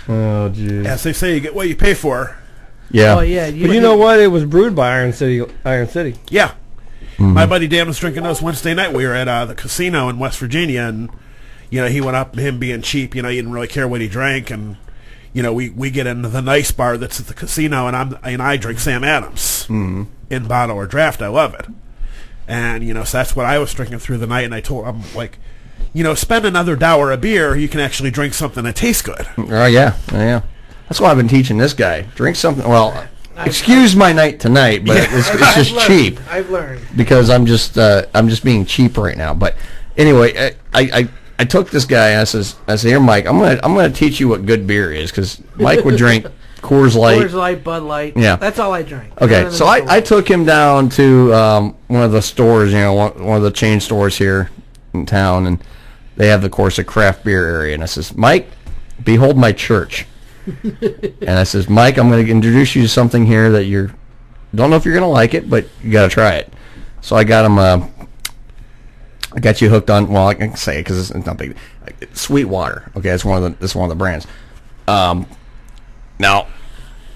Oh, geez. As they say, you get what you pay for. Yeah. Oh, yeah. But you know what? It was brewed by Iron City. Yeah. My buddy Dan was drinking those Wednesday night. We were at the casino in West Virginia, and he went up, him being cheap. He didn't really care what he drank, and we get into the nice bar that's at the casino, and I drink Sam Adams in bottle or draft. I love it, and so that's what I was drinking through the night. And I told him, like, spend another $1 a beer, you can actually drink something that tastes good. Oh yeah. That's why I've been teaching this guy. Drink something. Well, excuse my night tonight, but it's just cheap. I've learned because I'm just being cheap right now. But anyway, I took this guy. I said, here, Mike, I'm gonna teach you what good beer is, because Mike would drink Coors Light. Coors Light, Bud Light. Yeah, that's all I drank. Okay, so I took him down to one of the stores, one of the chain stores here in town, and they have, of course, a craft beer area. And I says, Mike, behold my church. And I says, Mike, I'm going to introduce you to something here that don't know if you're going to like it, but you got to try it. So I got him. I got you hooked on. Well, I can say it because it's not big. Sweetwater. Okay, that's one of the brands. Now,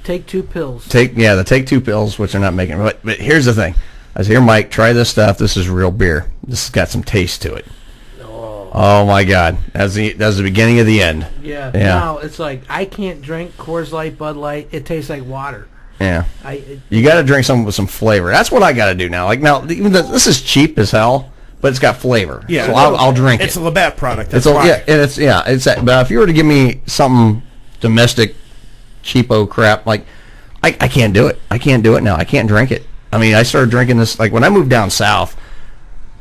take 2 pills. The Take 2 pills, which they're not making. But here's the thing. I said, here, Mike, try this stuff. This is real beer. This has got some taste to it. Oh my God, that's the beginning of the end. Yeah. Now it's like I can't drink Coors Light, Bud Light. It tastes like water. Yeah. You got to drink something with some flavor. That's what I got to do now. Like now, even this is cheap as hell, but it's got flavor. Yeah. So I'll drink it. It's a Labatt product. But if you were to give me something domestic, cheapo crap, like I can't do it. I can't do it now. I can't drink it. I mean, I started drinking this like when I moved down south.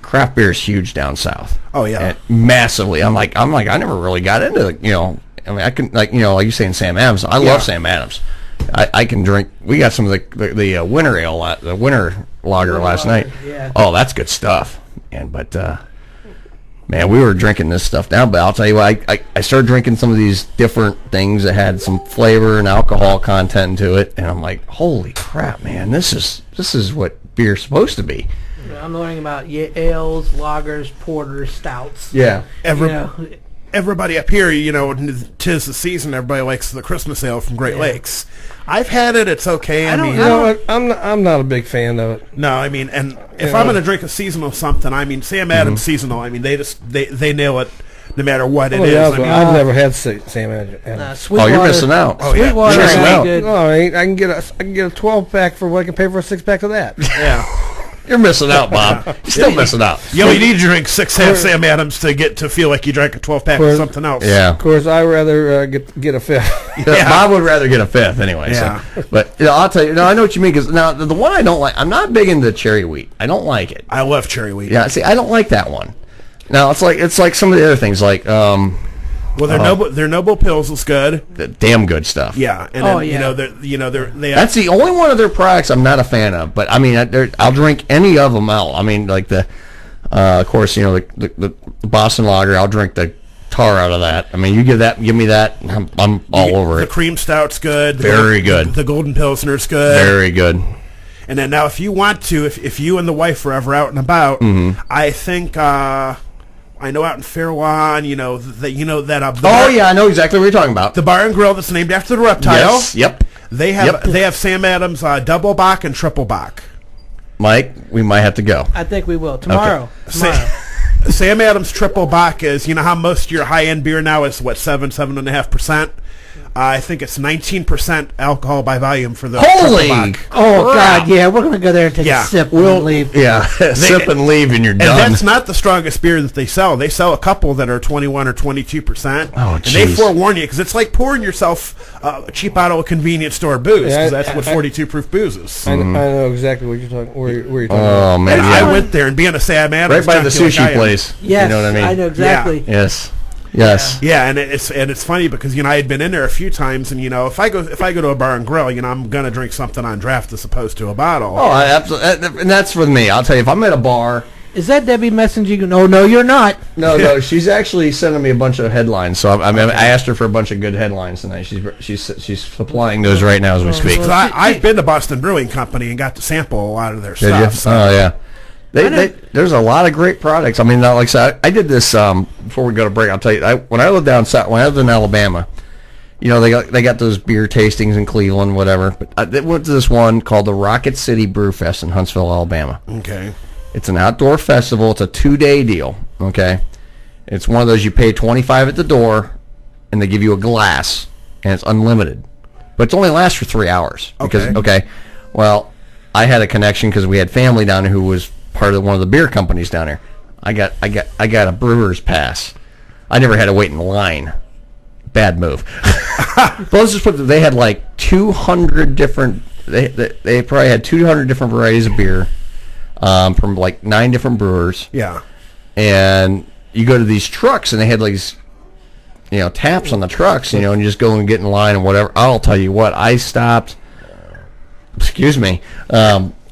Craft beer is huge down south. Oh yeah, massively. I'm like, I never really got into it. I mean, I can like you saying Sam Adams. I love Sam Adams. I can drink. We got some of the winter ale, the winter lager last night. Yeah. Oh, that's good stuff. But man, we were drinking this stuff now. But I'll tell you what, I started drinking some of these different things that had some flavor and alcohol content to it, and I'm like, holy crap, man, this is what beer's supposed to be. I'm learning about ales, lagers, porters, stouts. Yeah. everybody up here, you know, 'tis the season. Everybody likes the Christmas ale from Great Lakes. I've had it. It's okay. I mean, you know what? I'm not a big fan of it. No, I mean, and if I'm going to drink a seasonal something, I mean, Sam Adams seasonal. I mean, they nail it no matter what it is. I mean, I've never had Sam Adams. Oh, you're missing out. Sweetwater, you're missing out. Good. No, I can get a 12-pack for what I can pay for a 6-pack of that. Yeah. You're missing out, Bob. You're still missing out. You only need to drink 6 Sam Adams to feel like you drank a 12-pack of something else. Yeah. Of course, I'd rather get a 5th. Bob would rather get a 5th anyway. Yeah. So. But I'll tell you, I know what you mean, because now the one I don't like, I'm not big into cherry wheat. I don't like it. I love cherry wheat. Yeah, see, I don't like that one. Now, it's like some of the other things, like... their Noble Pills is good. The damn good stuff. Yeah, and they that's the only one of their products I'm not a fan of. But I mean, I'll drink any of them out. I mean, like of course, you know, the Boston Lager. I'll drink the tar out of that. I mean, you give me that, I'm all over it. The cream stout's good. Very good. The Golden Pilsner's good. Very good. And then now, if you want to, if you and the wife are ever out and about, I think. I know out in Fairlawn, I know exactly what you're talking about. The bar and grill that's named after the reptile. Yes. Yep. They have Sam Adams double Bach and triple Bach. Mike, we might have to go. I think we will tomorrow. Okay. Sam Adams triple Bach is, you know how most of your high end beer now is 7.5%. I think it's 19% alcohol by volume for the Holy! triple Bach. Oh God, yeah, we're gonna go there and take a sip and leave. Yeah, sip and leave, and you're done. And that's not the strongest beer that they sell. They sell a couple that are 21 or 22%. Oh, and they forewarn you, because it's like pouring yourself a cheap out of a convenience store booze, because that's what 42 proof booze is. I know exactly what you're talking. Where you're talking. Oh man, and I went there, and being a Sam Adams right by the sushi place. Yes, you know what I mean. I know exactly. Yeah. Yes. Yes. Yeah, and it's funny because I had been in there a few times, and if I go to a bar and grill, I'm gonna drink something on draft as opposed to a bottle. Oh, absolutely, and that's with me. I'll tell you, if I'm at a bar. Is that Debbie messaging? No, you're not. No, she's actually sending me a bunch of headlines. So I asked her for a bunch of good headlines tonight. She's supplying those right now as we speak. I've been to Boston Brewing Company and got to sample a lot of their stuff. Did you? So. Oh yeah. There's a lot of great products. I mean, like I said, I did this before we go to break. I'll tell you, when I lived when I lived in Alabama, they got those beer tastings in Cleveland, whatever. But I went to this one called the Rocket City Brew Fest in Huntsville, Alabama. Okay, it's an outdoor festival. It's a 2-day deal. Okay, it's one of those you pay $25 at the door, and they give you a glass, and it's unlimited, but it only lasts for 3 hours. Okay, well, I had a connection because we had family down there who was part of one of the beer companies down there. I got a brewer's pass. I never had to wait in line. Bad move. But let's just put they had like 200 different. They probably had 200 different varieties of beer from like 9 different brewers. Yeah. And you go to these trucks and they had like these, taps on the trucks, and you just go and get in line and whatever. I'll tell you what, I stopped. Excuse me.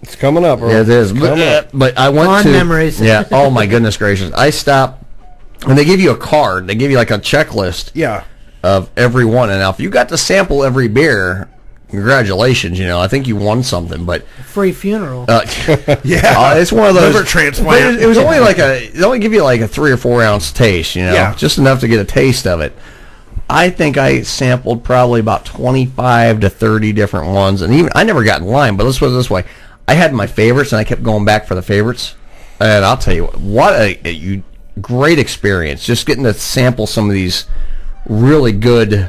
It's coming up, bro. Yeah, it is. But I went to memories. Yeah. Oh my goodness gracious! I stopped, and they give you a card. They give you like a checklist. Yeah. Of every one, and now if you got to sample every beer, congratulations. I think you won something. But free funeral. It's one of those liver transplant. It was only they only give you like a 3 or 4 ounce taste. Just enough to get a taste of it. I think I sampled probably about 25 to 30 different ones, and even I never got in line. But let's put it this way. I had my favorites, and I kept going back for the favorites. And I'll tell you what a great experience, just getting to sample some of these really good,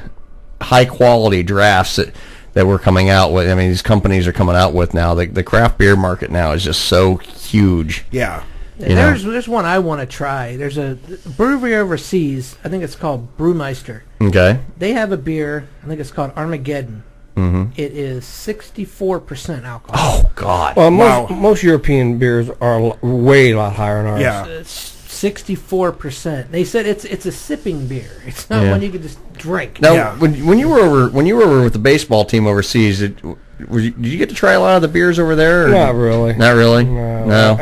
high-quality drafts that we're coming out with. I mean, these companies are coming out with now. The craft beer market now is just so huge. Yeah. There's one I want to try. There's a brewery overseas. I think it's called Brewmeister. Okay. They have a beer. I think it's called Armageddon. Mm-hmm. It is 64% alcohol. Oh God! Well, most European beers are way a lot higher than ours. Yeah, it's 64%. They said it's a sipping beer. It's not one you can just drink. Now, when you were over with the baseball team overseas, did you get to try a lot of the beers over there? Or? Not really. Not really. No.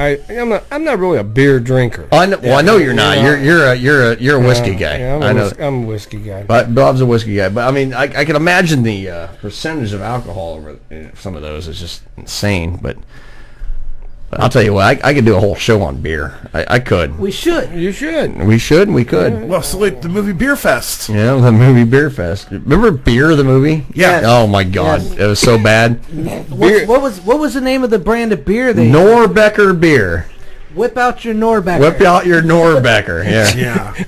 I'm not really a beer drinker. Oh, I know, well, I know you're not. You're a whiskey guy. Yeah, I'm a whiskey guy. But Bob's a whiskey guy. But I mean, I can imagine the percentage of alcohol over some of those is just insane. But I'll tell you what, I could do a whole show on beer. I could. We should. You should. We should. We could. Well, salute the movie Beer Fest. Yeah, the movie Beer Fest. Remember Beer, the movie? Yeah. Oh my God, it was so bad. What was the name of the brand of beer? Norbecker beer. Whip out your Norbecker. Whip out your Norbecker. Yeah. Yeah.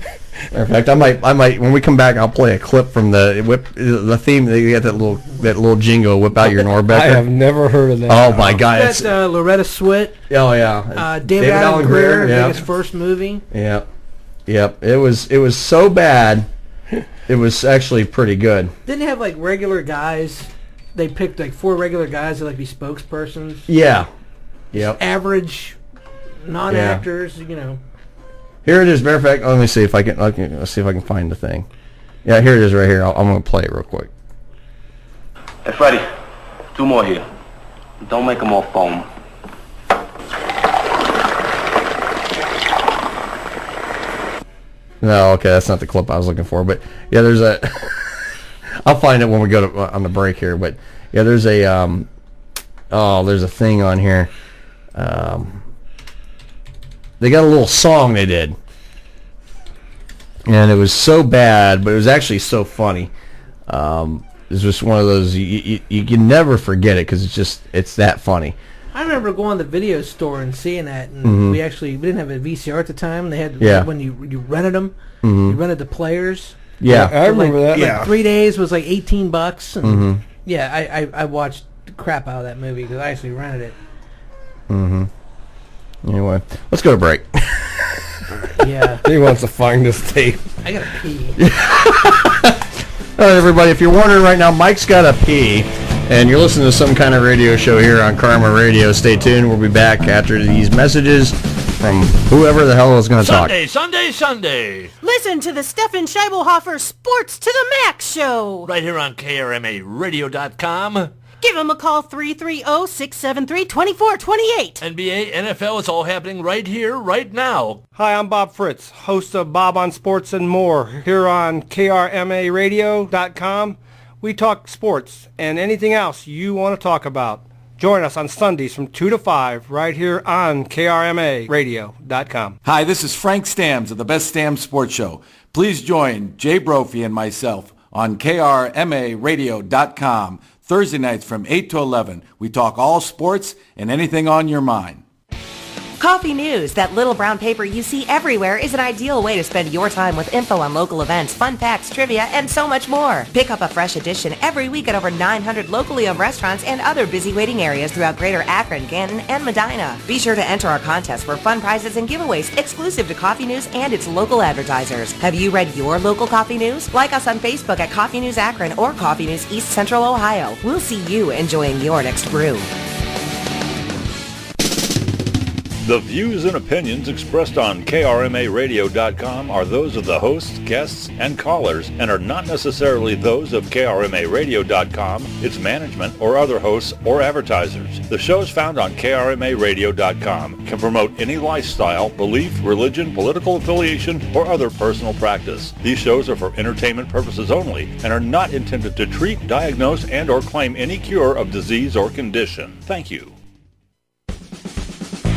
In fact, I might when we come back, I'll play a clip from the theme. They got that little jingle. Whip out your Norbecker. I have never heard of that. Oh my God! That's Loretta Swit. Oh yeah. David Allen Greer. Yeah. His first movie. Yep. It was so bad. It was actually pretty good. Didn't they have like regular guys? They picked like 4 regular guys to like be spokespersons. Yeah. Yep. Average non-actors. Here it is. Matter of fact, let me see if I can. Let's see if I can find the thing. Yeah, here it is right here. I'm gonna play it real quick. Hey, Freddie, 2 more here. Don't make them all foam. No, okay, that's not the clip I was looking for. But yeah, there's a. I'll find it when we go to on the break here. But yeah, there's a there's a thing on here. They got a little song they did, and it was so bad, but it was actually so funny. It's just one of those you can never forget it because it's that funny. I remember going to the video store and seeing that, and we didn't have a VCR at the time. They had when you rented them, you rented the players. Yeah, I remember that. Like 3 days was like $18, and I watched the crap out of that movie because I actually rented it. Anyway, let's go to break. Yeah. He wants to find this tape. I gotta pee. All right, everybody, if you're wondering right now, Mike's got to pee, and you're listening to some kind of radio show here on Karma Radio. Stay tuned. We'll be back after these messages from whoever the hell is going to talk. Sunday. Listen to the Stefan Scheibelhofer Sports to the Max show. Right here on KRMARadio.com. Give him a call, 330-673-2428. NBA, NFL, it's all happening right here, right now. Hi, I'm Bob Fritz, host of Bob on Sports and More, here on KRMARadio.com. We talk sports and anything else you want to talk about. Join us on Sundays from 2 to 5 right here on KRMARadio.com. Hi, this is Frank Stams of the Best Stams Sports Show. Please join Jay Brophy and myself on KRMARadio.com. Thursday nights from 8 to 11. We talk all sports and anything on your mind. Coffee News, that little brown paper you see everywhere, is an ideal way to spend your time with info on local events, fun facts, trivia, and so much more. Pick up a fresh edition every week at over 900 locally owned restaurants and other busy waiting areas throughout Greater Akron, Canton, and Medina. Be sure to enter our contest for fun prizes and giveaways exclusive to Coffee News and its local advertisers. Have you read your local Coffee News? Like us on Facebook at Coffee News Akron or Coffee News East Central Ohio. We'll see you enjoying your next brew. The views and opinions expressed on KRMARadio.com are those of the hosts, guests, and callers and are not necessarily those of KRMARadio.com, its management, or other hosts or advertisers. The shows found on KRMARadio.com can promote any lifestyle, belief, religion, political affiliation, or other personal practice. These shows are for entertainment purposes only and are not intended to treat, diagnose, and or claim any cure of disease or condition. Thank you.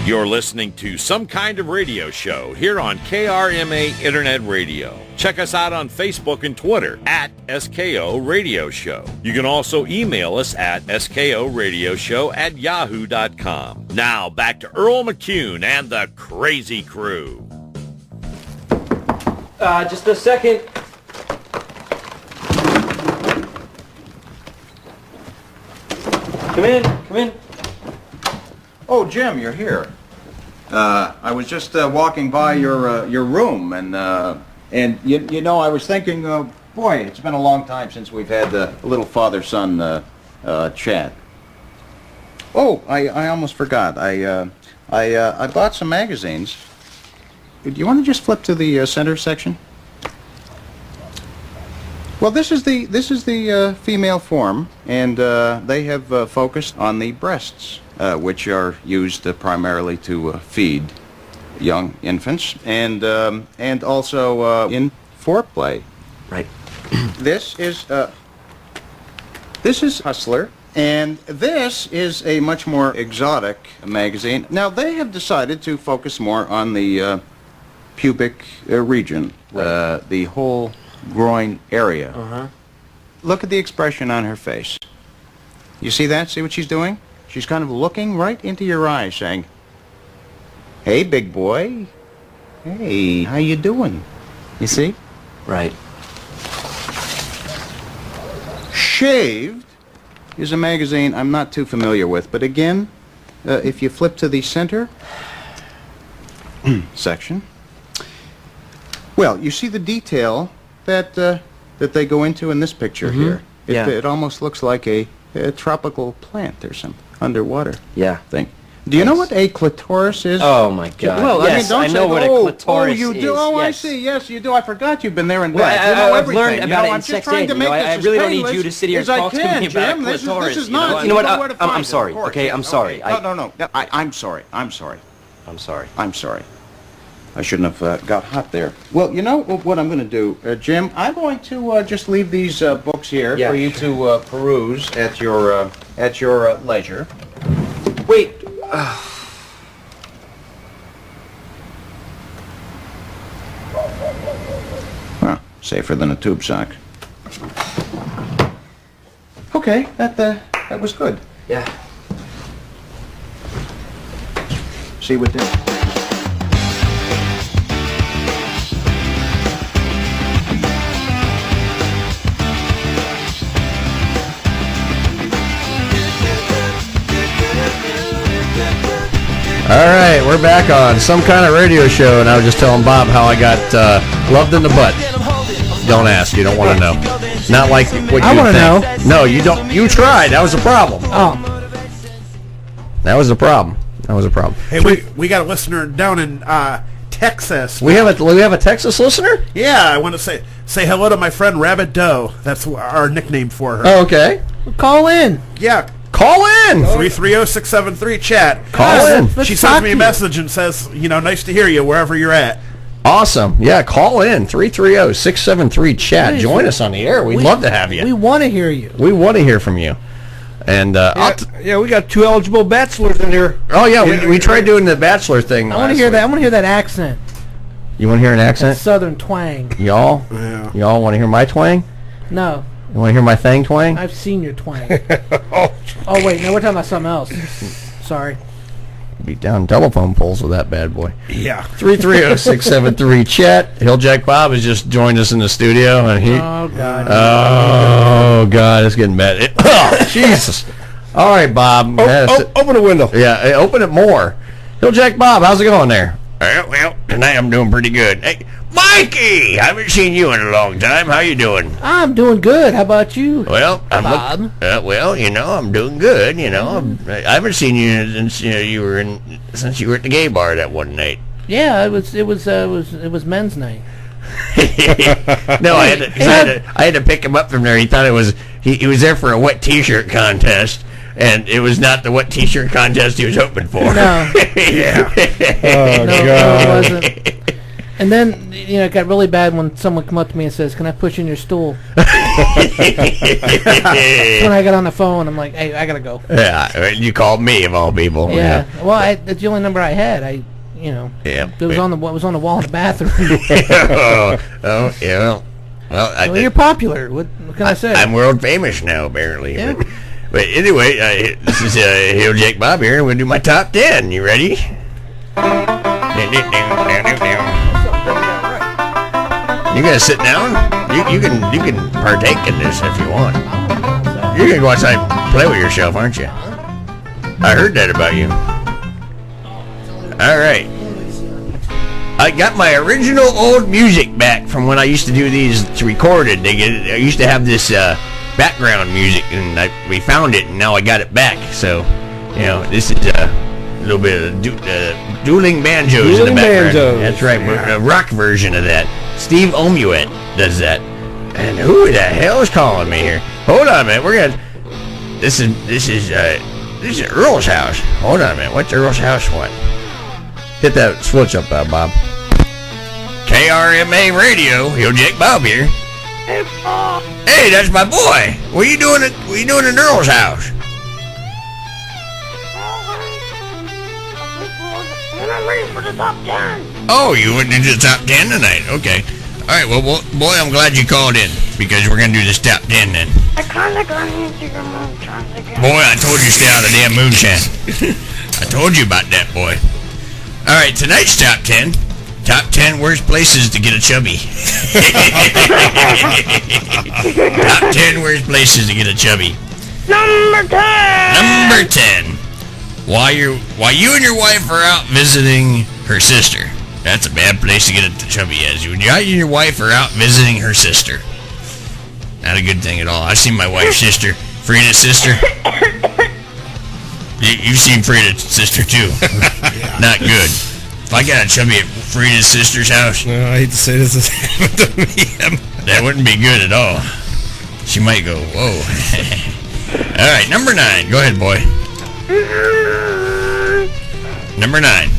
You're listening to Some Kind of Radio Show here on KRMA Internet Radio. Check us out on Facebook and Twitter at SKO Radio Show. You can also email us at skoradioshow@yahoo.com. Now back to Earl McCune and the Crazy Crew. Just a second. Come in. Oh, Jim, you're here. I was just walking by your room, and you know, I was thinking, boy, it's been a long time since we've had a little father-son chat. Oh, I almost forgot. I bought some magazines. Do you want to just flip to the center section? Well, this is the female form, and they have focused on the breasts, which are used primarily to feed young infants, and also in foreplay. Right. This is Hustler, And this is a much more exotic magazine. Now, they have decided to focus more on the pubic region, the whole groin area. Uh-huh. Look at the expression on her face. You see that? See what she's doing? She's kind of looking right into your eyes, saying, "Hey, big boy. Hey, how you doing?" You see? Right. Shaved is a magazine I'm not too familiar with, but again, if you flip to the center section, well, you see the detail that that they go into in this picture here. It almost looks like a tropical plant or something underwater. Yeah. Thing. Do you know what a clitoris is? Oh my God! Well, yes, I mean, don't know what a clitoris you is. do. Oh, yes. I see. Yes, you do. I forgot you've been there and Well, back. You know I've everything. learned about it in I'm sex just trying ed. to make this I as really don't need painless you to sit here and as I talk to can, me about Jim. clitoris. This is not. You know what? where to find I'm it, sorry. of course. Okay, I'm sorry. Okay. No. I'm sorry. I'm sorry. I'm sorry. I'm sorry. I shouldn't have got hot there. Well, you know what I'm going to do, Jim? I'm going to just leave these books here for you to peruse at your leisure. Wait. Well, safer than a tube sock. Okay, that was good. Yeah. See what this. All right, we're back on some kind of radio show, and I was just telling Bob how I got loved in the butt. Don't ask. You don't want to know. Not like what you I want to know. No, you don't. You tried. That was the problem. Oh. That was the problem. That was a problem. Hey, we got a listener down in Texas. We have a Texas listener? Yeah, I want to say hello to my friend Rabbit Doe. That's our nickname for her. Oh, okay. Call in. Yeah. Call in. 330-673-CHAT. Call in. She sends me a message and says, nice to hear you wherever you're at. Awesome. Yeah, call in. 330-673-CHAT. Join us on the air. We'd love to have you. We want to hear you. We want to hear from you. And we got 2 eligible bachelors in here. Oh yeah, we tried doing the bachelor thing. I want to hear that. I want to hear that accent. You want to hear an accent? That southern twang. Y'all want to hear my twang? No. You want to hear my thang twang? I've seen your twang. Oh wait, no, we're talking about something else. Sorry. Beat down telephone poles with that bad boy. Yeah. 330-673-CHAT. Hilljack Bob has just joined us in the studio, and he. Oh God. Oh God, it's getting bad. Oh Jesus! All right, Bob. Open the window. Yeah, open it more. Hilljack Bob, how's it going there? Well, tonight I'm doing pretty good. Hey, Mikey, I haven't seen you in a long time. How you doing? I'm doing good. How about you? Well, Bob. I'm doing good. I haven't seen you since you were at the gay bar that one night. Yeah, it was men's night. No, I had to pick him up from there. He thought he was there for a wet T-shirt contest. And it was not the wet T-shirt contest he was hoping for. No. Yeah. Oh, no, God. it wasn't. And then, it got really bad when someone come up to me and says, "Can I push in your stool?" When I got on the phone, I'm like, "Hey, I gotta go." Yeah, you called me of all people. Yeah. Well, that's the only number I had. Yeah. It was on the wall in the bathroom. Oh, yeah. Well, you're popular. What can I say? I'm world famous now, apparently. Yeah. But anyway, this is Hilljack Bob here, and we're going to do my top 10. You ready? You going to sit down? You can partake in this if you want. You're going to go outside and play with yourself, aren't you? I heard that about you. All right. I got my original old music back from when I used to do these recorded. I used to have this background music, and we found it, and now I got it back. So, this is a little bit of dueling banjos in the background. That's right, a rock version of that. Steve Omuet does that. And who the hell is calling me here? Hold on a minute. This is Earl's house. Hold on a minute. What's Earl's house want? Hit that switch up, Bob. KRMA Radio. Hilljack Bob here. Hey, that's my boy. What are you doing at Earl's house? I'm ready for the top 10. Oh, you went into the top 10 tonight. Okay. All right, well, boy, I'm glad you called in because we're going to do this top 10 then. I kind of got into your moonshine again. Boy, I told you to stay out of the damn moonshine. I told you about that, boy. All right, tonight's top 10. Top 10 worst places to get a chubby. Top 10 worst places to get a chubby. Number 10. Number 10. While you and your wife are out visiting her sister. That's a bad place to get a chubby as. When you and your wife are out visiting her sister. Not a good thing at all. I've seen my wife's sister, Frida's sister. You've seen Frida's sister too. Not good. If I got a chubby at Frida's sister's house, I hate to say this has happened to me. That wouldn't be good at all. She might go, whoa. All right, number 9. Go ahead, boy. Number 9.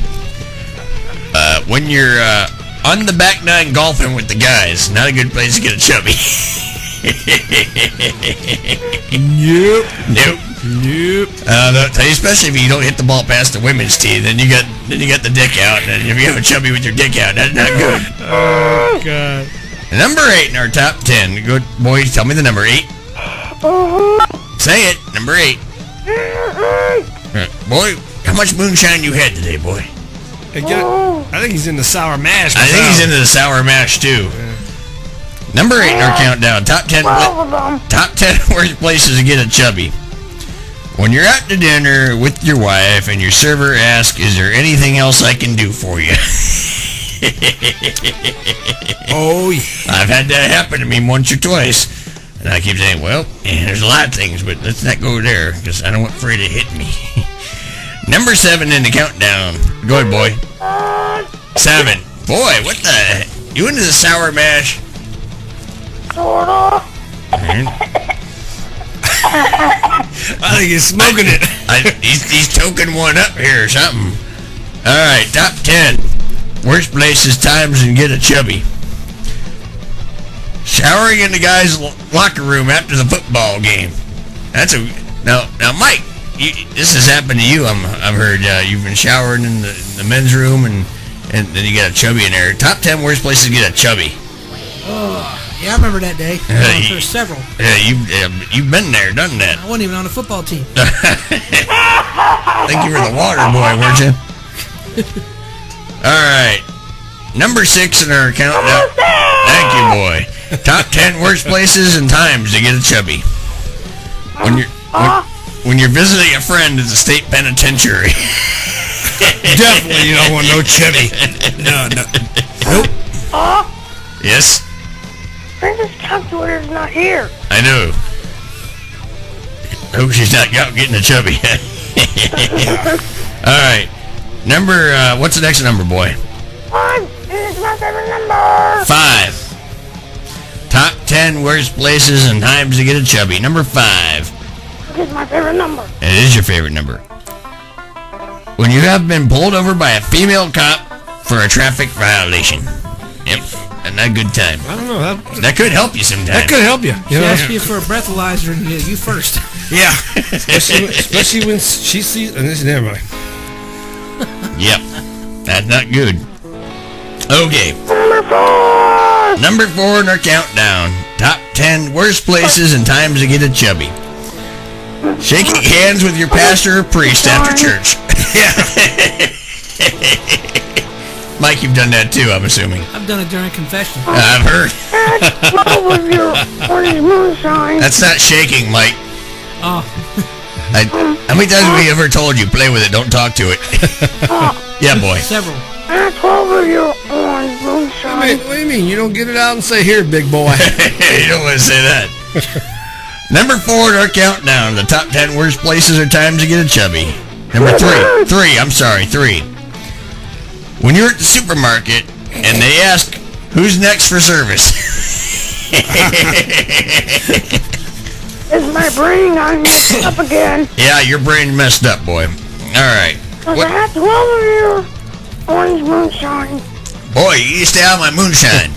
When you're on the back 9 golfing with the guys, not a good place to get a chubby. Nope. Especially if you don't hit the ball past the women's tee, then you got the dick out, and if you have a chubby with your dick out, that's not good. Oh God. Number 8 in our top 10. Good boy, tell me the number 8. Say it. Number 8. Boy, how much moonshine you had today, boy? I think he's in the sour mash. I think he's into the sour mash too. Yeah. Number 8 in our countdown. Top 10 worst places to get a chubby. When you're out to dinner with your wife and your server asks, "Is there anything else I can do for you?" Oh, yeah. I've had that happen to me once or twice. And I keep saying, well, there's a lot of things, but let's not go there because I don't want Freda to hit me. Number 7 in the countdown. Go ahead, boy. 7. Boy, what the? You into the sour mash? Sorta. I think he's smoking it. He's toking one up here or something. All right, top 10 worst places, times, and get a chubby. Showering in the guys' locker room after the football game. That's now, Mike. This has happened to you. I've heard you've been showering in the men's room and then you got a chubby in there. Top 10 worst places to get a chubby. Oh, yeah, I remember that day. There's several. Yeah, you've been there, done that. I wasn't even on the football team. I think you were the water boy, weren't you? All right, number 6 in our countdown. Thank you, boy. Top 10 worst places and times to get a chubby. When you're visiting a friend at the state penitentiary. Definitely you don't want no chubby. No. Nope. Yes? Princess Calculator's not here. I know. Hope she's not out getting a chubby. All right. Number, what's the next number, boy? 5 is my favorite number. 5. Top 10 worst places and times to get a chubby. Number 5. It's my favorite number. It is your favorite number. When you have been pulled over by a female cop for a traffic violation. Yep. And not a good time. I don't know. That could help you sometimes. That could help you. She asked you for a breathalyzer and you first. Yeah. especially when she sees... Never mind. Yep. That's not good. Okay. Number 4 in our countdown. Top 10 worst places and times to get a chubby. Shaking hands with your pastor or priest after church. Yeah. Mike, you've done that too, I'm assuming. I've done it during confession. I've heard. That's not shaking, Mike. Oh. How many times have we ever told you, play with it, don't talk to it? Yeah, boy. Several. 12 of your orange moonshine. What do you mean? You don't get it out and say, here, big boy. You don't want to say that. Number 4 in our countdown. The top 10 worst places or times to get a chubby. Number 3. 3. When you're at the supermarket and they ask, who's next for service? Is my brain on messed up again? Yeah, your brain messed up, boy. All right. I had 12 of your orange moonshine. Boy, you stay out of my moonshine.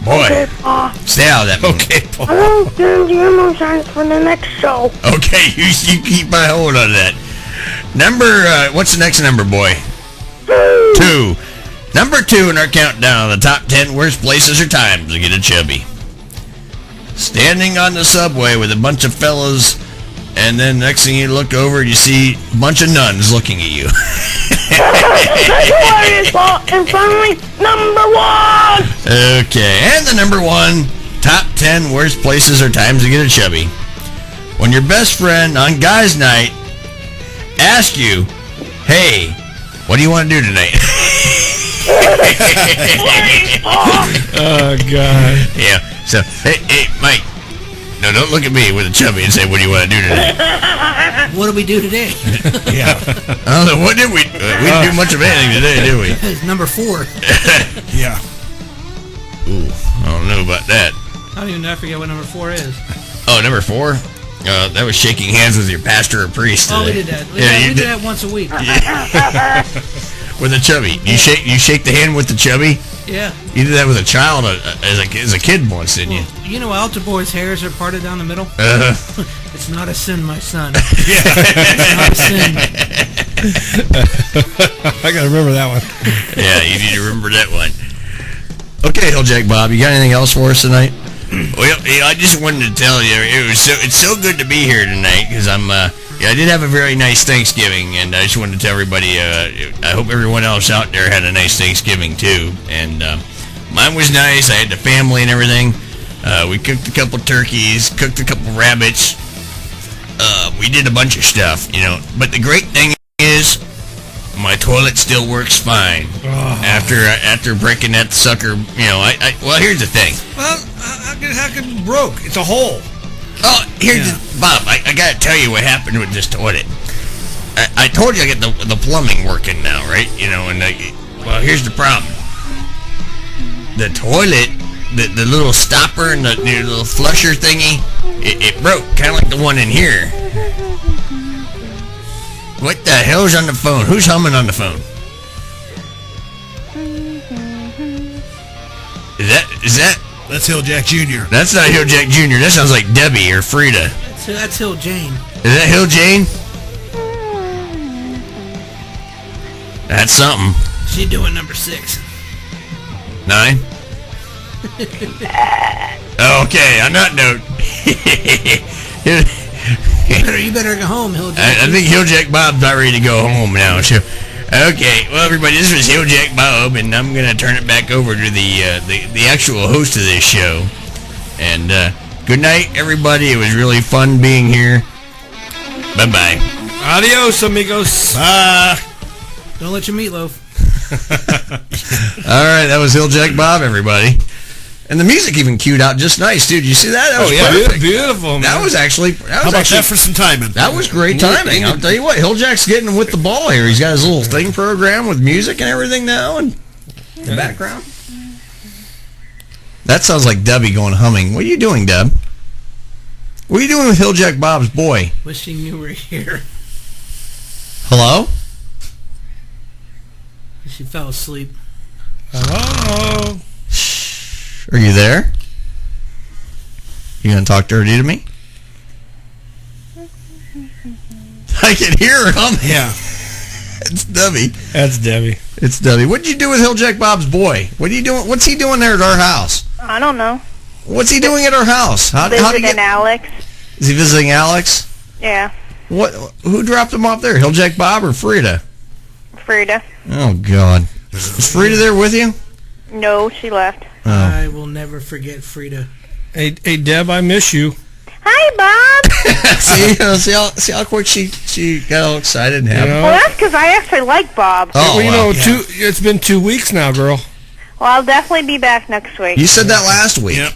Boy, okay, Pa. Stay out of that moonshine. Okay, Pa. I won't do your moonshine for the next show. Okay, you keep my hold on that. Number, what's the next number, boy? 2. Number 2 in our countdown of the top 10 worst places or times to get a chubby. Standing on the subway with a bunch of fellas, and then next thing you look over, you see a bunch of nuns looking at you. And finally, number 1! Okay, and the number 1 top 10 worst places or times to get a chubby. When your best friend on guys' night asks you, hey, what do you want to do tonight? Oh, God. Yeah, so, hey, Mike, no, don't look at me with a chubby and say, what do you want to do tonight? What do we do today? Yeah. I don't know, what did we didn't do much of anything today, did we? It's number 4. Yeah. Ooh, I don't know about that. I don't even know. I forget what number 4 is. Oh, number 4? That was shaking hands with your pastor or priest today. Oh, we did that. We did that once a week. With a chubby. You shake the hand with the chubby? Yeah. You did that with a child as a kid once, didn't you? You know altar boys' hairs are parted down the middle? It's not a sin, my son. It's not a sin. I gotta remember that one. Yeah, you need to remember that one. Okay, Hilljack Bob, you got anything else for us tonight? Well, I just wanted to tell you, it's so good to be here tonight, because I did have a very nice Thanksgiving, and I just wanted to tell everybody, I hope everyone else out there had a nice Thanksgiving too, and mine was nice. I had the family and everything. We cooked a couple turkeys, cooked a couple rabbits. We did a bunch of stuff, but the great thing is, my toilet still works fine. After breaking that sucker, well, here's the thing. Well, how could it broke? It's a hole. Oh, Bob, I gotta tell you what happened with this toilet. I told you I get the plumbing working now, right? Well, here's the problem. The toilet, the little stopper and the little flusher thingy, it broke, kind of like the one in here. What the hell's on the phone? Who's humming on the phone? Is that? That's Hilljack Jr. That's not Hilljack Jr. That sounds like Debbie or Frida. That's Hill Jane. Is that Hill Jane? That's something. She's doing number 6. 9? Okay, on that note. You better go home, Hilljack. I think Hilljack Bob's not ready to go home now. So, okay, well, everybody, this was Hilljack Bob, and I'm going to turn it back over to the actual host of this show. And good night, everybody. It was really fun being here. Bye-bye. Adios, amigos. Don't let your meatloaf. All right, that was Hilljack Bob, everybody. And the music even cued out just nice, dude. You see that? That was perfect. Beautiful, man. That was actually... How about that for some timing? That was great timing. I'll tell you what, Hilljack's getting with the ball here. He's got his little thing program with music and everything now, and the background. That sounds like Debbie going humming. What are you doing, Deb? What are you doing with Hilljack Bob's boy? Wishing you were here. Hello? She fell asleep. Hello? Are you there? You gonna talk dirty to me? I can hear her humming. Yeah. It's Debbie. That's Debbie. It's Debbie. What did you do with Hilljack Bob's boy? What are you doing? What's he doing there at our house? I don't know. What's he doing at our house? Visiting Alex. Is he visiting Alex? Yeah. What? Who dropped him off there? Hilljack Bob or Frida? Frida. Oh God. Is Frida there with you? No, she left. Oh. I will never forget Frida. Hey, Deb, I miss you. Hi, Bob. see how quick she got all excited and happy. Well, that's because I actually like Bob. Oh, well, it's been 2 weeks now, girl. Well, I'll definitely be back next week. You said that last week. Yep.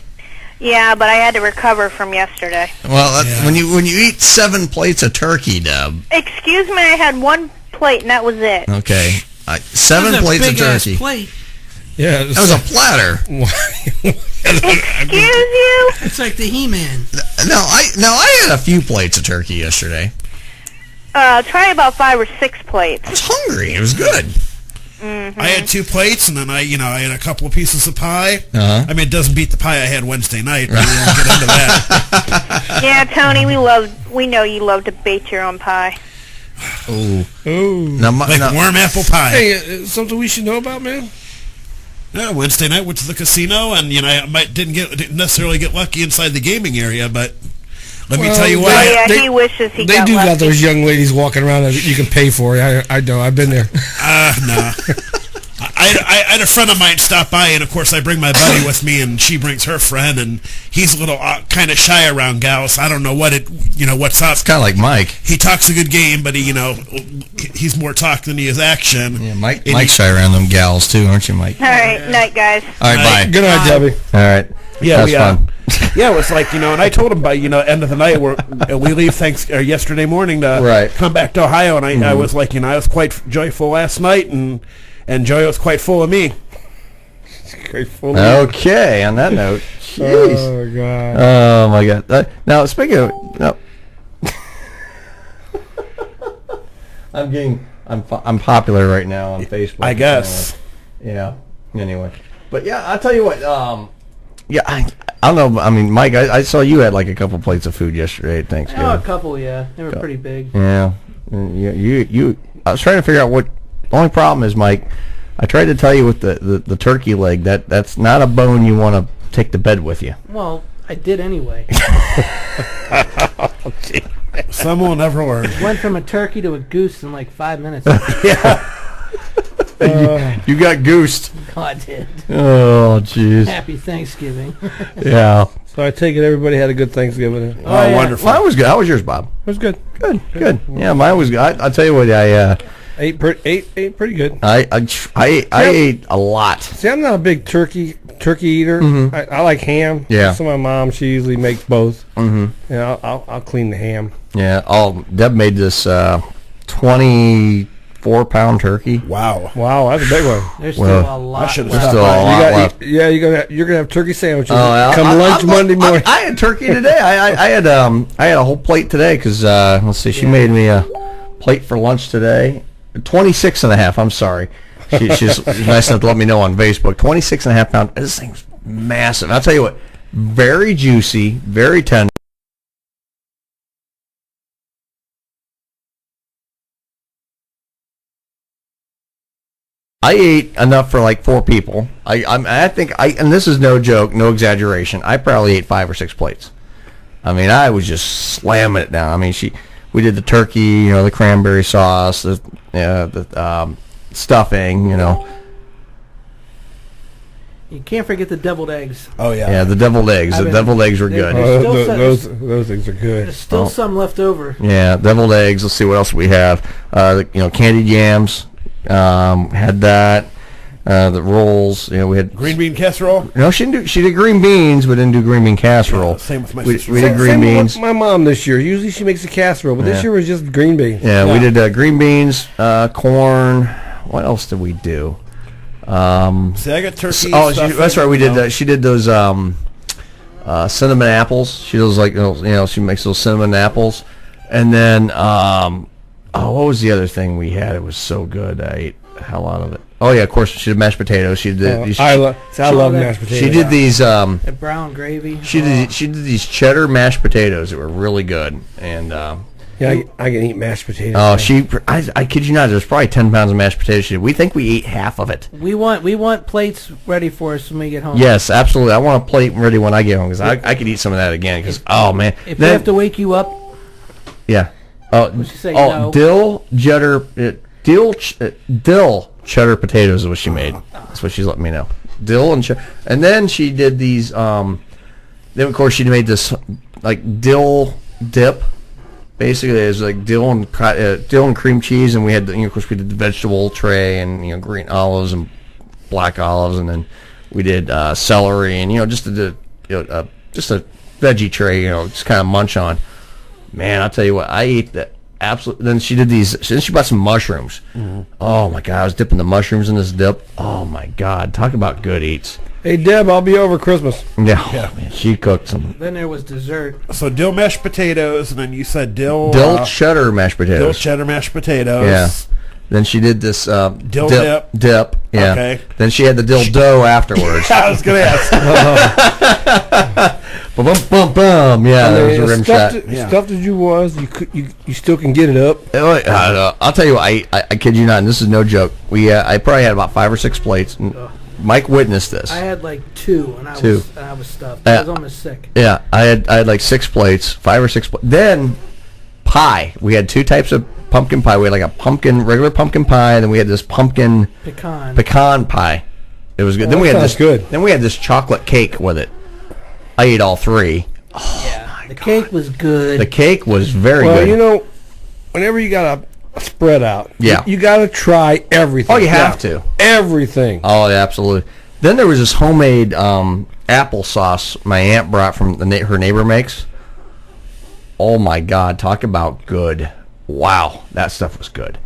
Yeah, but I had to recover from yesterday. Well, when you eat 7 plates of turkey, Deb. Excuse me, I had 1 plate and that was it. Okay. 7 plates of turkey. Plate. Yeah, that was a platter. Excuse you? It's like the He-Man. No, I had a few plates of turkey yesterday. Try about 5 or 6 plates. I was hungry. It was good. Mm-hmm. I had 2 plates, and then I had a couple of pieces of pie. Uh-huh. I mean, it doesn't beat the pie I had Wednesday night, but we won't get into that. Yeah, Tony, we know you love to bake your own pie. Now, warm apple pie. Hey, something we should know about, man? Yeah, Wednesday night went to the casino, and I didn't necessarily get lucky inside the gaming area, but let me tell you what. He wishes he They got do lucky. got those young ladies walking around that you can pay for. I know. I've been there. No. I had a friend of mine stop by, and of course I bring my buddy with me, and she brings her friend, and he's a little kind of shy around gals. I don't know what's up. It's kind of like Mike. He talks a good game, but he's more talk than he is action. Yeah, Mike's shy around them gals too, aren't you, Mike? All right, night, guys. All right, bye. Good night, Debbie. All right. Yeah, That's fun. Yeah, it was like, and I told him by, end of the night, we leave yesterday morning to come back to Ohio, and I was like, I was quite joyful last night, and joy was quite full of me. Okay, on that note. Jeez. Oh, God. Oh, my God. Now, speaking of... I'm popular right now on Facebook. I guess. Yeah. Anyway. But, yeah, I'll tell you what. I don't know. I mean, Mike, I saw you had like a couple plates of food yesterday at Thanksgiving. Oh, a couple, yeah. They were pretty big. Yeah. You. I was trying to figure out what... The only problem is, Mike, I tried to tell you with the turkey leg, that's not a bone you want to take to bed with you. Well, I did anyway. Some will never learn. Went from a turkey to a goose in like 5 minutes. You got goosed. I did. Oh, jeez. Happy Thanksgiving. Yeah. So I take it everybody had a good Thanksgiving. Oh, wonderful. Mine was good. How was yours, Bob? It was good. Good. Yeah, mine was good. I'll tell you what, I ate pretty good. I ate a lot. See, I'm not a big turkey eater. Mhm. I like ham. Yeah. So my mom, she usually makes both. Mm-hmm. Yeah, I'll clean the ham. Yeah. Deb made this 24-pound turkey. Wow, that's a big one. There's still a lot. There's still a lot left. You're gonna have turkey sandwiches. Oh, Come lunch Monday morning. I had turkey today. I had a whole plate today because let's see, she made me a plate for lunch today. 26 and a half. I'm sorry. She's nice enough to let me know on Facebook. 26 and a half pound. This thing's massive. I'll tell you what. Very juicy, very tender. I ate enough for like 4 people. I think and this is no joke, no exaggeration. I probably ate 5 or 6 plates. I mean, I was just slamming it down. I mean, we did the turkey, the cranberry sauce, the stuffing, You can't forget the deviled eggs. Oh yeah. Yeah, the deviled eggs. The deviled eggs were good. Those things are good. There's still some left over. Yeah, deviled eggs. Let's see what else we have. Candied yams. Had that. The rolls. We had green bean casserole. No, she did green beans, but didn't do green bean casserole. Same with my sister. We did green beans. My mom this year. Usually she makes a casserole, but this year was just green beans. Yeah, we did green beans, corn. What else did we do? See, I got turkey. That's right. We did. She did those cinnamon apples. She does she makes those cinnamon apples, and then what was the other thing we had? It was so good. I ate the hell out of it. Oh yeah, of course she did mashed potatoes. She did. I love mashed potatoes. She did these. The brown gravy. She did these cheddar mashed potatoes that were really good, and. I can eat mashed potatoes. Oh, I kid you not. There's probably 10 pounds of mashed potatoes. We think we ate half of it. We want plates ready for us when we get home. Yes, absolutely. I want a plate ready when I get home because I could eat some of that again. Because man, if we have to wake you up. Yeah. What'd she say? No. Dill cheddar potatoes is what she made. That's what she's letting me know. Dill and cheddar, and then she did these. Then of course she made this like dill dip. Basically, it was like dill and cream cheese, and we had of course we did the vegetable tray and green olives and black olives, and then we did celery and just a veggie tray, just kind of munch on. Man, I'll tell you what, I ate that absolutely. Then she did these. Then she bought some mushrooms. Mm-hmm. Oh my God, I was dipping the mushrooms in this dip. Oh my God, talk about good eats. Hey Deb, I'll be over Christmas. Yeah. Man, she cooked some. Then there was dessert. So dill mashed potatoes, and then you said dill cheddar mashed potatoes. Dill cheddar mashed potatoes. Yeah. Then she did this dill dip. Yeah. Okay. Then she had the dill dough afterwards. I was gonna ask. Bum bum bum. Yeah, there was a rim shot. Stuff that you still can get it up. I'll tell you what, I kid you not, and this is no joke. I probably had about 5 or 6 plates. And Mike witnessed this. I had like 2, and I was stuffed. I was almost sick. Yeah, I had like 6 plates, 5 or 6 plates. Then pie. We had 2 types of pumpkin pie. We had like a regular pumpkin pie, and then we had this pumpkin pecan pie. It was good. Oh, then we had this good. Then we had this chocolate cake with it. I ate all 3. The cake was good. The cake was very good. Well, you know, whenever you got a spread out, you got to try everything. Oh, you have to. Everything. Oh, yeah, absolutely. Then there was this homemade applesauce my aunt brought from her neighbor makes. Oh my God, talk about good. Wow, that stuff was good.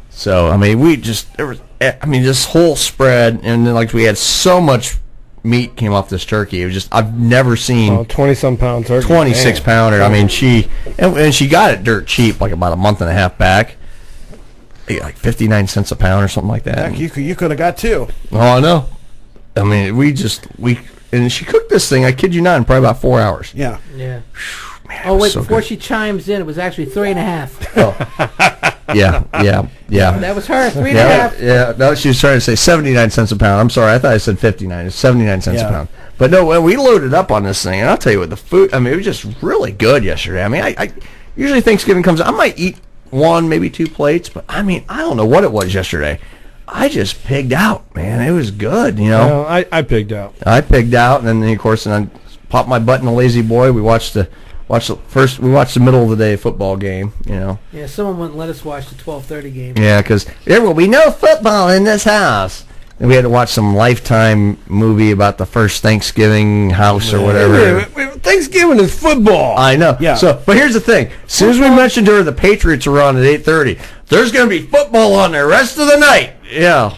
So, I mean, this whole spread, and then like we had so much meat came off this turkey. It was just, I've never seen 20-some pound turkey. 26 pounder. I mean, she got it dirt cheap, like about a month and a half back. Like 59 cents a pound or something like that. Heck, you could have got 2. Oh, I know. I mean, and she cooked this thing, I kid you not, in probably about 4 hours. Yeah. Yeah. Man, oh, wait, so before good. she chimes in, it was actually 3.5. Yeah. That was her, 3.5. Yeah, no, she was trying to say 79 cents a pound. I'm sorry, I thought I said 59. It's 79 cents a pound. But no, we loaded up on this thing, and I'll tell you what, the food, I mean, it was just really good yesterday. I mean, I usually Thanksgiving comes, I might eat 1, maybe 2 plates, but I mean, I don't know what it was yesterday. I just pigged out, man. It was good, you know. Well, I pigged out. I pigged out, and then, of course, I popped my butt in a lazy boy. We watched the middle of the day football game, you know. Yeah, someone wouldn't let us watch the 12:30 game. Yeah, because there will be no football in this house. And we had to watch some Lifetime movie about the first Thanksgiving house or whatever. Thanksgiving is football. I know. Yeah. So, but here's the thing. As soon as we mentioned to her the Patriots are on at 8:30, there's going to be football on the rest of the night. Yeah.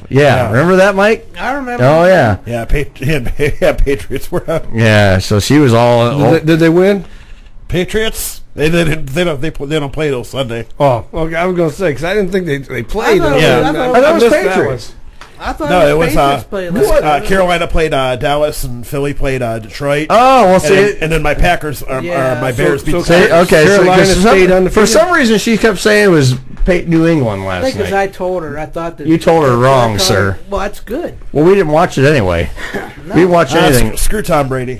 Remember that, Mike? I remember. Oh, yeah. Yeah, Patriots were up. Yeah, so she was all... Did they win? Patriots? They don't play till Sunday. Oh, okay. I was going to say, because I didn't think they played. I thought it was Patriots. I thought it was Patriots. Carolina played Dallas, and Philly played Detroit. Oh, well, see, and then my Packers, my Bears beat the Packers. Okay, Carolina stayed undefeated. For some reason, she kept saying it was New England last night. I think because night. I told her. I thought that... You told her wrong, sir. Well, that's good. Well, we didn't watch it anyway. No. We didn't watch anything. Screw Tom Brady.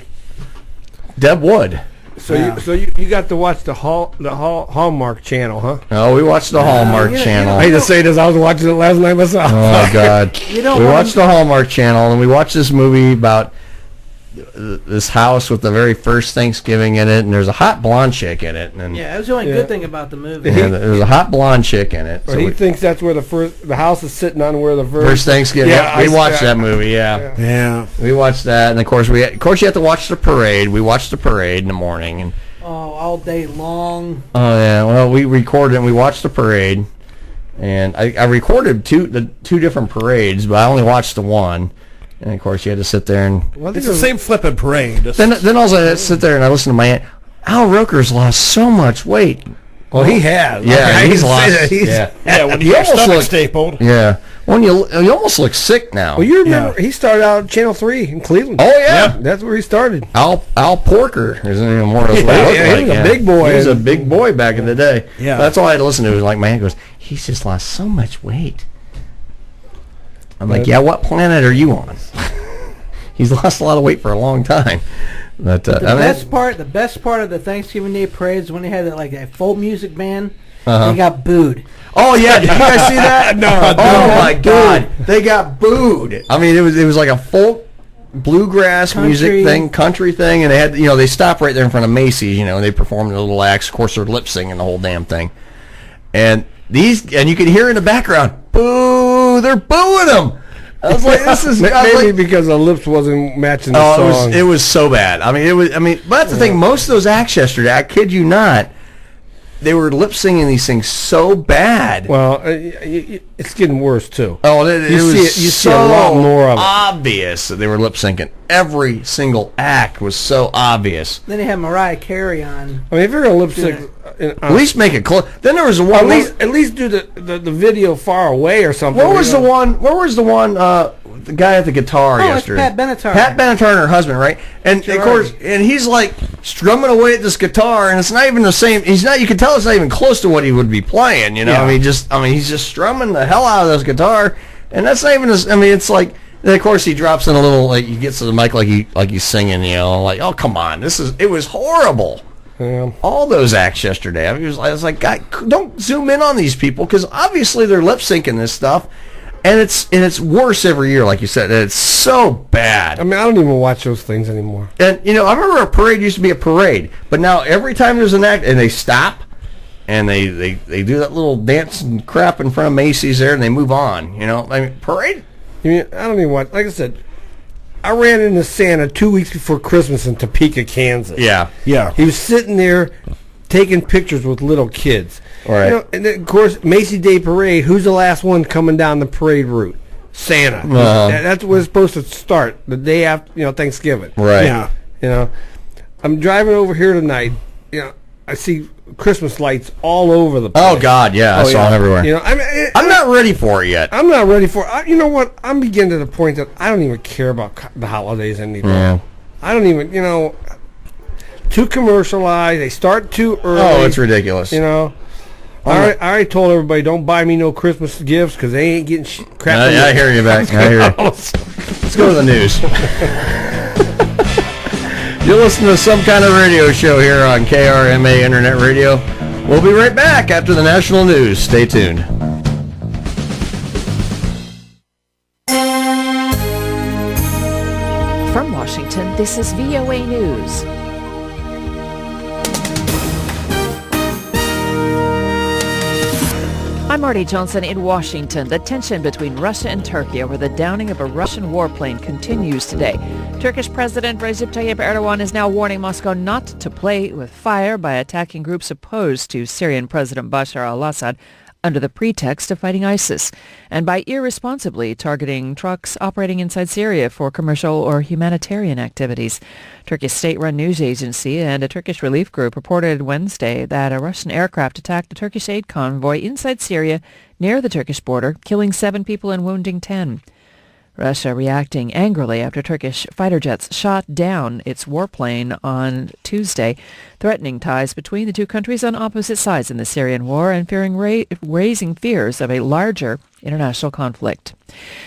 Deb Wood. So you got to watch the Hallmark channel, huh? Oh, we watched the Hallmark channel. I hate to say this, I was watching it last night myself. Oh my God! We watched the Hallmark channel, and we watched this movie about this house with the very first Thanksgiving in it, and there's a hot blonde chick in it. And that was the only good thing about the movie. Yeah, there's a hot blonde chick in it. So he thinks that's where the house is sitting on where the first Thanksgiving. Yeah, we watched that movie. Yeah, we watched that, and of course you have to watch the parade. We watched the parade in the morning, and all day long. Oh yeah, well we recorded and we watched the parade, and I recorded two different parades, but I only watched the one. And of course, you had to sit there and... It's the same flipping parade. Then also I had to sit there and I listened to my aunt. Al Roker's lost so much weight. Well, he has. Yeah, he's lost. When you get your stomach stapled. Yeah. When you almost look sick now. Well, you remember he started out at Channel 3 in Cleveland. Oh yeah, that's where he started. Al Porker isn't even more. He was a big boy. He was a big boy back in the day. Yeah, that's all I had to listen to. Like my aunt goes, he's just lost so much weight. I'm like, yeah, what planet are you on? He's lost a lot of weight for a long time. But the best part of the Thanksgiving Day parade is when they had that folk music band. They got booed. Oh yeah, did you guys see that? No. Oh my God, they got booed. I mean, it was like a folk bluegrass music thing, country thing, and they had they stopped right there in front of Macy's, and they performed a little acts. Of course, they're lip singing the whole damn thing, and you could hear in the background, boo! They're booing them. I was like, this is maybe because the lips wasn't matching the song. It was so bad. But that's the thing. Most of those acts yesterday, I kid you not, they were lip singing these things so bad. Well, it's getting worse too. Oh, you see a lot more of it. Obvious that they were lip syncing. Every single act was so obvious. Then they had Mariah Carey on. I mean, if you're gonna lip sync, at least make it close. Then there was one. At least do the video far away or something. Where was the one? the guy at the guitar yesterday. It's Pat Benatar. Pat Benatar and her husband, right? And of course, and he's like strumming away at this guitar, and it's not even the same. He's not. You can tell it's not even close to what he would be playing. You know, I mean, he's just strumming the hell out of this guitar, and that's not even. It's like. Then of course he drops in a little, like he gets to the mic like he's singing, you know, like, oh come on, it was horrible. Yeah. All those acts yesterday, I was like, God, don't zoom in on these people because obviously they're lip syncing this stuff, and it's worse every year, like you said. It's so bad. I mean, I don't even watch those things anymore. And you know, I remember a parade used to be a parade, but now every time there's an act and they stop. And they do that little dance and crap in front of Macy's there, and they move on. You know, I mean, parade. I mean, I don't even watch. Like I said, I ran into Santa 2 weeks before Christmas in Topeka, Kansas. Yeah. He was sitting there taking pictures with little kids. Right. You know, and then, of course, Macy's Day Parade. Who's the last one coming down the parade route? Santa. That's where it's supposed to start, the day after, Thanksgiving. Right. Yeah. You know, I'm driving over here tonight. You know, I see Christmas lights all over the place. Oh God, yeah, I saw them everywhere. You know, I'm not ready for it yet. I'm not ready for it. You know what? I'm beginning to the point that I don't even care about the holidays anymore. Yeah. I don't even, too commercialized. They start too early. Oh, it's ridiculous. You know. I already told everybody don't buy me no Christmas gifts because they ain't getting crap. I hear you back. I hear you. Let's go to the news. You're listening to Some Kind of Radio Show here on KRMA Internet Radio. We'll be right back after the national news. Stay tuned. From Washington, this is VOA News. I'm Marty Johnson in Washington. The tension between Russia and Turkey over the downing of a Russian warplane continues today. Turkish President Recep Tayyip Erdogan is now warning Moscow not to play with fire by attacking groups opposed to Syrian President Bashar al-Assad under the pretext of fighting ISIS, and by irresponsibly targeting trucks operating inside Syria for commercial or humanitarian activities. Turkey's state-run news agency and a Turkish relief group reported Wednesday that a Russian aircraft attacked a Turkish aid convoy inside Syria near the Turkish border, killing 7 people and wounding 10. Russia reacting angrily after Turkish fighter jets shot down its warplane on Tuesday, threatening ties between the two countries on opposite sides in the Syrian war and raising fears of a larger international conflict.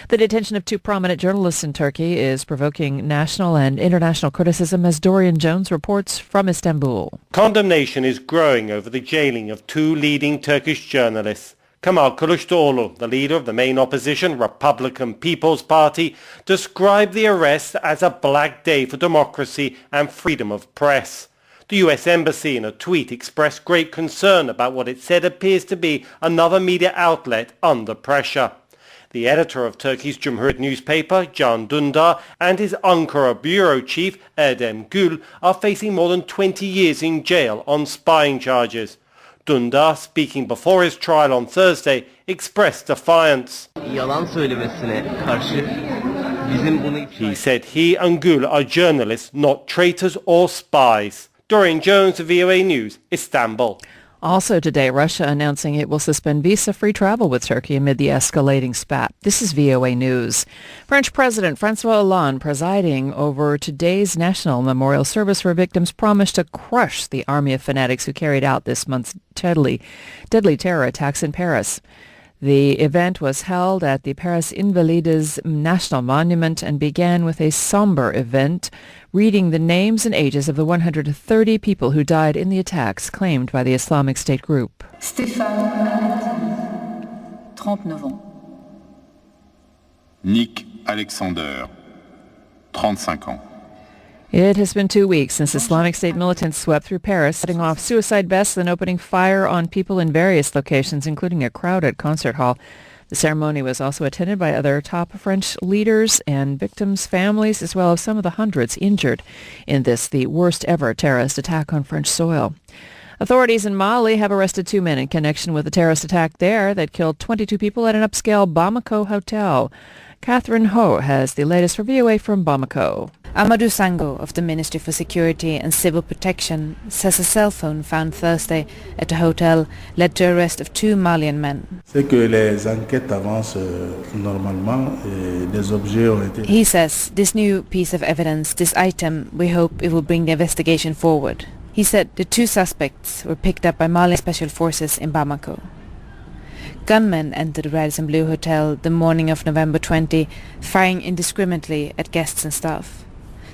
The detention of 2 prominent journalists in Turkey is provoking national and international criticism, as Dorian Jones reports from Istanbul. Condemnation is growing over the jailing of 2 leading Turkish journalists. Kemal Kılıçdaroğlu, the leader of the main opposition Republican People's Party, described the arrest as a black day for democracy and freedom of press. The US Embassy in a tweet expressed great concern about what it said appears to be another media outlet under pressure. The editor of Turkey's Cumhuriyet newspaper, Can Dündar, and his Ankara bureau chief, Erdem Gül, are facing more than 20 years in jail on spying charges. Dündar, speaking before his trial on Thursday, expressed defiance. He said he and Gül are journalists, not traitors or spies. Dorian Jones, VOA News, Istanbul. Also today, Russia announcing it will suspend visa-free travel with Turkey amid the escalating spat. This is VOA News. French President François Hollande, presiding over today's national memorial service for victims, promised to crush the army of fanatics who carried out this month's deadly terror attacks in Paris. The event was held at the Paris Invalides National Monument and began with a somber event reading the names and ages of the 130 people who died in the attacks claimed by the Islamic State group. Stéphane, 39 ans. Nick Alexander, 35 ans. It has been 2 weeks since Islamic State militants swept through Paris, setting off suicide vests and opening fire on people in various locations, including a crowded concert hall. The ceremony was also attended by other top French leaders and victims' families, as well as some of the hundreds injured in this, the worst ever terrorist attack on French soil. Authorities in Mali have arrested 2 men in connection with a terrorist attack there that killed 22 people at an upscale Bamako hotel. Catherine Ho has the latest for VOA from Bamako. Amadou Sango of the Ministry for Security and Civil Protection says a cell phone found Thursday at the hotel led to arrest of 2 Malian men. He says this new piece of evidence, this item, we hope it will bring the investigation forward. He said the 2 suspects were picked up by Malian special forces in Bamako. Gunmen entered the Radisson Blu Hotel the morning of November 20, firing indiscriminately at guests and staff.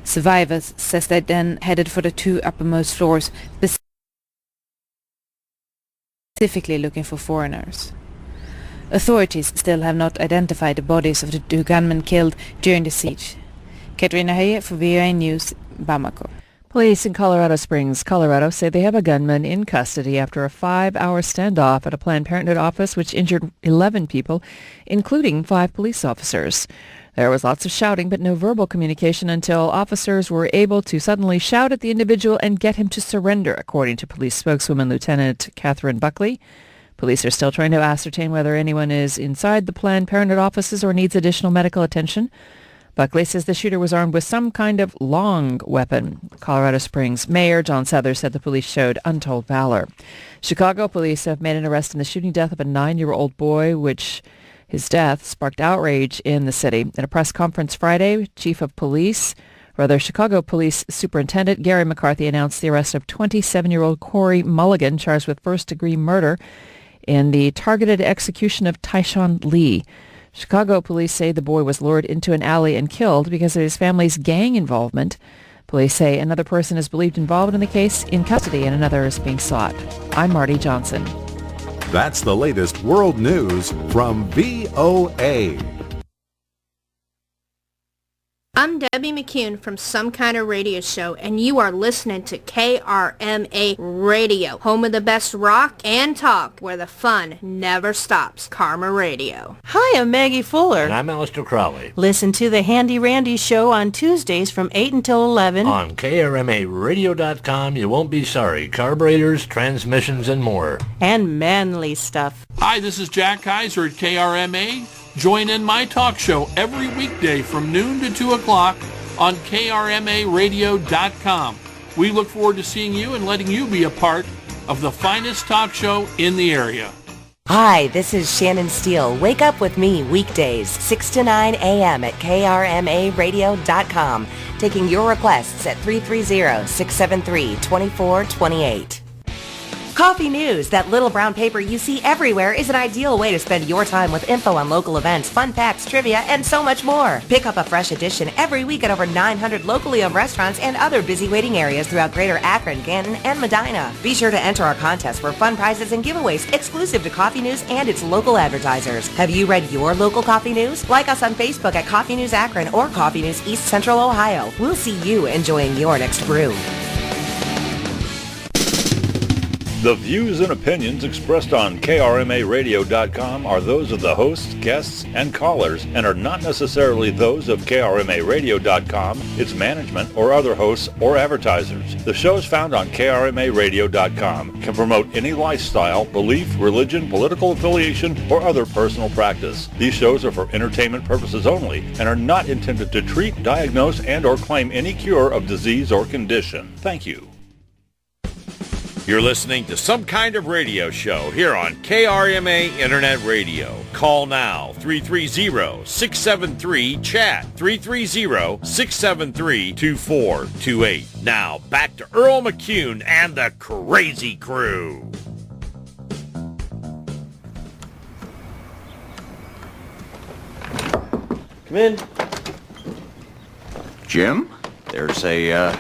Survivors says they then headed for the 2 uppermost floors, specifically looking for foreigners. Authorities still have not identified the bodies of the 2 gunmen killed during the siege. Katrina Höje for VOA News, Bamako. Police in Colorado Springs, Colorado, say they have a gunman in custody after a 5-hour standoff at a Planned Parenthood office which injured 11 people, including 5 police officers. There was lots of shouting but no verbal communication until officers were able to suddenly shout at the individual and get him to surrender, according to police spokeswoman Lieutenant Catherine Buckley. Police are still trying to ascertain whether anyone is inside the Planned Parenthood offices or needs additional medical attention. Buckley says the shooter was armed with some kind of long weapon. Colorado Springs Mayor John Souther said the police showed untold valor. Chicago police have made an arrest in the shooting death of a 9-year-old boy, which his death sparked outrage in the city. In a press conference Friday, Chicago Police Superintendent Gary McCarthy announced the arrest of 27-year-old Corey Mulligan, charged with first-degree murder in the targeted execution of Tyshawn Lee. Chicago police say the boy was lured into an alley and killed because of his family's gang involvement. Police say another person is believed involved in the case in custody and another is being sought. I'm Marty Johnson. That's the latest world news from VOA. I'm Debbie McCune from Some Kind of Radio Show, and you are listening to KRMA Radio, home of the best rock and talk, where the fun never stops. Karma Radio. Hi, I'm Maggie Fuller. And I'm Alistair Crowley. Listen to the Handy Randy Show on Tuesdays from 8 until 11. On KRMARadio.com, you won't be sorry. Carburetors, transmissions, and more. And manly stuff. Hi, this is Jack Kaiser at KRMA. Join in my talk show every weekday from noon to 2 o'clock on KRMARadio.com. We look forward to seeing you and letting you be a part of the finest talk show in the area. Hi, this is Shannon Steele. Wake up with me weekdays, 6 to 9 a.m. at KRMARadio.com, taking your requests at 330-673-2428. Coffee News, that little brown paper you see everywhere, is an ideal way to spend your time with info on local events, fun facts, trivia, and so much more. Pick up a fresh edition every week at over 900 locally owned restaurants and other busy waiting areas throughout Greater Akron, Canton, and Medina. Be sure to enter our contest for fun prizes and giveaways exclusive to Coffee News and its local advertisers. Have you read your local Coffee News? Like us on Facebook at Coffee News Akron or Coffee News East Central Ohio. We'll see you enjoying your next brew. The views and opinions expressed on KRMARadio.com are those of the hosts, guests, and callers and are not necessarily those of KRMARadio.com, its management, or other hosts or advertisers. The shows found on KRMARadio.com can promote any lifestyle, belief, religion, political affiliation, or other personal practice. These shows are for entertainment purposes only and are not intended to treat, diagnose, and or claim any cure of disease or condition. Thank you. You're listening to Some Kind of Radio Show here on KRMA Internet Radio. Call now, 330-673-CHAT, 330-673-2428. Now, back to Earl McCune and the Crazy Crew. Come in. Jim, there's a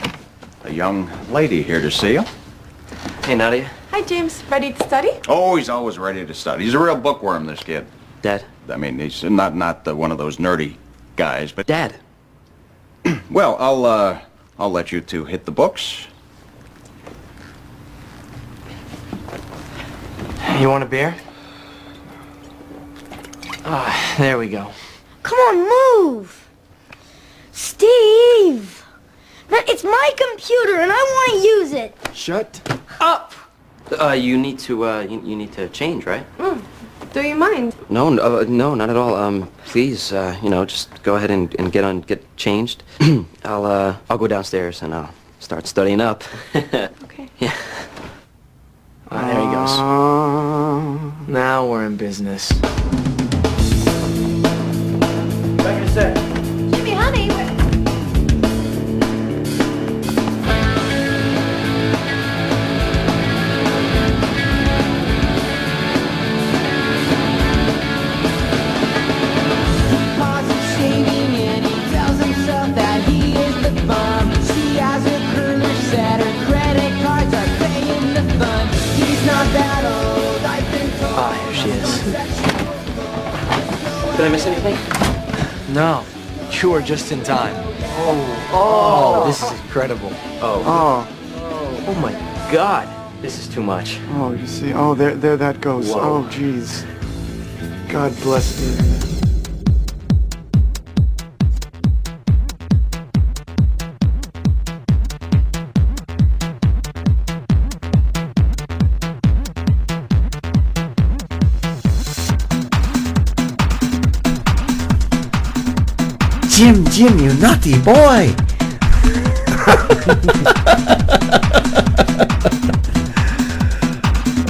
young lady here to see you. Hey, Nadia. Hi, James. Ready to study? Oh, he's always ready to study. He's a real bookworm, this kid. Dad? I mean, he's not one of those nerdy guys, but... Dad? Well, I'll let you two hit the books. You want a beer? Ah, there we go. Come on, move! Steve! Man, it's my computer and I want to use it. Shut up! You need to change, right? Do you mind? No, not at all. Please, just go ahead and get changed. I'll go downstairs and I'll start studying up. Okay. Yeah. There he goes. Now we're in business. Back in a sec. Jimmy, honey. Here she is. Did I miss anything? No, you were just in time. Oh, this is incredible. Oh my God, this is too much. Oh, you see, there that goes. Whoa. Oh, jeez. God bless the internet. Jim, you naughty boy!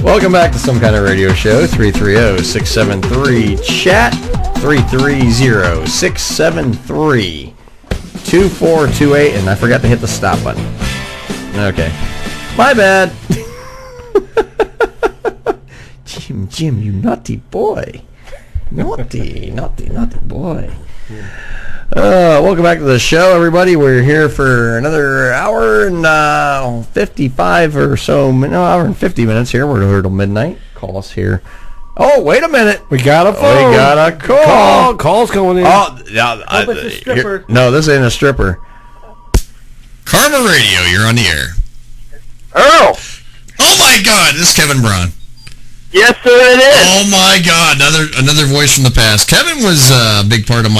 Welcome back to Some Kind of Radio Show. 330-673-CHAT. 330-673-2428. And I forgot to hit the stop button. Okay. My bad. Jim, you naughty boy. Naughty boy. Welcome back to the show, everybody. We're here for another hour and 55 or so, hour and 50 minutes here. We're here till midnight. Call us here. Oh, wait a minute. We got a phone. We got a call. Call's going in. Oh, yeah. It's a stripper. No, this ain't a stripper. Karma Radio, you're on the air. Earl. Oh, my God. This is Kevin Braun. Yes, sir, it is. Oh, my God. Another voice from the past. Kevin was a big part of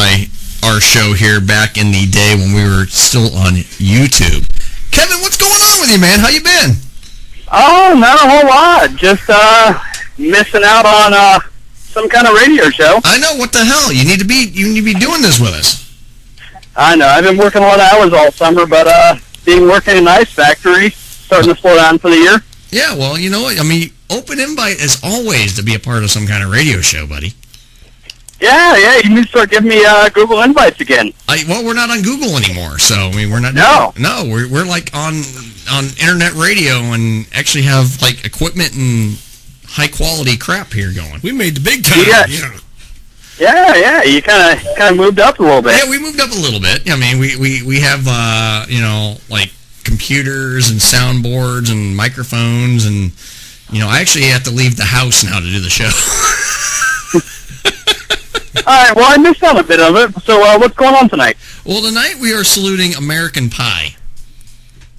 our show here back in the day when we were still on YouTube. Kevin, what's going on with you, man? How you been? Oh, not a whole lot. Just missing out on some kind of radio show. I know. What the hell? You need to be doing this with us. I know. I've been working a lot of hours all summer, but being working in an ice factory, starting to slow down for the year. Yeah, well, you know what? I mean, open invite as always to be a part of some kind of radio show, buddy. Yeah, you need to start giving me Google invites again. Well, we're not on Google anymore, so I mean, we're not. No, we're like on internet radio and actually have like equipment and high quality crap here going. We made the big time. Yeah. You kind of moved up a little bit. Yeah, we moved up a little bit. I mean, we have like computers and soundboards and microphones, and I actually have to leave the house now to do the show. All right, well, I missed out a bit of it, so what's going on tonight? Well, tonight we are saluting American Pie.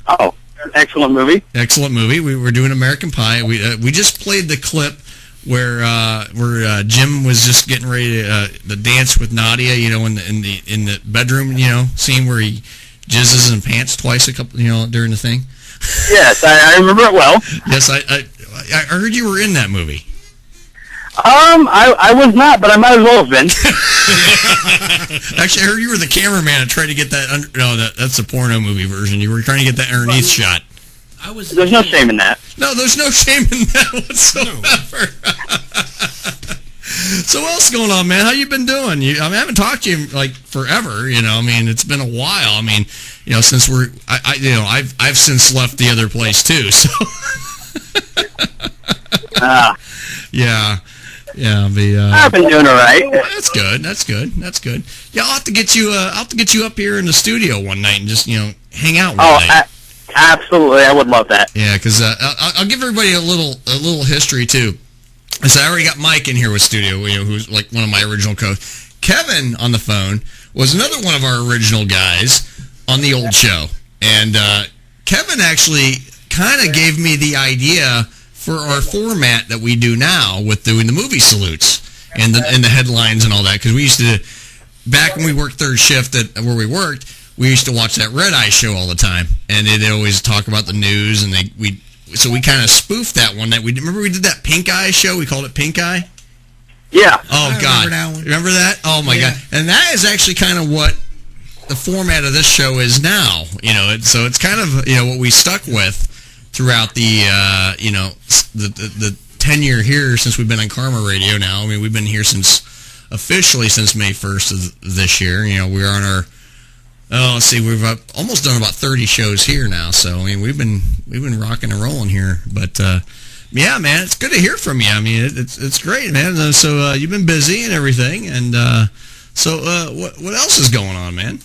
Oh, excellent movie. Excellent movie. We're doing American Pie. We just played the clip where Jim was just getting ready to dance with Nadia, in the bedroom, scene where he jizzes in pants twice during the thing. Yes, I remember it well. Yes, I heard you were in that movie. I was not, but I might as well have been. Actually, I heard you were the cameraman and tried to get that. That's the porno movie version. You were trying to get that underneath shot. There's no shame in that. No, there's no shame in that whatsoever. So what else is going on, man? How you been doing? I haven't talked to you like forever. I mean, it's been a while. I mean, since I've since left the other place too. So. Yeah. I've been doing all right. That's good. Yeah, I'll have to get you up here in the studio one night and just hang out one night. Absolutely, I would love that. Yeah, because I'll give everybody a little history too. So I already got Mike in here with studio, who's like one of my original co-hosts. Kevin on the phone was another one of our original guys on the old show, and Kevin actually kind of gave me the idea for our format that we do now with doing the movie salutes and the headlines and all that, because we used to, back when we worked third shift where we worked, we used to watch that Red Eye show all the time, and they'd always talk about the news, and so we kind of spoofed that one. We did that Pink Eye show. We called it Pink Eye. Yeah. Oh God. Remember that? Oh my God. And that is actually kind of what the format of this show is now. So it's kind of what we stuck with throughout the the tenure here since we've been on Karma Radio now. I mean, we've been here officially since May 1st of this year. We're on our let's see, we've almost done about 30 shows here now. So I mean, we've been rocking and rolling here. But yeah, man, it's good to hear from you. I mean, it's great, man. So you've been busy and everything, and so what else is going on, man?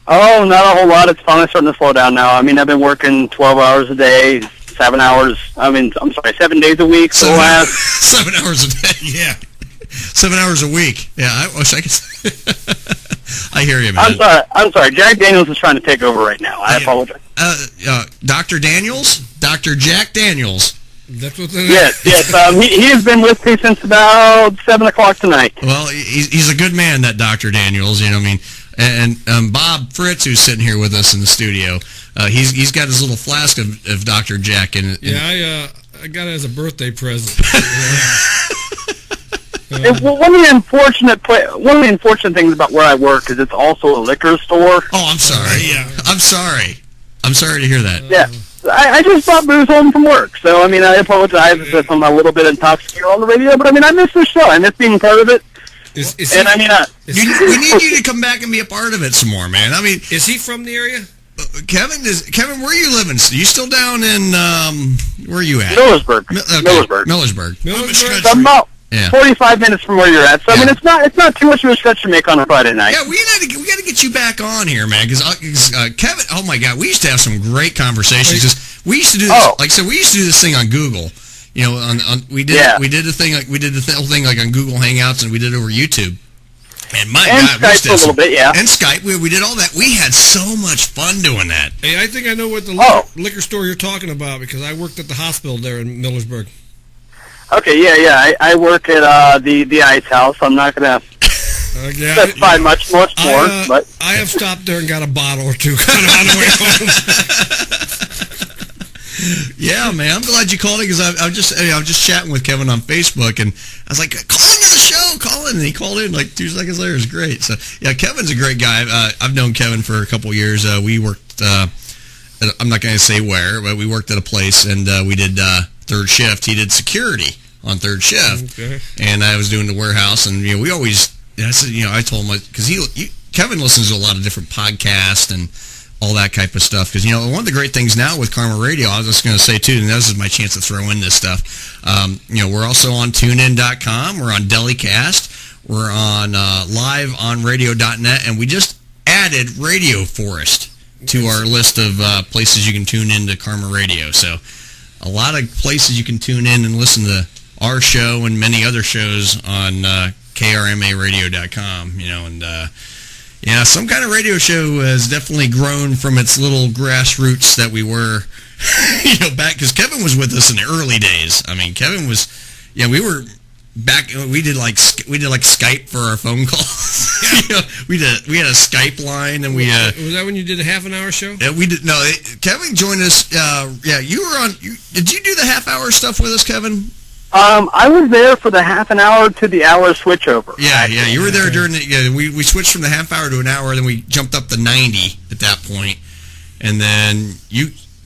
Oh, not a whole lot. It's finally starting to slow down now. I mean, I've been working 12 hours a day, 7 hours. 7 days a week for the last 7 hours a day. Yeah, 7 hours a week. Yeah, I wish I could. I hear you, man. I'm sorry. Jack Daniels is trying to take over right now. I apologize. Dr. Daniels, Dr. Jack Daniels. That's what that is. Yes. He has been with me since about 7 o'clock tonight. Well, he's a good man, that Dr. Daniels. I mean. And Bob Fritz, who's sitting here with us in the studio, he's got his little flask of Dr. Jack in it. Yeah, I got it as a birthday present. One of the unfortunate things about where I work is it's also a liquor store. Oh, I'm sorry. Yeah, I'm sorry. I'm sorry to hear that. Yeah. I just brought booze home from work, so I mean I apologize if I'm a little bit intoxicated on the radio, but I mean I miss the show. I miss being part of it. We need you to come back and be a part of it some more, man. I mean, is he from the area? Kevin, where are you living? Are you still down in where are you at? Millersburg. Millersburg. I'm about 45 minutes from where you're at. So I mean, it's not too much of a stretch to make on a Friday night. Yeah, we got to get you back on here, man. Because Kevin, oh my God, we used to have some great conversations. We used to do this, like I said, we used to do this thing on Google. We did the whole thing like on Google Hangouts, and we did it over YouTube. And my God, Skype a little bit, yeah. And Skype, we did all that. We had so much fun doing that. Hey, I think I know what the liquor store you're talking about because I worked at the hospital there in Millersburg. Okay, yeah. I work at the Ice House. I'm not gonna specify much more, but I have stopped there and got a bottle or two kind of on the way home. Yeah, man, I'm glad you called it because I was just chatting with Kevin on Facebook, and I was like, call into the show, call in, and he called in like 2 seconds later. It was great. So yeah, Kevin's a great guy. I've known Kevin for a couple of years. We worked. I'm not going to say where, but we worked at a place, and we did third shift. He did security on third shift, and I was doing the warehouse, and we always. I told him because Kevin listens to a lot of different podcasts and all that type of stuff. Because, one of the great things now with Karma Radio, I was just going to say, too, and this is my chance to throw in this stuff, we're also on TuneIn.com. We're on Dailycast. We're on liveonradio.net. And we just added Radio Forest to our list of places you can tune in to Karma Radio. So a lot of places you can tune in and listen to our show and many other shows on KRMAradio.com, Yeah, some kind of radio show has definitely grown from its little grassroots that we were, back, because Kevin was with us in the early days. I mean, Kevin was, we were back, we did like Skype for our phone calls. We had a Skype line, and was that when you did a half-an-hour show? We did, no, Kevin joined us, you were on, did you do the half-hour stuff with us, Kevin? I was there for the half an hour to the hour switchover. Yeah, you were there during the. We switched from the half hour to an hour, then we jumped up to 90 at that point, and then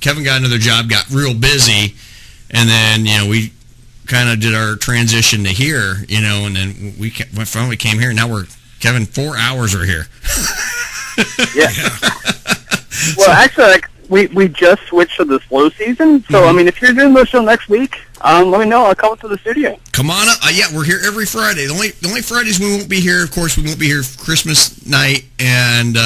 Kevin got another job, got real busy, and then we kind of did our transition to here, and then we finally came here. And now Kevin, 4 hours are here. Yeah. Well, actually, we just switched to the slow season, so I mean, if you're doing the show next week, let me know. I'll come up to the studio. Come on up. Yeah, we're here every Friday. The only Fridays we won't be here, of course, we won't be here Christmas night and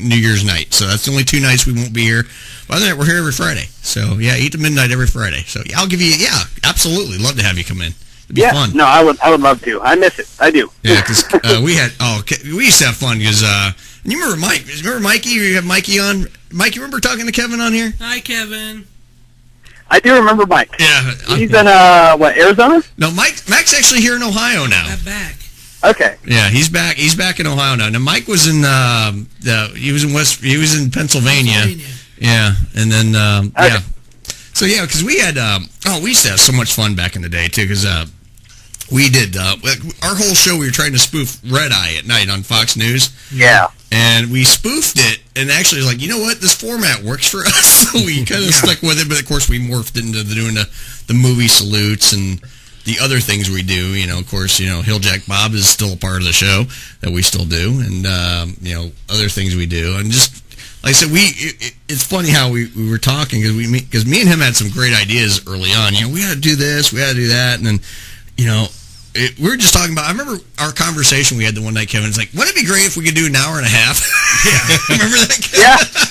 New Year's night. So that's the only 2 nights we won't be here. But other than that, we're here every Friday. So yeah, 8 to midnight every Friday. So I'll give you. Yeah, absolutely, love to have you come in. It'd be fun. No, I would love to. I miss it. I do. Yeah, because we used to have fun because you remember Mike? Remember Mikey? You have Mikey on. Mike, you remember talking to Kevin on here? Hi, Kevin. I do remember Mike. Yeah. He's in, Arizona? No, Mac's actually here in Ohio now. I'm back. Okay. Yeah, he's back. He's back in Ohio now. Now, Mike was in, he was in Pennsylvania. Yeah, and then, yeah. So yeah, because we had we used to have so much fun back in the day too. Because we did our whole show. We were trying to spoof Red Eye at night on Fox News. Yeah. And we spoofed it, and actually was like, you know what, this format works for us. So we kind of stuck with it, but of course we morphed into doing the movie salutes and the other things we do. You know, of course, you know, Hilljack Bob is still a part of the show that we still do, and you know, other things we do, and just. Like I said, it's funny how we were talking because me and him had some great ideas early on. You know, we got to do this, we got to do that, and then, you know, we were just talking about. I remember our conversation we had the one night, Kevin. It's like, wouldn't it be great if we could do an hour and a half? Yeah, remember that? Kevin?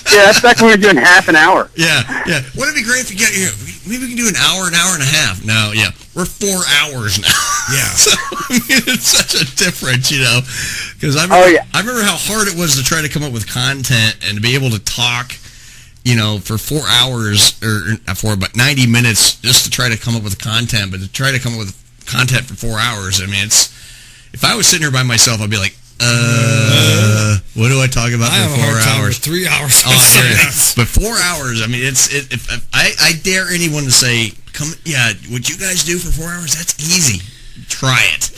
Yeah, that's back when we were doing half an hour. Yeah. Wouldn't it be great if we get maybe we can do an hour and a half? No, yeah, we're 4 hours now. Yeah, so I mean, it's such a difference, you know. Because I remember how hard it was to try to come up with content and to be able to talk, you know, for 4 hours or not 4, but 90 minutes just to try to come up with content. But to try to come up with content for 4 hours, I mean, it's if I was sitting here by myself, I'd be like, what do I talk about for 4 hours? 3 hours. Oh, I hear it. But 4 hours, I mean, if I dare anyone to say, what you guys do for 4 hours, that's easy. Try it.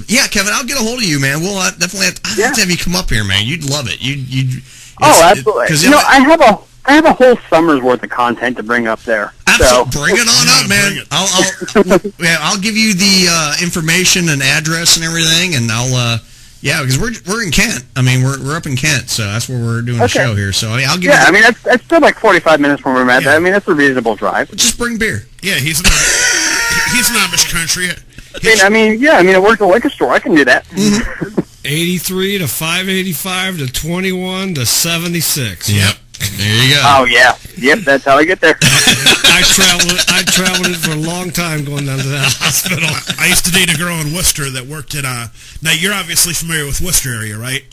Yeah, Kevin, I'll get a hold of you, man. We'll definitely have to have you come up here, man. You'd love it. Absolutely. You know, I have a whole summer's worth of content to bring up there. Absolutely. So. Bring it on up, man. I'll give you the information and address and everything, and I'll because we're in Kent. I mean, we're up in Kent, so that's where we're doing the show here. So I mean, I'll give you. I mean, that's still like 45 minutes from where we're at. Yeah. I mean, that's a reasonable drive. Just bring beer. Yeah, he's an Amish country. I mean, I work at a liquor store. I can do that. 83 to 585 to 21 to 76. Yep. There you go. Oh, yeah. Yep, that's how I get there. I traveled it for a long time going down to that hospital. I used to date a girl in Worcester that worked at, now you're obviously familiar with Worcester area, right?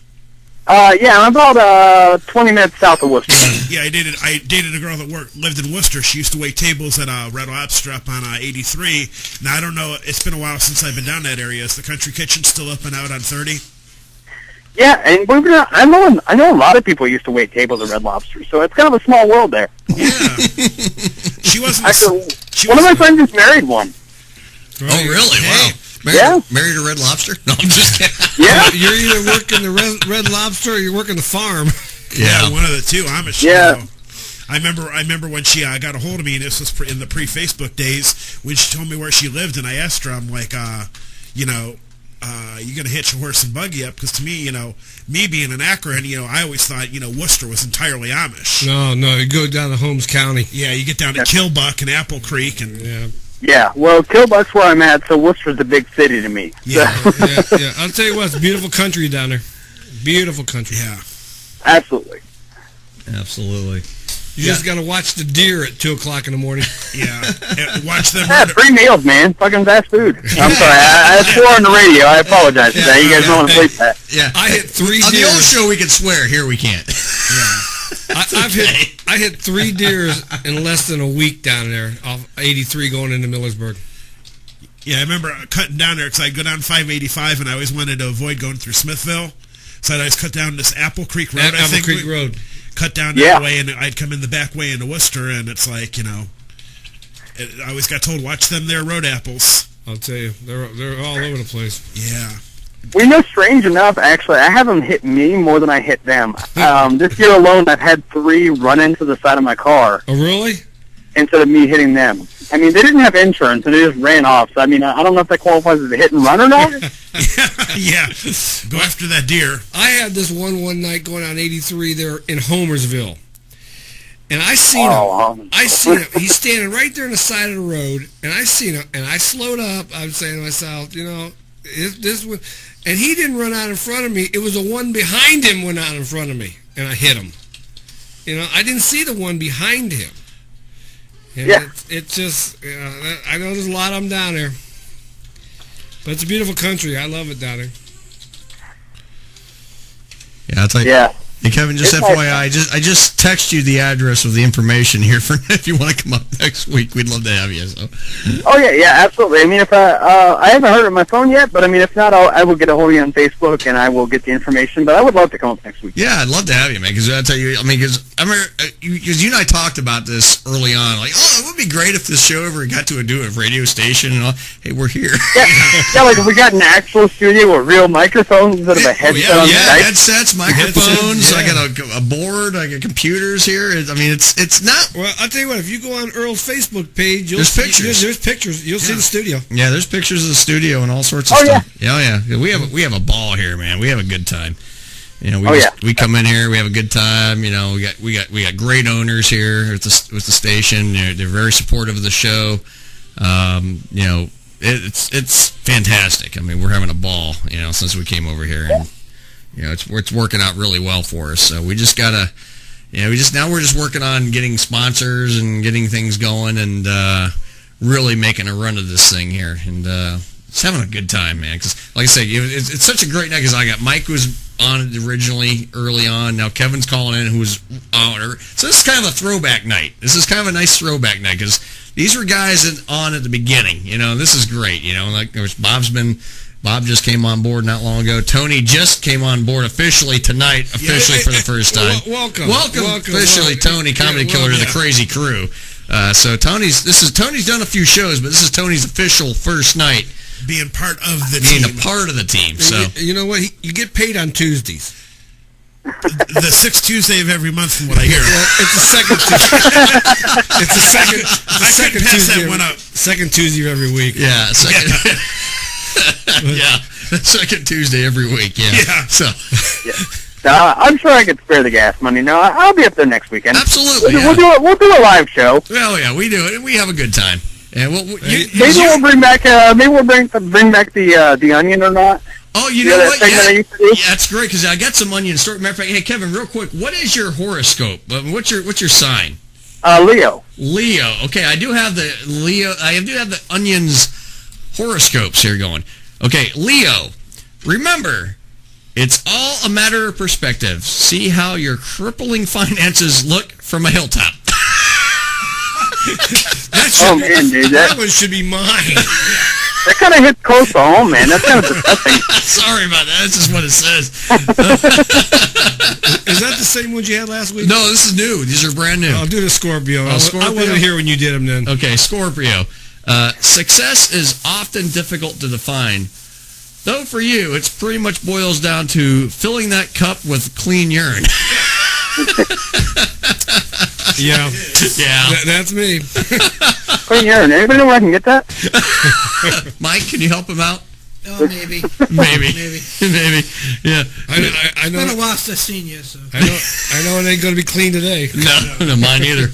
Yeah, I'm about 20 minutes south of Worcester. Yeah, I dated a girl that lived in Worcester. She used to wait tables at Red Lobster up on 83. Now, I don't know, it's been a while since I've been down that area. Is the Country Kitchen still up and out on 30? Yeah, and I know a lot of people used to wait tables at Red Lobster, so it's kind of a small world there. Yeah. She wasn't... One of my friends just married one. Right. Oh, really? Wow. Married a Red Lobster? No, I'm just kidding. Yeah. You're either working the Red Lobster or you're working the farm. Yeah, one of the two. Amish. You know. I remember when she got a hold of me, and this was in the pre-Facebook days, when she told me where she lived, and I asked her, I'm like, you going to hitch a horse and buggy up? Because to me, me being an Akron, I always thought, Worcester was entirely Amish. No, you go down to Holmes County. Yeah, you get down to Killbuck and Apple Creek, and Yeah, well, Killbuck's where I'm at, so Worcester's a big city to me. Yeah. I'll tell you what, it's beautiful country down there. Beautiful country. Yeah. Absolutely. You just got to watch the deer at 2 o'clock in the morning. Yeah. Watch them. Free meals, man. Fucking fast food. I'm sorry. I swore on the radio. I apologize for that. You guys don't want to sleep that. Yeah. I hit 3 on deer. On the old show, we could swear. Here we can't. Yeah. I hit 3 deer in less than a week down there off 83 going into Millersburg. Yeah, I remember cutting down there because I'd go down 585 and I always wanted to avoid going through Smithville. So I'd always cut down this Apple Creek Road. Road. Cut down that way, and I'd come in the back way into Worcester, and it's like, I always got told, watch them there road apples. I'll tell you, they're all over the place. Yeah. Well, strange enough, actually, I have them hit me more than I hit them. This year alone, I've had 3 run into the side of my car. Oh, really? Instead of me hitting them. I mean, they didn't have insurance, and they just ran off. So, I mean, I don't know if that qualifies as a hit and run or not. Yeah. Go after that deer. I had this one night going on 83 there in Homersville. And I seen him. He's standing right there on the side of the road, and I seen him, and I slowed up. I'm saying to myself, this one, and he didn't run out in front of me. It was the one behind him went out in front of me, and I hit him. I didn't see the one behind him. And it's just, I know there's a lot of them down there. But it's a beautiful country. I love it down there. Yeah, I'll tell you. Yeah. Hey, Kevin, just It's FYI, I just text you the address with the information here for if you want to come up next week. We'd love to have you. So. Oh yeah, absolutely. I mean, if I haven't heard it on my phone yet, but I mean, if not, I will get a hold of you on Facebook and I will get the information. But I would love to come up next week. Yeah, I'd love to have you, man. Because I tell you, I mean, because you and I talked about this early on, like, oh, it would be great if this show ever got to do a radio station and all. Hey, we're here. Yeah, like if we got an actual studio with real microphones instead of a headset on the side. Headsets, microphones. I got a board. I got computers here. I mean, it's not. Well, I'll tell you what. If you go on Earl's Facebook page, there's pictures. There's pictures. You'll see the studio. Yeah, there's pictures of the studio and all sorts of stuff. Yeah. We have a ball here, man. We have a good time. You know, we come in here, we have a good time. You know, we got great owners here with the station. They're very supportive of the show. You know, it's fantastic. I mean, we're having a ball. You know, since we came over here, and you know, it's working out really well for us. So we just gotta, you know, we're just working on getting sponsors and getting things going, and really making a run of this thing here, and just having a good time, man. Because, like I say, it's such a great night. Because I got Mike was on it originally early on. Now Kevin's calling in, who was on it. So this is kind of a throwback night. This is kind of a nice throwback night because these were guys on at the beginning. You know, this is great. You know, like Bob just came on board not long ago. Tony just came on board officially tonight, for the first time. Welcome, officially, Tony, Comedy Killer, to the Crazy Crew. So Tony's done a few shows, but this is Tony's official first night being part of the team. Being a part of the team. So you know what? You get paid on Tuesdays. The sixth Tuesday of every month, from what I hear. Well, it's the second Tuesday. It's the second. I couldn't pass that one up. Second Tuesday of every week. Yeah. Yeah. Second Tuesday every week. Yeah. So. Yeah. I'm sure I could spare the gas money. No, I'll be up there next weekend. Absolutely. We'll do a live show. Well, yeah, we do it, and we have a good time. And maybe we'll bring back the Onion or not. Oh, you know what? Yeah, that's great because I got some Onion story. Matter of fact, hey Kevin, real quick, what is your horoscope? What's your sign? Leo. Leo. Okay, I do have the Leo. I do have the Onion's horoscopes here going. Okay, Leo. Remember, it's all a matter of perspective. See how your crippling finances look from a hilltop. That one should be mine. That kind of hits close to home, man. That's kind of disgusting. Sorry about that. That's just what it says. Is that the same ones you had last week? No, this is new. These are brand new. I'll do the Scorpio. Scorpio. I wasn't here when you did them then. Okay, Scorpio. Success is often difficult to define. Though for you, it pretty much boils down to filling that cup with clean urine. Yeah. That's me. Clean urine. Anybody know where I can get that? Mike, can you help him out? Oh, maybe. Maybe. Yeah. I know. It's been a while since I've seen you, so. I know it ain't going to be clean today. No, mine either.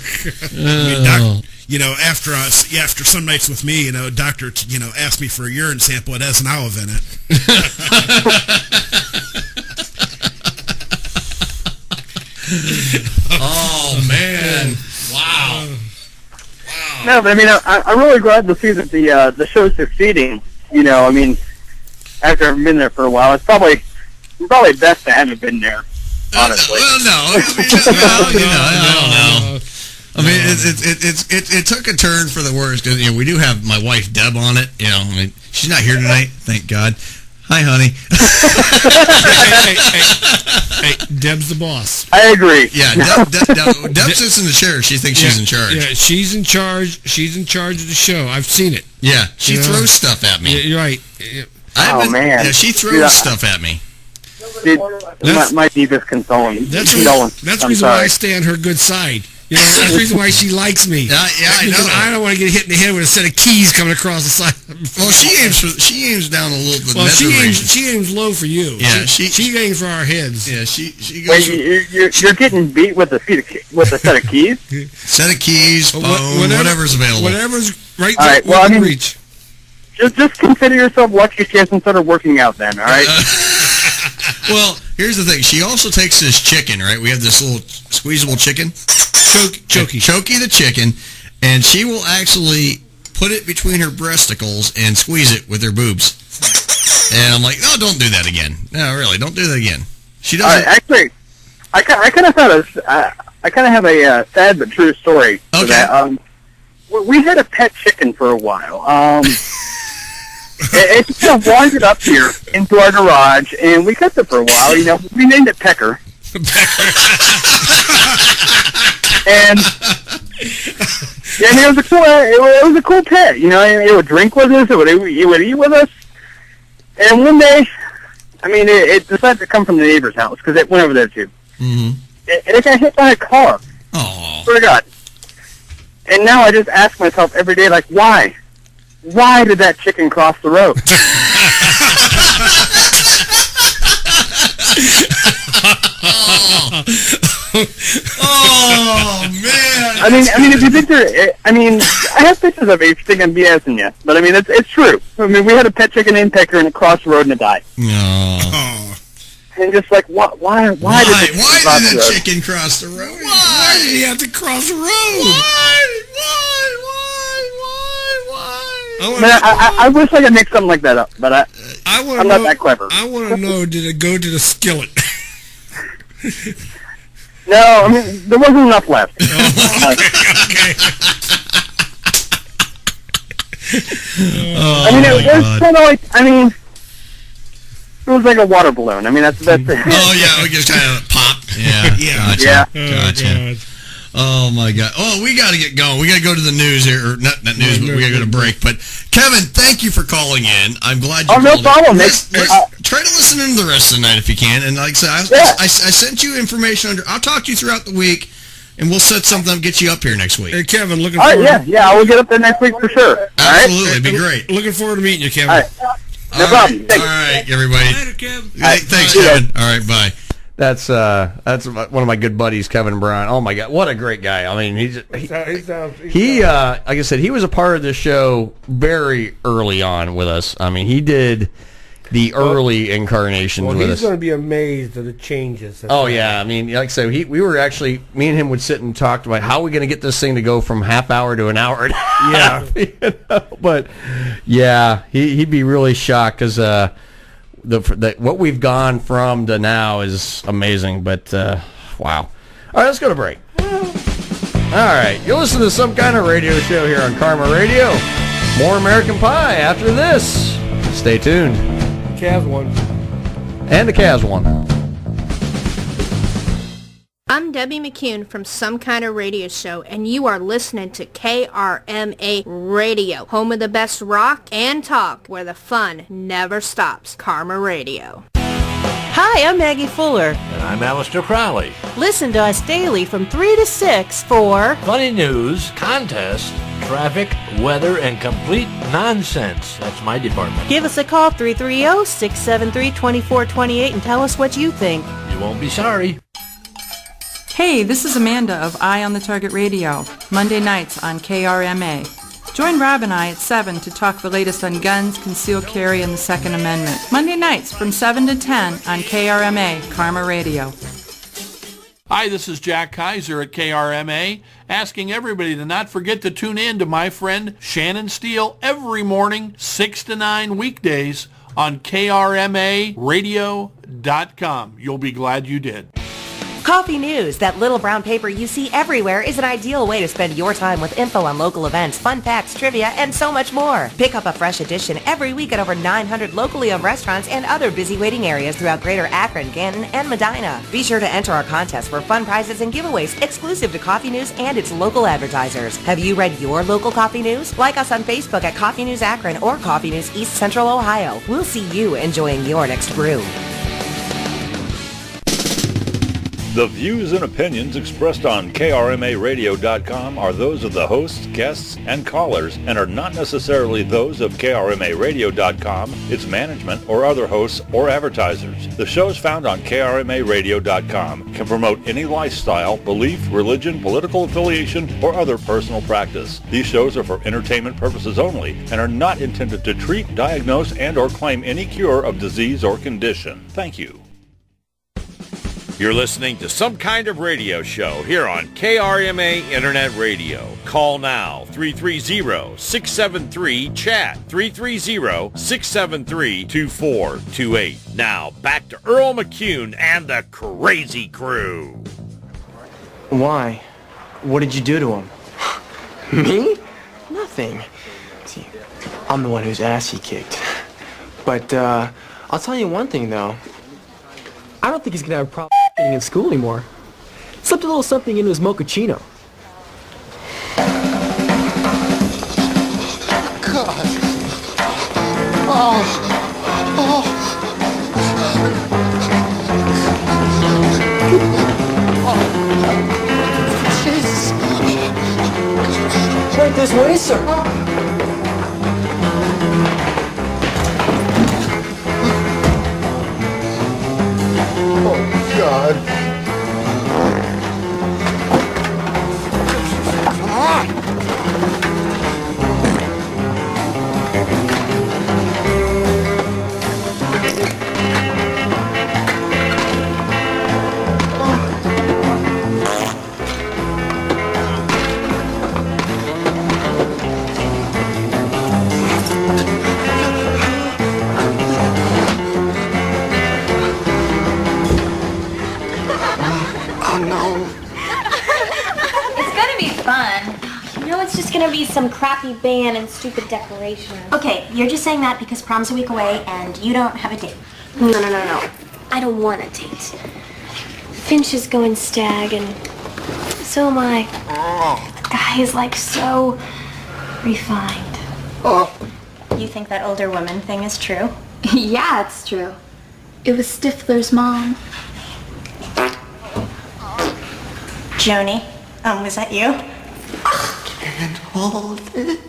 You know, after some nights with me, you know, doctor, you know, asked me for a urine sample. It has an olive in it. Oh man! Wow. No, but I mean, I'm really glad to see that the show's succeeding. You know, I mean, after I've been there for a while, it's probably best to haven't been there. Honestly. Well, no. I don't know. I mean, it took a turn for the worse because we do have my wife Deb on it. You know, I mean, she's not here tonight, thank God. Hi, honey. Hey, Deb's the boss. I agree. Yeah, Deb sits in the chair. She thinks she's in charge. Yeah, she's in charge. She's in charge of the show. I've seen it. Yeah, she throws stuff at me. Yeah, you're right. Man. Yeah, she throws stuff at me. It might be disconsoling. That's the reason why I stay on her good side. You know, that's the reason why she likes me. Yeah, I know. I don't want to get hit in the head with a set of keys coming across the side. Well, she aims down a little bit. Well, she aims low for you. Yeah, she aims for our heads. Yeah, she goes. Wait, you're getting beat with a set of keys? Set of keys, phone, whatever's available. Whatever's right. All right. Well, I mean, reach. Just consider yourself lucky she hasn't started working out then. All right. Well, here's the thing. She also takes this chicken, right? We have this little squeezable chicken. Chokey the chicken, and she will actually put it between her breasticles and squeeze it with her boobs. And I'm like, no, don't do that again. No, really, don't do that again. She doesn't. Actually, I kind of have a sad but true story for that. We had a pet chicken for a while. It just kind of wandered up here into our garage, and we kept it for a while. You know, we named it Pecker. And yeah, it was a cool pet. You know, it would drink with us, it would eat with us. And one day, I mean, it decided to come from the neighbor's house because it went over there too. Mm-hmm. It got hit by a car. Oh. Swear to God. And now I just ask myself every day, like, why? Why did that chicken cross the road? Oh man! I mean, if you picture, I have pictures of it. If you think I'm BSing you, but I mean, it's true. I mean, we had a pet chicken named Pecker, and it crossed the road and it died. Oh. And just like, why did the chicken cross the road? Why did he have to cross the road? Why? I wish I could make something like that up, but I'm not that clever. I want to know, did it go to the skillet? No, I mean, there wasn't enough left. Okay. I mean, it was kind of like, it was like a water balloon. I mean, that's it. Oh, yeah, we just kind of pop. Yeah. Yeah. Gotcha. Oh, my God. Oh, we got to get going. We got to go to the news here. Or not news, but we got to go to break. But, Kevin, thank you for calling in. I'm glad you called no problem. Try to listen in the rest of the night if you can. And like I said, I sent you information. I'll talk to you throughout the week, and we'll set something up, get you up here next week. Hey, Kevin, looking All forward. right, yeah, I will get up there next week for sure. Absolutely, it'd be great. Looking forward to meeting you, Kevin. All right. No problem. All right, everybody. Later, Kev. Thanks, Kevin. All right, bye. That's one of my good buddies, Kevin Brown. Oh my God, what a great guy! I mean, he like I said, he was a part of the show very early on with us. I mean, he did the early incarnations with us. He's going to be amazed at the changes. Oh yeah, I mean, like I said, we were actually, me and him would sit and talk about how are we going to get this thing to go from half hour to an hour. Yeah, but yeah, he'd be really shocked because. What we've gone from to now is amazing, but wow. All right, let's go to break. All right, you'll listen to Some Kind of Radio show here on Karma Radio. More American Pie after this. Stay tuned. Cavs won. And the Cavs won. I'm Debbie McCune from Some Kind of Radio Show, and you are listening to KRMA Radio, home of the best rock and talk, where the fun never stops. Karma Radio. Hi, I'm Maggie Fuller. And I'm Alistair Crowley. Listen to us daily from 3 to 6 for funny news, contests, traffic, weather, and complete nonsense. That's my department. Give us a call, 330-673-2428, and tell us what you think. You won't be sorry. Hey, this is Amanda of Eye on the Target Radio, Monday nights on KRMA. Join Rob and I at 7 to talk the latest on guns, concealed carry, and the Second Amendment. Monday nights from 7 to 10 on KRMA, Karma Radio. Hi, this is Jack Kaiser at KRMA, asking everybody to not forget to tune in to my friend Shannon Steele every morning, 6 to 9 weekdays on KRMAradio.com. You'll be glad you did. Coffee News, that little brown paper you see everywhere, is an ideal way to spend your time with info on local events, fun facts, trivia, and so much more. Pick up a fresh edition every week at over 900 locally owned restaurants and other busy waiting areas throughout Greater Akron, Canton, and Medina. Be sure to enter our contest for fun prizes and giveaways exclusive to Coffee News and its local advertisers. Have you read your local Coffee News? Like us on Facebook at Coffee News Akron or Coffee News East Central Ohio. We'll see you enjoying your next brew. The views and opinions expressed on KRMAradio.com are those of the hosts, guests, and callers and are not necessarily those of KRMAradio.com, its management, or other hosts or advertisers. The shows found on KRMAradio.com can promote any lifestyle, belief, religion, political affiliation, or other personal practice. These shows are for entertainment purposes only and are not intended to treat, diagnose, and or claim any cure of disease or condition. Thank you. You're listening to Some Kind of Radio Show here on KRMA Internet Radio. Call now, 330-673-CHAT, 330-673-2428. Now, back to Earl McCune and the Crazy Crew. Why? What did you do to him? Me? Nothing. See, I'm the one whose ass he kicked. But, I'll tell you one thing, though. I don't think he's gonna have a problem getting in school anymore. Slipped a little something into his mochaccino. God. Oh. Jesus. Right this way, sir. Oh, God. Come on. Gonna be some crappy band and stupid decorations. Okay, you're just saying that because prom's a week away and you don't have a date. No. I don't want a date. Finch is going stag and so am I. The guy is like so refined. You think that older woman thing is true? Yeah, it's true. It was Stifler's mom. Joni, was that you? And hold it.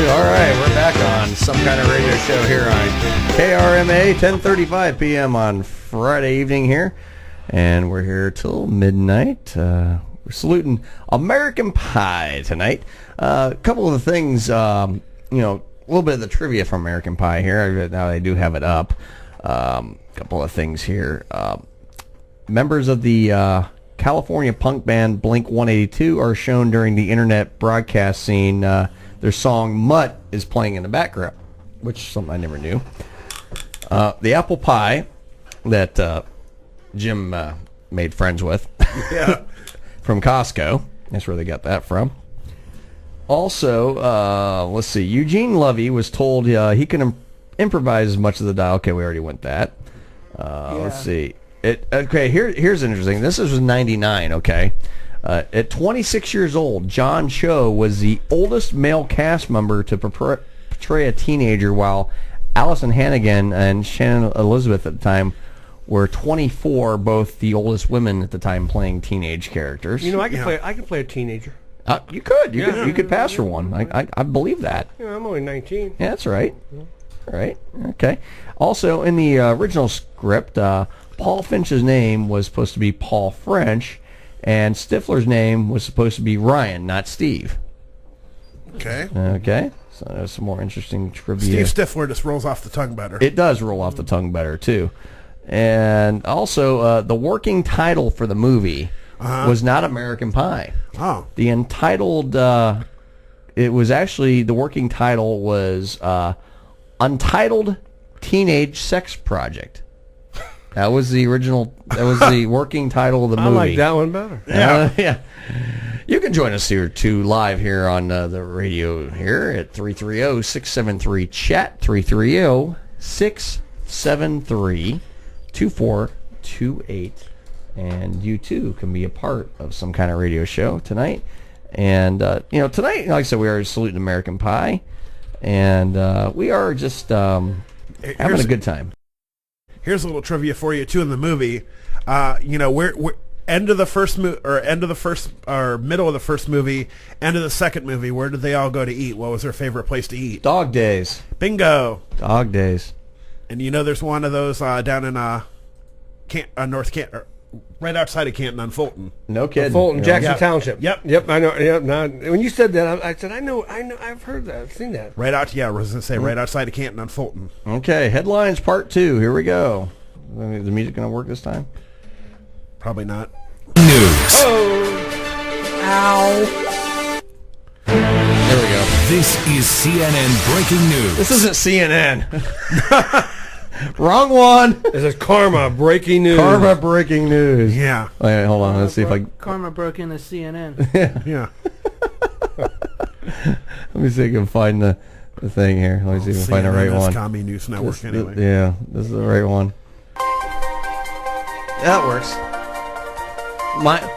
All right, we're back on Some Kind of Radio Show here on KRMA, 10:35 p.m. on Friday evening here, and we're here till midnight. We're saluting American Pie tonight. A couple of the things, a little bit of the trivia from American Pie here. Now I do have it up. A couple of things here. Members of the California punk band Blink-182 are shown during the internet broadcast scene. Their song Mutt is playing in the background, which is something I never knew. The apple pie that Jim made friends with from Costco. That's where they got that from. Also, let's see. Eugene Levy was told he can improvise as much as the dial. Okay, we already went that. Let's see. Here's interesting. This was 99, okay? At 26 years old, John Cho was the oldest male cast member to portray a teenager, while Allison Hannigan and Shannon Elizabeth at the time were 24, both the oldest women at the time playing teenage characters. I could play a teenager. You could. You could pass for one. I believe that. I'm only 19. Yeah, that's right. Right. Okay. Also, in the original script, Paul Finch's name was supposed to be Paul French, and Stifler's name was supposed to be Ryan, not Steve. Okay. Okay. So there's some more interesting trivia. Steve Stifler just rolls off the tongue better. It does roll off the tongue better, too. And also, the working title for the movie was not American Pie. Oh. The entitled, it was actually, the working title was Untitled Teenage Sex Project. That was the original, that was the working title of the movie. I like that one better. Yeah. You can join us here, too, live here on the radio here at 330-673-CHAT, 330-673-2428. 873-2428. And you, too, can be a part of some kind of radio show tonight. And, tonight, like I said, we are saluting American Pie. And we are just having a good time. Here's a little trivia for you, too, in the movie. Where end of the first middle of the first movie, end of the second movie, where did they all go to eat? What was their favorite place to eat? Dog Days. Bingo. Dog Days. And there's one of those down in North Canton, right outside of Canton on Fulton. No kidding. Fulton, Jackson Township. Yep. I know. Yep. Now, when you said that, I said, I know. I've heard that. I've seen that. I was going to say right outside of Canton on Fulton. Okay, headlines part 2. Here we go. Is the music going to work this time? Probably not. News. Oh. Ow. There we go. This is CNN breaking news. This isn't CNN. Wrong one. This is Karma breaking news. Karma breaking news. Yeah. Wait, hold on. Let's see if I... Karma broke into CNN. Yeah. Let me see if I can find the thing here. Let me see if I can find the right one. Commie News Network, anyway. This is the right one. That works.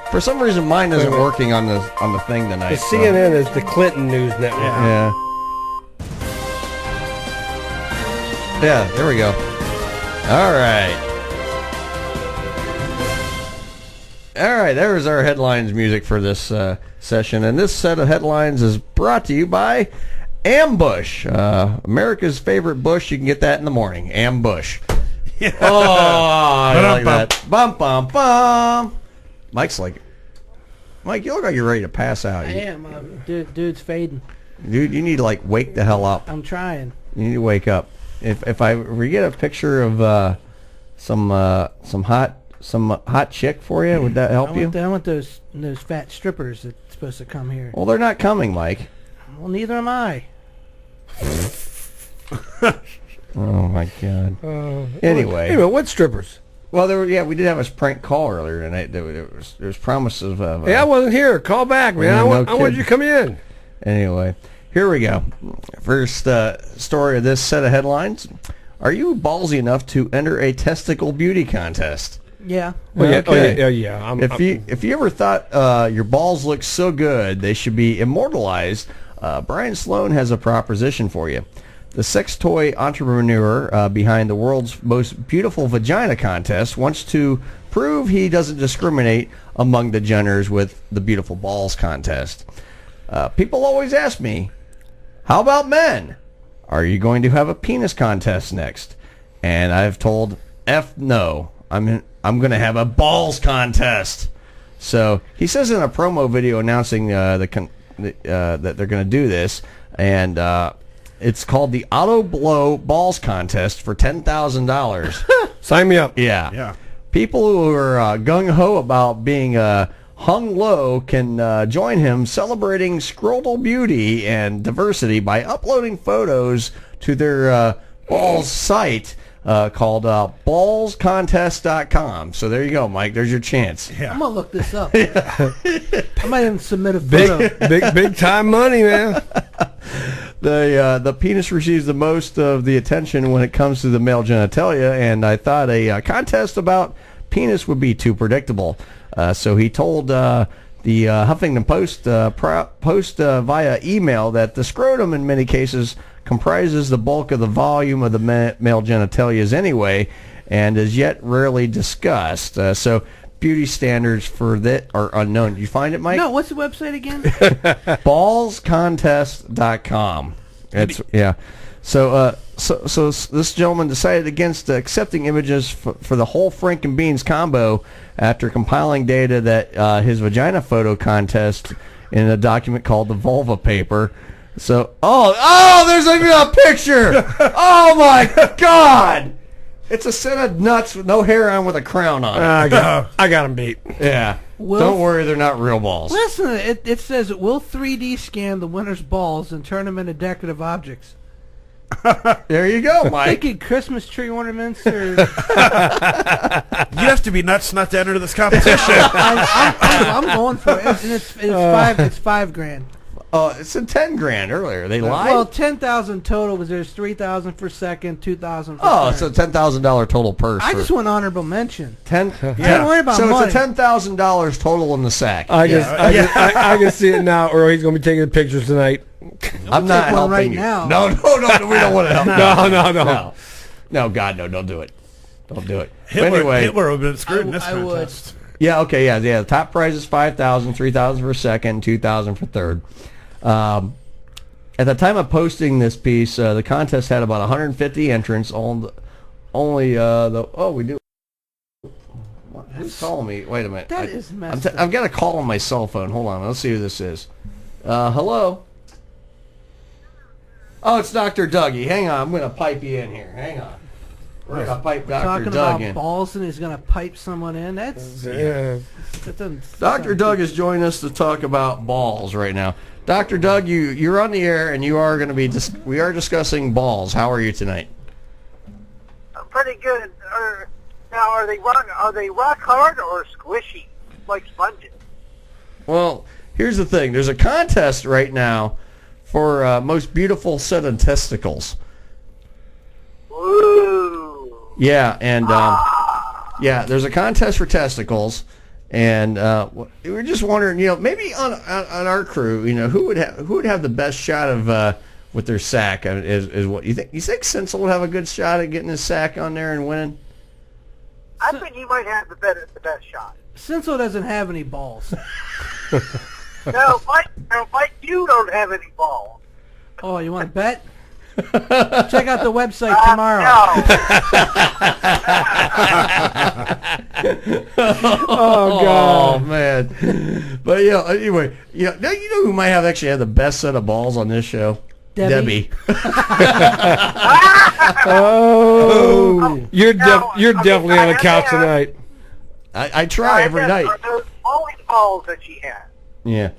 For some reason, mine isn't working on the thing tonight. The CNN is the Clinton News Network. Yeah. Yeah, there we go. All right. There's our headlines music for this session. And this set of headlines is brought to you by Ambush. America's favorite bush. You can get that in the morning. Ambush. Yeah. Oh, I like that. Bum, bum, bum. Mike, you look like you're ready to pass out. I am. Dude's fading. Dude, you need to, wake the hell up. I'm trying. You need to wake up. If we get a picture of some hot chick for you, would that help you? I want those fat strippers that's supposed to come here. Well, they're not coming, Mike. Well, neither am I. Oh my God. Anyway, what strippers? Well, we did have a prank call earlier tonight. There was promises of. I wasn't here. Call back, man. I want you to come in. Anyway. Here we go. First story of this set of headlines. Are you ballsy enough to enter a testicle beauty contest? Yeah. Yeah. If you ever thought your balls look so good they should be immortalized, Brian Sloan has a proposition for you. The sex toy entrepreneur behind the world's most beautiful vagina contest wants to prove he doesn't discriminate among the Jenners with the beautiful balls contest. People always ask me, how about men? Are you going to have a penis contest next? And I've told F no. I'm going to have a balls contest. So he says in a promo video announcing that they're going to do this, and it's called the Auto Blow Balls Contest for $10,000. Sign me up. Yeah. People who are gung-ho about being hung low can join him celebrating scrotal beauty and diversity by uploading photos to their balls site called ballscontest.com. So there you go, Mike. There's your chance. Yeah. I'm going to look this up. I might even submit a photo. Big time money, man. The penis receives the most of the attention when it comes to the male genitalia, and I thought a contest about penis would be too predictable. So he told the Huffington Post via email that the scrotum in many cases comprises the bulk of the volume of the male genitalias anyway, and is yet rarely discussed. So beauty standards for that are unknown. Did you find it, Mike? No, what's the website again? Ballscontest.com. So this gentleman decided against accepting images for the whole Frank and Beans combo after compiling data that his vagina photo contest in a document called the Vulva Paper. So, there's even a picture! Oh my God! It's a set of nuts with no hair on with a crown on it. I got him beat. Yeah. Don't worry, they're not real balls. Listen, it says it will 3D scan the winner's balls and turn them into decorative objects. There you go, Mike. Thinking Christmas tree ornaments or... You have to be nuts not to enter this competition. I'm going for it, and it's $5,000. Oh, it said 10 grand earlier. They lied? Well, 10,000 total was there's 3,000 for second, 2,000 for Oh, third. so $10,000 total purse. I just want honorable mention. 10. Don't worry about so money. it's a $10,000 total in the sack. I can see it now, or he's going to be taking pictures tonight. I'm not take one helping right you. now. No, we don't want to help. No. No, God, no, don't do it. Don't do it. Hitler, But anyway, Hitler would have been screwed in this I would. contest. yeah, okay, yeah. The top prize is 5,000, 3,000 for second, 2,000 for third. At the time of posting this piece, the contest had about 150 entrants. We do. Who's calling me? Wait a minute. That is messed up. I've got a call on my cell phone. Hold on. Let's see who this is. Hello. Oh, it's Dr. Dougie. Hang on. I'm going to pipe you in here. Hang on. We're going to pipe Dr. Talking Doug about in. balls and he's going to pipe someone in. That doesn't Dr. Doug is joining us to talk about balls right now. Dr. Doug, you're on the air, and you are going to be. We are discussing balls. How are you tonight? Pretty good. Now, are they rock hard or squishy, like sponges? Well, here's the thing. There's a contest right now for most beautiful set of testicles. Ooh. Yeah, and there's a contest for testicles, and we were just wondering, maybe on our crew, who would have the best shot of with their sack? Is what you think? You think Sinsel would have a good shot at getting his sack on there and winning? I think he might have the best shot. Sinsel doesn't have any balls. No, Mike, you don't have any balls. Oh, you want to bet? Check out the website tomorrow. Oh God, man! But anyway, now you know who might have actually had the best set of balls on this show? Debbie. Oh, you're definitely on the couch tonight. I try every night. Those only balls that she has. Yeah.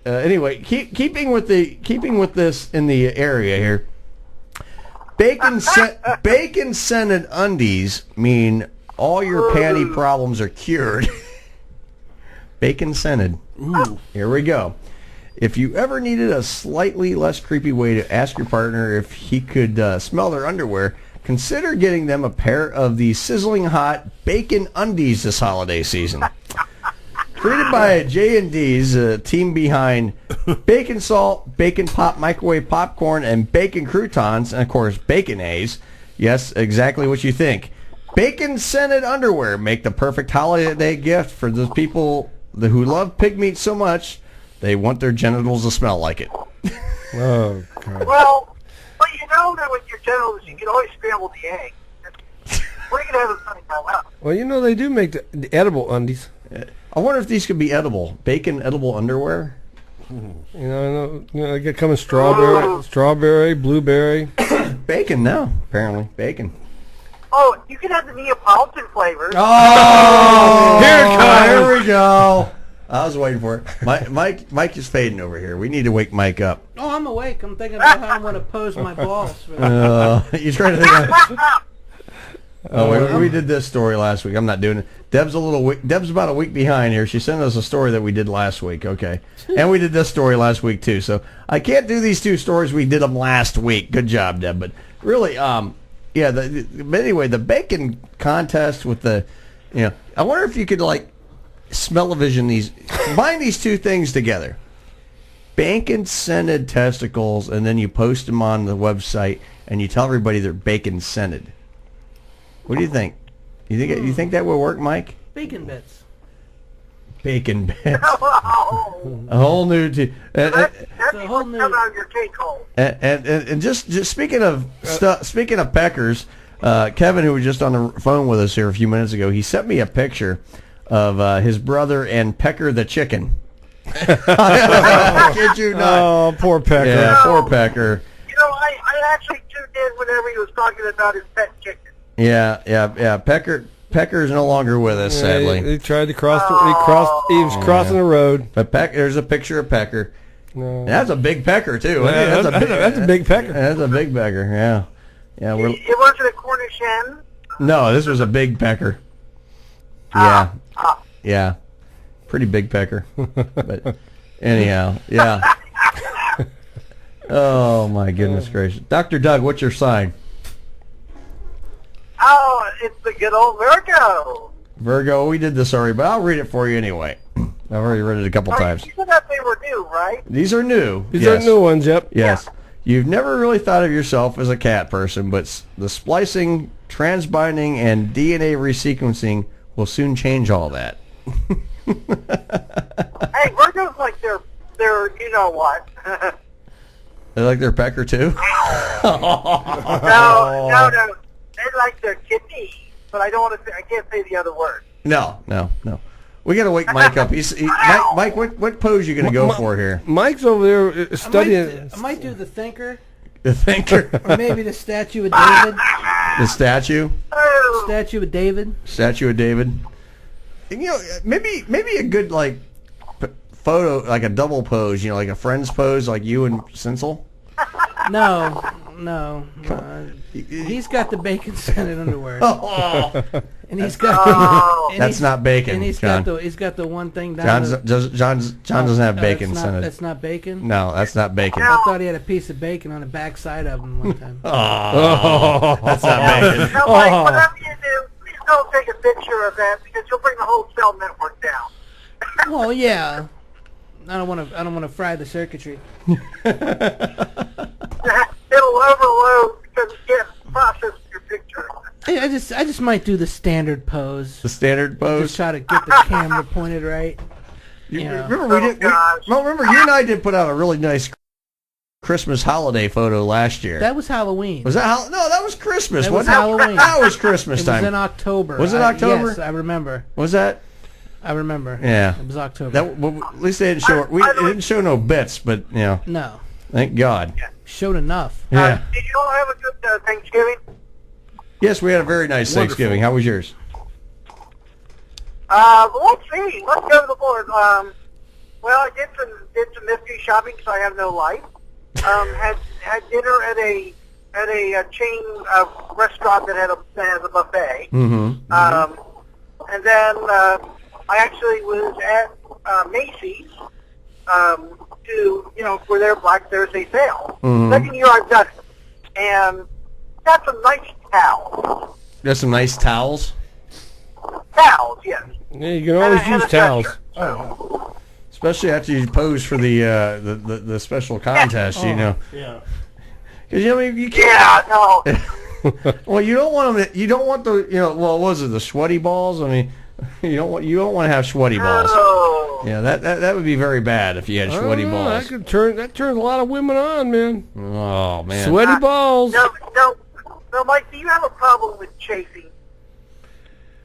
Anyway, keeping with this in the area here. Bacon scented undies mean all your panty problems are cured. Bacon scented. Ooh. Here we go. If you ever needed a slightly less creepy way to ask your partner if he could smell their underwear, consider getting them a pair of the sizzling hot bacon undies this holiday season. Created by J&D's team behind bacon salt, bacon pop microwave popcorn, and bacon croutons, and of course bacon A's. Yes, exactly what you think. Bacon scented underwear make the perfect holiday gift for those people who love pig meat so much they want their genitals to smell like it. Oh God. Well, you know that with your genitals, you can always scramble the egg. We're going to have something go out. Well, they do make the edible undies. I wonder if these could be edible. Bacon edible underwear? They get come in strawberry, blueberry. Bacon, no. Apparently, bacon. Oh, you can have the Neapolitan flavors. Oh! Here it comes. Here we go. I was waiting for it. Mike is fading over here. We need to wake Mike up. Oh, I'm awake. I'm thinking about how I'm going to pose my balls. You're trying to think of... we did this story last week. I'm not doing it. Deb's about a week behind here. She sent us a story that we did last week. Okay, and we did this story last week too. So I can't do these two stories. We did them last week. Good job, Deb. But really, but anyway, the bacon contest with the, I wonder if you could smell-o-vision combine these two things together. Bacon scented testicles, and then you post them on the website, and you tell everybody they're bacon scented. What do you think? You think that will work, Mike? Bacon bits. Bacon bits. A whole new. That's a whole new. Come out of your cake hole. And just speaking of peckers, Kevin, who was just on the phone with us here a few minutes ago, he sent me a picture of his brother and Pecker the chicken. I kid you not. Oh, poor Pecker. Yeah, poor Pecker. I actually tuned in whenever he was talking about his pet chicken. Yeah. Pecker's no longer with us, sadly. He tried to cross. He was crossing the road. But there's a picture of Pecker. No. That's a big pecker too. Yeah, that's a big pecker. That's a big pecker. Yeah. It wasn't a Cornish hen. No, this was a big pecker. Yeah. Yeah. Pretty big pecker. But anyhow, yeah. Oh, my goodness gracious. Dr. Doug, what's your sign? Oh, it's the good old Virgo. Virgo, we did this already, but I'll read it for you anyway. I've already read it a couple times. You said that they were new, right? These are new. These are new ones, yep. Yes. You've never really thought of yourself as a cat person, but the splicing, transbinding, and DNA resequencing will soon change all that. Hey, Virgo's like they're you know what? They like their pecker too? No. They like their kidney, but I don't want to. I can't say the other word. No. We got to wake Mike up. Mike, what pose you going to go for here? Mike's over there studying. I might do the thinker. The thinker? Or maybe the statue of David. The statue? Statue of David. Statue of David. And, you know, maybe a good like photo, like a double pose. You know, like a friend's pose, like you and Sinsel. No. He's got the bacon-scented underwear. And he's got. That's not bacon, And he's John. got the one thing down. John doesn't have bacon scented. That's not bacon. No, that's not bacon. I thought he had a piece of bacon on the backside of him one time. That's not bacon. Now, Mike, whatever you do, please don't take a picture of that because you'll bring the whole cell network down. Well, yeah. I don't want to fry the circuitry. It'll overload because you can't process your picture. I just might do the standard pose. The standard pose? Just try to get the camera pointed right. Remember you and I did put out a really nice Christmas holiday photo last year. That was Halloween. Was that no? That was Christmas. That was wasn't Halloween. That was Christmas time. It was in October. Was it October? Yes, I remember. Was that? I remember. Yeah. It was October. At least they didn't show. It didn't show no bits, but you know. No. Thank God. Showed enough. Yeah. Did you all have a good Thanksgiving? Yes, we had a very nice Thanksgiving. How was yours? Let's see. Let's go to the board. Well, I did some mystery shopping because I have no life. Had dinner at a chain restaurant that has a buffet. Mm-hmm. And then I actually was at Macy's for their Black Thursday sale. Mm-hmm. Second year I've done it, and got some nice towels. Got some nice towels. Towels, yes. Yeah, you can always use towels. Oh. Especially after you pose for the special contest, you know. Yeah. Because you can't. Yeah, no. Well, you don't want them. You don't want the. What was it? The sweaty balls. I mean, you don't want to have sweaty balls. Oh. Yeah, that would be very bad if you had sweaty balls. That turns a lot of women on, man. Oh man. Sweaty balls. No, Mike. Do you have a problem with chafing?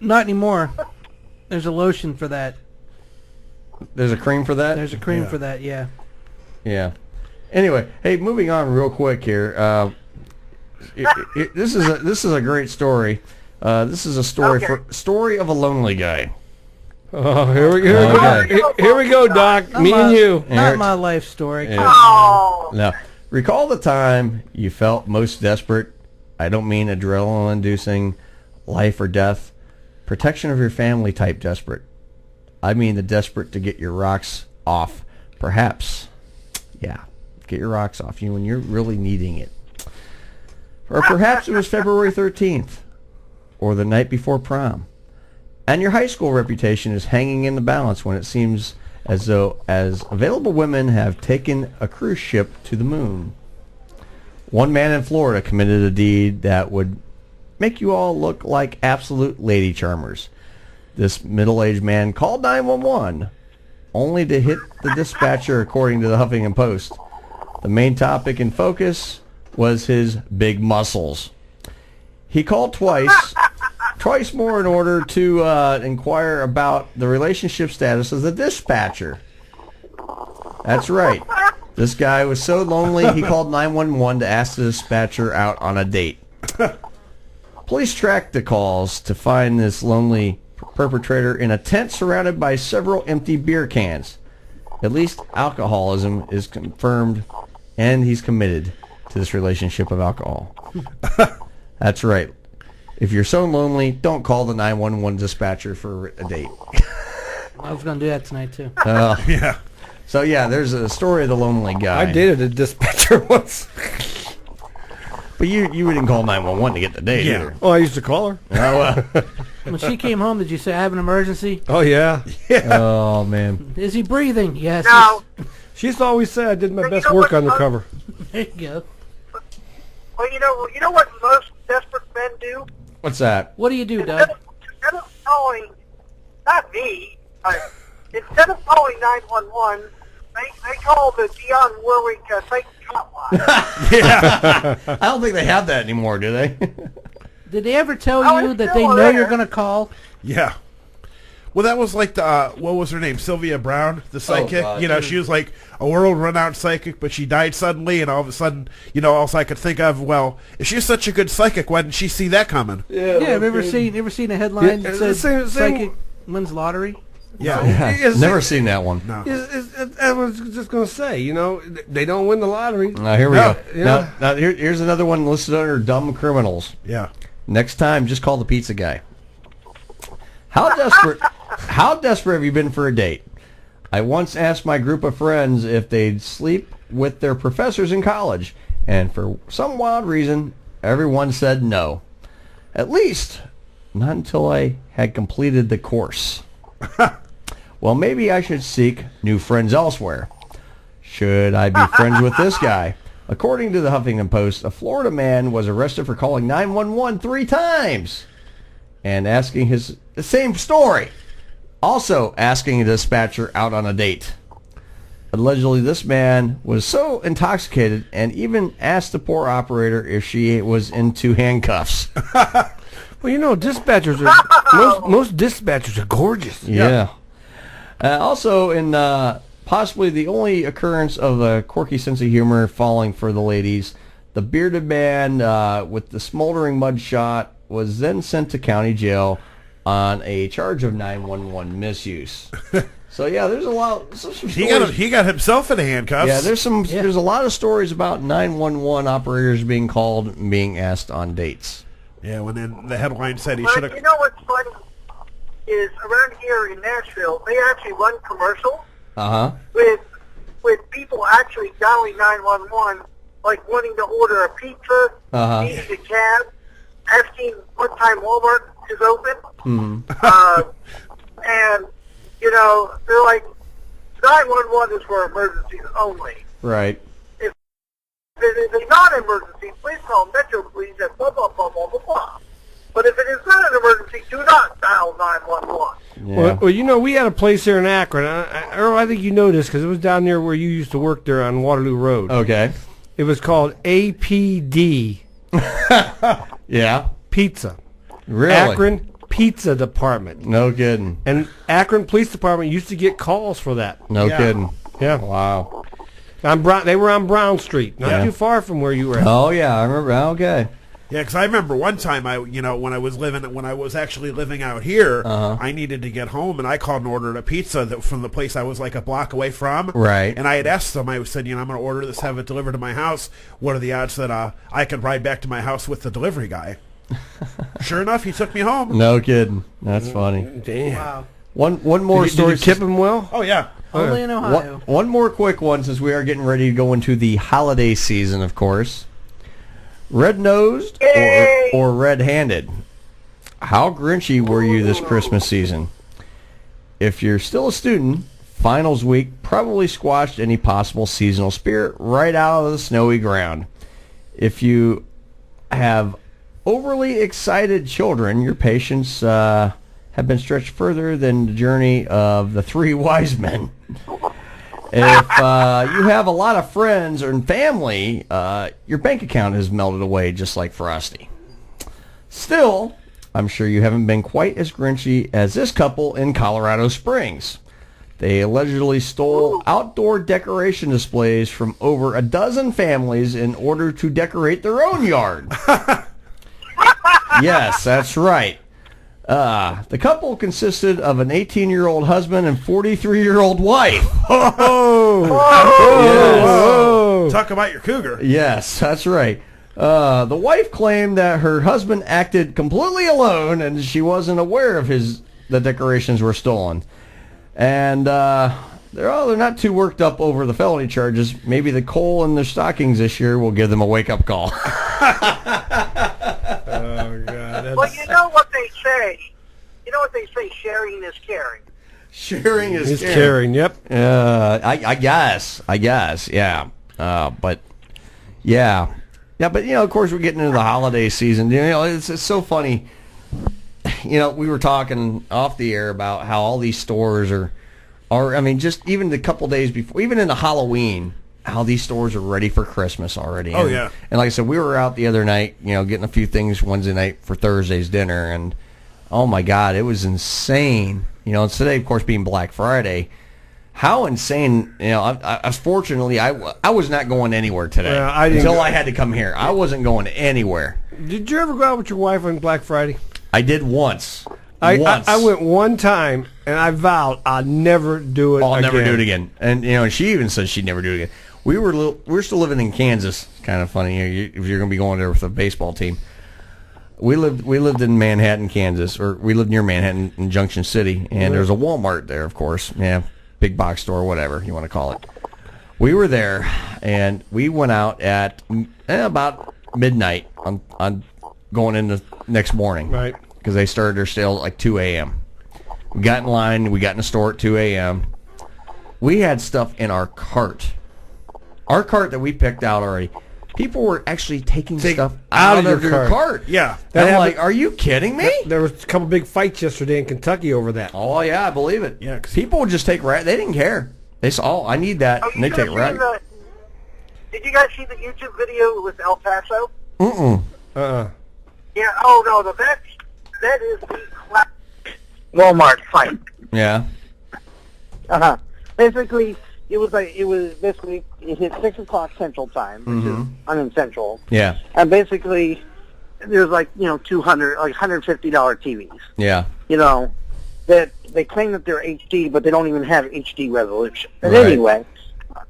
Not anymore. There's a lotion for that. There's a cream for that? There's a cream for that, yeah. Yeah. Anyway, hey, moving on real quick here. This is a great story. This is a story of a lonely guy. Oh, here we go. Here we go, Doc. Me and you. Not my life story. Yeah. Now, recall the time you felt most desperate. I don't mean adrenaline-inducing, life or death, protection of your family type desperate. I mean the desperate to get your rocks off. Perhaps, yeah, get your rocks off you when you're really needing it. Or perhaps it was February 13th, or the night before prom, and your high school reputation is hanging in the balance when it seems as though available women have taken a cruise ship to the moon. One man in Florida committed a deed that would make you all look like absolute lady charmers. This middle-aged man called 911, only to hit the dispatcher, according to the Huffington Post. The main topic in focus was his big muscles. He called twice more in order to inquire about the relationship status of the dispatcher. That's right. This guy was so lonely, he called 911 to ask the dispatcher out on a date. Police tracked the calls to find this lonely perpetrator in a tent surrounded by several empty beer cans. At least alcoholism is confirmed, and he's committed to this relationship of alcohol. That's right. If you're so lonely, don't call the 911 dispatcher for a date. I was going to do that tonight, too. Yeah. So yeah, there's a story of the lonely guy. I dated a dispatcher once. But you didn't call 911 to get the date either. Oh, I used to call her. Oh, When she came home, did you say, I have an emergency? Oh, yeah. Oh, man. Is he breathing? Yes. No. She used to always say I did my best work undercover. There you go. Well, you know what most desperate men do? What's that? What do you do, Doug? Instead of calling, not me, instead of calling 911, they call the Dionne Warwick psychic hotline. Yeah. I don't think they have that anymore, do they? Did they ever tell you that they know you're going to call? Yeah. Well, that was like the, what was her name? Sylvia Brown, the psychic. God. She was like a world-renowned psychic, but she died suddenly, and all of a sudden, also I could think of, well, if she's such a good psychic, why didn't she see that coming? Yeah, have you ever seen a headline that says psychic wins lottery? Yeah. Never seen that one. No. I was just going to say, they don't win the lottery. Here we go. Now here's another one listed under dumb criminals. Yeah. Next time, just call the pizza guy. How desperate have you been for a date? I once asked my group of friends if they'd sleep with their professors in college, and for some wild reason, everyone said no. At least, not until I had completed the course. Well, maybe I should seek new friends elsewhere. Should I be friends with this guy? According to the Huffington Post, a Florida man was arrested for calling 911 3 times and asking the same story. Also asking a dispatcher out on a date. Allegedly, this man was so intoxicated and even asked the poor operator if she was into handcuffs. Well, dispatchers are most dispatchers are gorgeous. Yeah. Also, in possibly the only occurrence of a quirky sense of humor falling for the ladies, the bearded man with the smoldering mud shot was then sent to county jail on a charge of 911 misuse. So yeah, there's a lot. Some he got himself in handcuffs. Yeah, there's a lot of stories about 911 operators being called, and being asked on dates. Yeah, when then the headline said he should have. You know what's funny is around here in Nashville, they actually run commercials with people actually dialing 911, like wanting to order a pizza, needing a cab, asking what time Walmart is open. And, they're like, 911 is for emergencies only. Right. If it is a non-emergency, please call Metro Police at blah, blah, blah, blah, blah, blah. But if it is not an emergency, do not dial 911. Yeah. Well, we had a place here in Akron. Earl, I think you know this because it was down there where you used to work there on Waterloo Road. Okay. It was called APD. Yeah. Pizza. Really? Akron Pizza Department. No kidding. And Akron Police Department used to get calls for that. No kidding. Yeah. Wow. They were on Brown Street, not too far from where you were at. Oh yeah, I remember. Okay. Yeah, because I remember one time when I was actually living out here, I needed to get home, and I called and ordered a pizza from the place I was like a block away from. Right. And I had asked them. I said, I'm going to order this, have it delivered to my house. What are the odds that I could ride back to my house with the delivery guy? Sure enough, he took me home. No kidding. That's funny. Damn. Wow. One more story. Did you tip him well? Oh yeah. Only in Ohio. One more quick one, since we are getting ready to go into the holiday season, of course. Red-nosed or red-handed? How grinchy were you this Christmas season? If you're still a student, finals week probably squashed any possible seasonal spirit right out of the snowy ground. If you have overly excited children, your patience have been stretched further than the journey of the 3 wise men. If you have a lot of friends and family, your bank account has melted away just like Frosty. Still, I'm sure you haven't been quite as grinchy as this couple in Colorado Springs. They allegedly stole outdoor decoration displays from over a dozen families in order to decorate their own yard. Yes, that's right. The couple consisted of an 18-year-old husband and 43-year-old wife. Yes. Talk about your cougar. Yes, that's right. The wife claimed that her husband acted completely alone and she wasn't aware of the decorations were stolen. And they're not too worked up over the felony charges. Maybe the coal in their stockings this year will give them a wake-up call. Oh, God. Well, you know what they say. You know what they say, sharing is caring. Sharing is caring, yep. I guess, yeah. But, yeah. Yeah, but, of course, we're getting into the holiday season. It's so funny. We were talking off the air about how all these stores are just even the couple days before, even into Halloween, how these stores are ready for Christmas already. Oh, yeah. And like I said, we were out the other night, getting a few things Wednesday night for Thursday's dinner, and oh my God, it was insane. And today, of course, being Black Friday, how insane. Fortunately, I was not going anywhere today until I had to come here. I wasn't going anywhere. Did you ever go out with your wife on Black Friday? I did once. I went one time, and I vowed I'll never do it again. I'll never do it again. And, she even said she'd never do it again. We were still living in Kansas. Kind of funny if you're going to be going there with a baseball team. We lived in Manhattan, Kansas, or we lived near Manhattan in Junction City, and there's a Walmart there, of course. Yeah, big box store, whatever you want to call it. We were there, and we went out at about midnight on going into next morning. Right. Because they started their sale at like 2 a.m. We got in line. We got in the store at 2 a.m. We had stuff in our cart. Our cart that we picked out already. People were actually taking stuff out of your cart. Yeah. I'm like, are you kidding me? There was a couple big fights yesterday in Kentucky over that. Oh, yeah, I believe it. Yeah, people would just take right. They didn't care. They saw, I need that, and they take right. Did you guys see the YouTube video with El Paso? Mm-mm. Yeah, oh, no, that is the classic Walmart fight. Yeah. Basically, it hit 6 o'clock Central Time, which is unCentral. Yeah. And basically, there's $150 TVs. Yeah. That they claim that they're HD, but they don't even have HD resolution. But Right. anyway,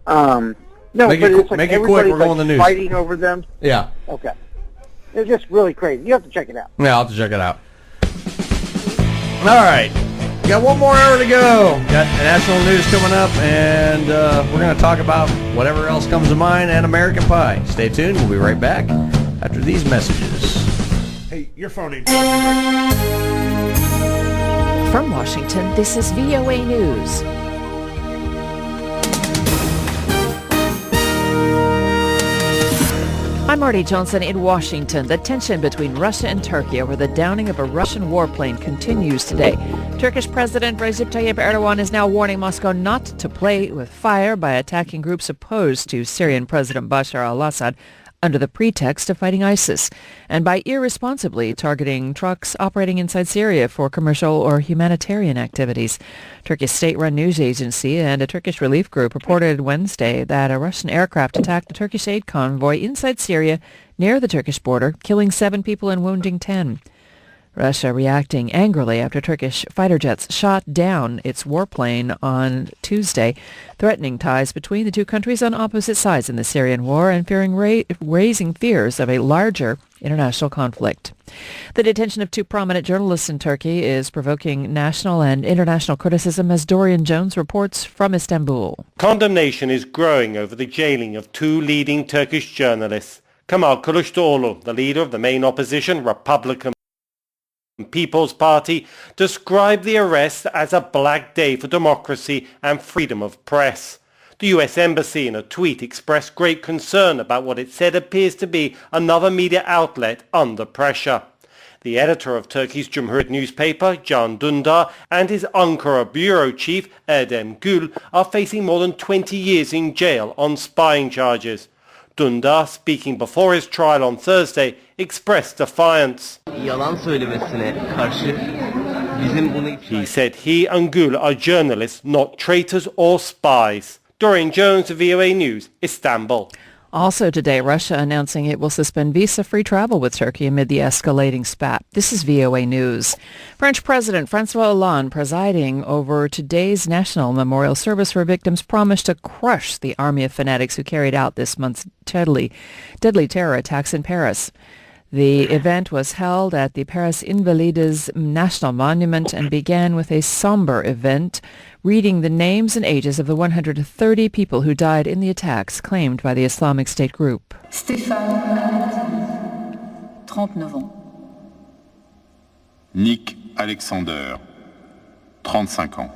no, make but it, it's like make it quick. everybody's We're going to the news. fighting over them. Yeah. Okay. It's just really crazy. You have to check it out. Yeah, I'll have to check it out. All right. We got one more hour to go. Got national news coming up, and we're going to talk about whatever else comes to mind and American Pie. Stay tuned. We'll be right back after these messages. Hey, your phone ain't From Washington, this is VOA News. I'm Marty Johnson in Washington. The tension between Russia and Turkey over the downing of a Russian warplane continues today. Turkish President Recep Tayyip Erdogan is now warning Moscow not to play with fire by attacking groups opposed to Syrian President Bashar al-Assad under the pretext of fighting ISIS, and by irresponsibly targeting trucks operating inside Syria for commercial or humanitarian activities. Turkey's state-run news agency and a Turkish relief group reported Wednesday that a Russian aircraft attacked a Turkish aid convoy inside Syria near the Turkish border, killing 7 people and wounding 10. Russia reacting angrily after Turkish fighter jets shot down its warplane on Tuesday, threatening ties between the two countries on opposite sides in the Syrian war and raising fears of a larger international conflict. The detention of 2 prominent journalists in Turkey is provoking national and international criticism, as Dorian Jones reports from Istanbul. Condemnation is growing over the jailing of 2 leading Turkish journalists. Kemal Kılıçdaroğlu, the leader of the main opposition, Republican People's Party, described the arrest as a black day for democracy and freedom of press. The US Embassy in a tweet expressed great concern about what it said appears to be another media outlet under pressure. The editor of Turkey's Cumhuriyet newspaper, Can Dündar, and his Ankara bureau chief, Erdem Gül, are facing more than 20 years in jail on spying charges. Dündar, speaking before his trial on Thursday, expressed defiance. He said he and Gül are journalists, not traitors or spies. Dorian Jones, VOA News, Istanbul. Also today, Russia announcing it will suspend visa-free travel with Turkey amid the escalating spat. This is VOA News. French President François Hollande, presiding over today's national memorial service for victims, promised to crush the army of fanatics who carried out this month's deadly terror attacks in Paris. The event was held at the Paris Invalides National Monument and began with a somber event, reading the names and ages of the 130 people who died in the attacks claimed by the Islamic State group. Stéphane, 39 ans. Nick Alexander, 35 ans.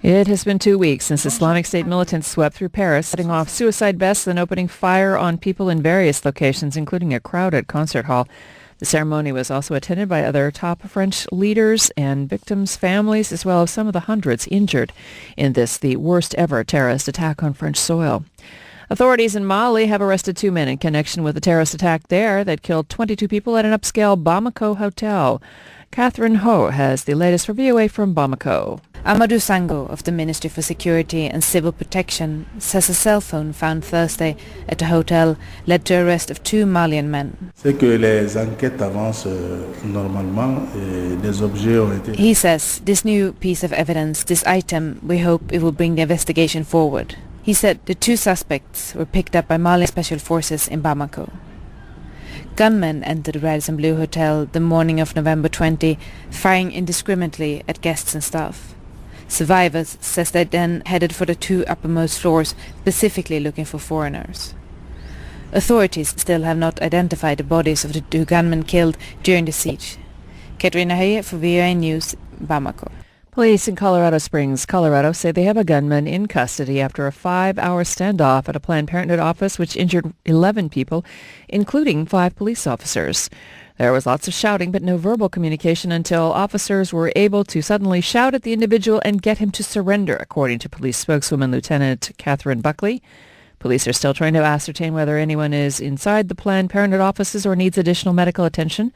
It has been 2 weeks since Islamic State militants swept through Paris, setting off suicide vests and opening fire on people in various locations, including a crowded concert hall. The ceremony was also attended by other top French leaders and victims' families, as well as some of the hundreds injured in this, the worst ever terrorist attack on French soil. Authorities in Mali have arrested 2 men in connection with the terrorist attack there that killed 22 people at an upscale Bamako hotel. Catherine Ho has the latest for VOA from Bamako. Amadou Sango of the Ministry for Security and Civil Protection says a cell phone found Thursday at a hotel led to arrest of 2 Malian men. He says this new piece of evidence, this item, we hope it will bring the investigation forward. He said the 2 suspects were picked up by Malian special forces in Bamako. Gunmen entered the Radisson Blu Hotel the morning of November 20, firing indiscriminately at guests and staff. Survivors says they then headed for the 2 uppermost floors, specifically looking for foreigners. Authorities still have not identified the bodies of the 2 gunmen killed during the siege. Katrina Höje for VOA News, Bamako. Police in Colorado Springs, Colorado, say they have a gunman in custody after a 5-hour standoff at a Planned Parenthood office which injured 11 people, including 5 police officers. There was lots of shouting but no verbal communication until officers were able to suddenly shout at the individual and get him to surrender, according to police spokeswoman Lieutenant Catherine Buckley. Police are still trying to ascertain whether anyone is inside the Planned Parenthood offices or needs additional medical attention.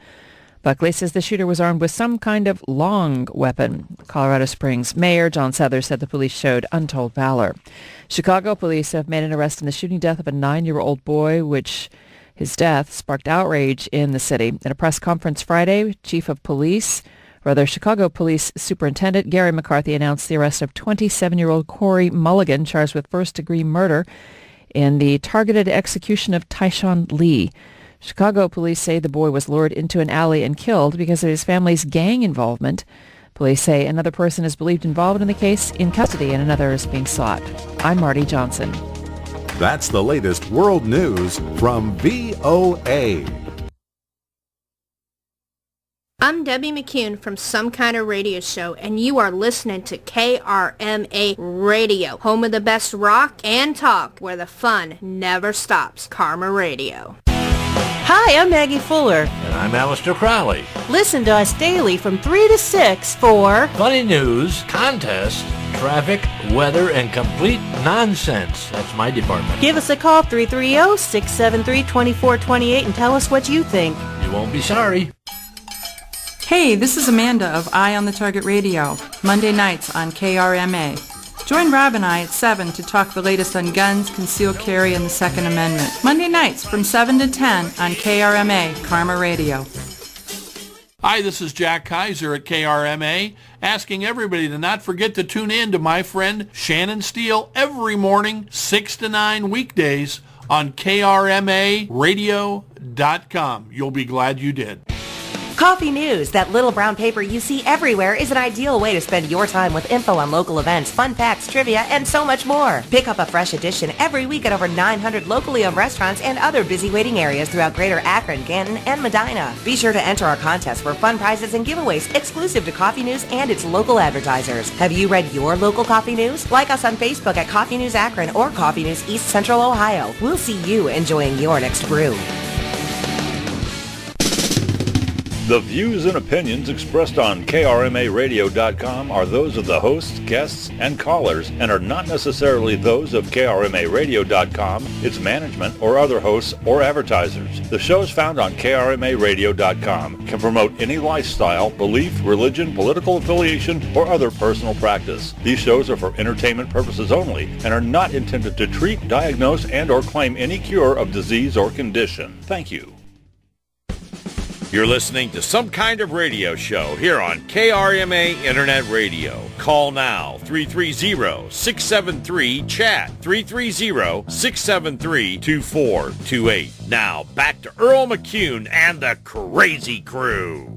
Buckley says the shooter was armed with some kind of long weapon. Colorado Springs Mayor John Souther said the police showed untold valor. Chicago police have made an arrest in the shooting death of a 9-year-old boy, which his death sparked outrage in the city. At a press conference Friday, Chicago Police Superintendent Gary McCarthy announced the arrest of 27-year-old Corey Mulligan, charged with first-degree murder in the targeted execution of Tyshawn Lee. Chicago police say the boy was lured into an alley and killed because of his family's gang involvement. Police say another person is believed involved in the case in custody and another is being sought. I'm Marty Johnson. That's the latest world news from VOA. I'm Debbie McCune from Some Kind of Radio Show, and you are listening to KRMA Radio, home of the best rock and talk, where the fun never stops. Karma Radio. Hi, I'm Maggie Fuller. And I'm Alistair Crowley. Listen to us daily from 3 to 6 for funny news, contests, traffic, weather, and complete nonsense. That's my department. Give us a call, 330-673-2428, and tell us what you think. You won't be sorry. Hey, this is Amanda of Eye on the Target Radio, Monday nights on KRMA. Join Rob and I at 7 to talk the latest on guns, concealed carry, and the Second Amendment. Monday nights from 7 to 10 on KRMA, Karma Radio. Hi, this is Jack Kaiser at KRMA, asking everybody to not forget to tune in to my friend Shannon Steele every morning, 6 to 9 weekdays on KRMAradio.com. You'll be glad you did. Coffee News, that little brown paper you see everywhere, is an ideal way to spend your time with info on local events, fun facts, trivia, and so much more. Pick up a fresh edition every week at over 900 locally owned restaurants and other busy waiting areas throughout Greater Akron, Canton, and Medina. Be sure to enter our contest for fun prizes and giveaways exclusive to Coffee News and its local advertisers. Have you read your local Coffee News? Like us on Facebook at Coffee News Akron or Coffee News East Central Ohio. We'll see you enjoying your next brew. The views and opinions expressed on KRMAradio.com are those of the hosts, guests, and callers and are not necessarily those of KRMAradio.com, its management, or other hosts or advertisers. The shows found on KRMAradio.com can promote any lifestyle, belief, religion, political affiliation, or other personal practice. These shows are for entertainment purposes only and are not intended to treat, diagnose, and or claim any cure of disease or condition. Thank you. You're listening to Some Kind of Radio Show here on KRMA Internet Radio. Call now, 330-673-CHAT, 330-673-2428. Now, back to Earl McCune and the Crazy Crew.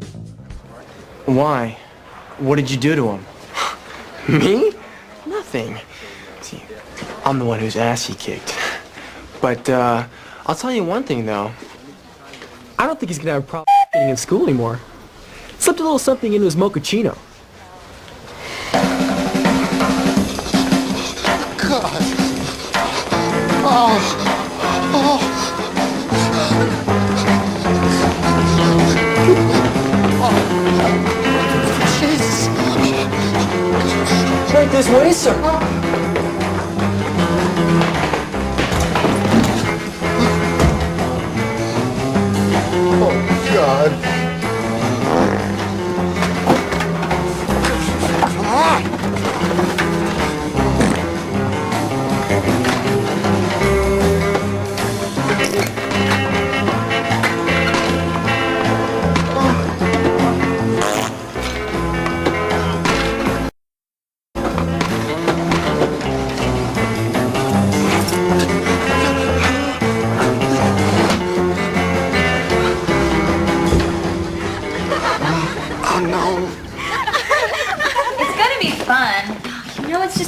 Why? What did you do to him? Me? Nothing. See, I'm the one whose ass he kicked. But, I'll tell you one thing, though. I don't think he's gonna have a problem getting in school anymore. Slipped a little something into his mochaccino. God. Oh. Jesus. Right this way, sir. God.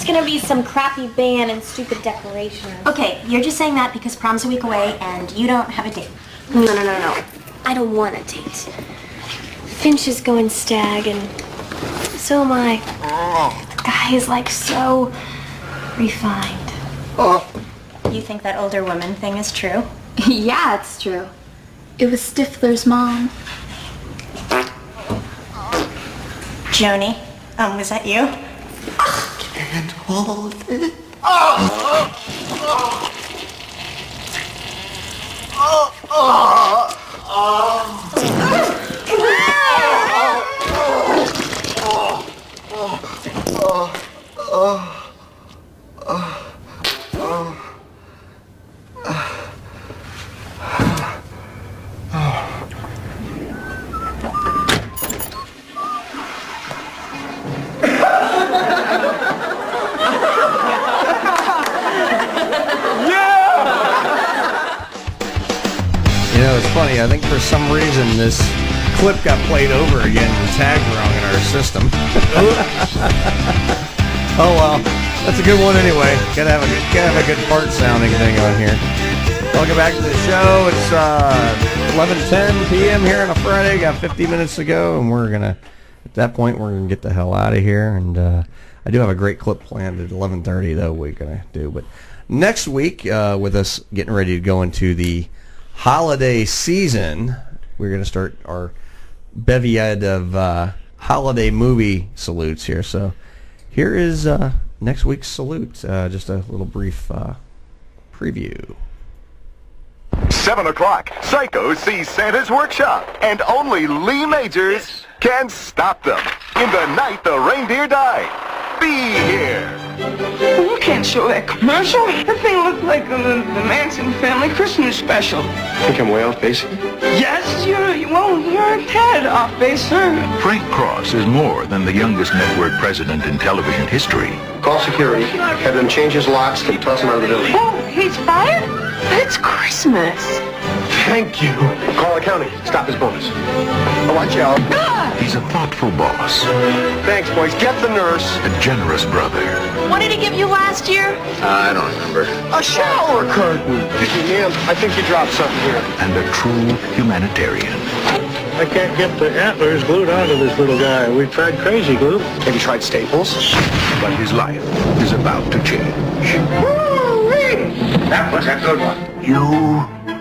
Gonna be some crappy band and stupid decorations. Okay, you're just saying that because prom's a week away and you don't have a date. No. I don't want a date. Finch is going stag and so am I. The guy is like so refined. You think that older woman thing is true? Yeah, it's true. It was Stifler's mom. Joni, was that you? Can't hold it. You know, it's funny. I think for some reason this clip got played over again and tagged wrong in our system. Oh well, that's a good one anyway. Gotta have a good part sounding thing on here. Welcome back to the show. It's 11:10 p.m. here on a Friday. Got 50 minutes to go, and at that point we're gonna get the hell out of here. And I do have a great clip planned at 11:30 though. We're gonna do, but next week with us getting ready to go into the holiday season, we're going to start our beviad of holiday movie salutes here. So here is next week's salute. Just a little brief preview. 7 o'clock, Psycho sees Santa's workshop, and only Lee Majors can stop them. In the night the reindeer died. Be here. You can't show that commercial. That thing looked like the Manson family Christmas special. Think I'm way off base? Yes, you're a tad off base, sir. Frank Cross is more than the youngest network president in television history. Call security, have them change his locks, and toss him out of the building. Oh, he's fired? It's Christmas. Thank you. Call accounting. Stop his bonus. Oh, watch out. He's a thoughtful boss. Thanks, boys. Get the nurse. A generous brother. What did he give you last year? I don't remember. A shower curtain. Ma'am, I think you dropped something here. And a true humanitarian. I can't get the antlers glued onto this little guy. We tried crazy glue. Have you tried Staples? But his life is about to change. Woo-wee! That was a good one. You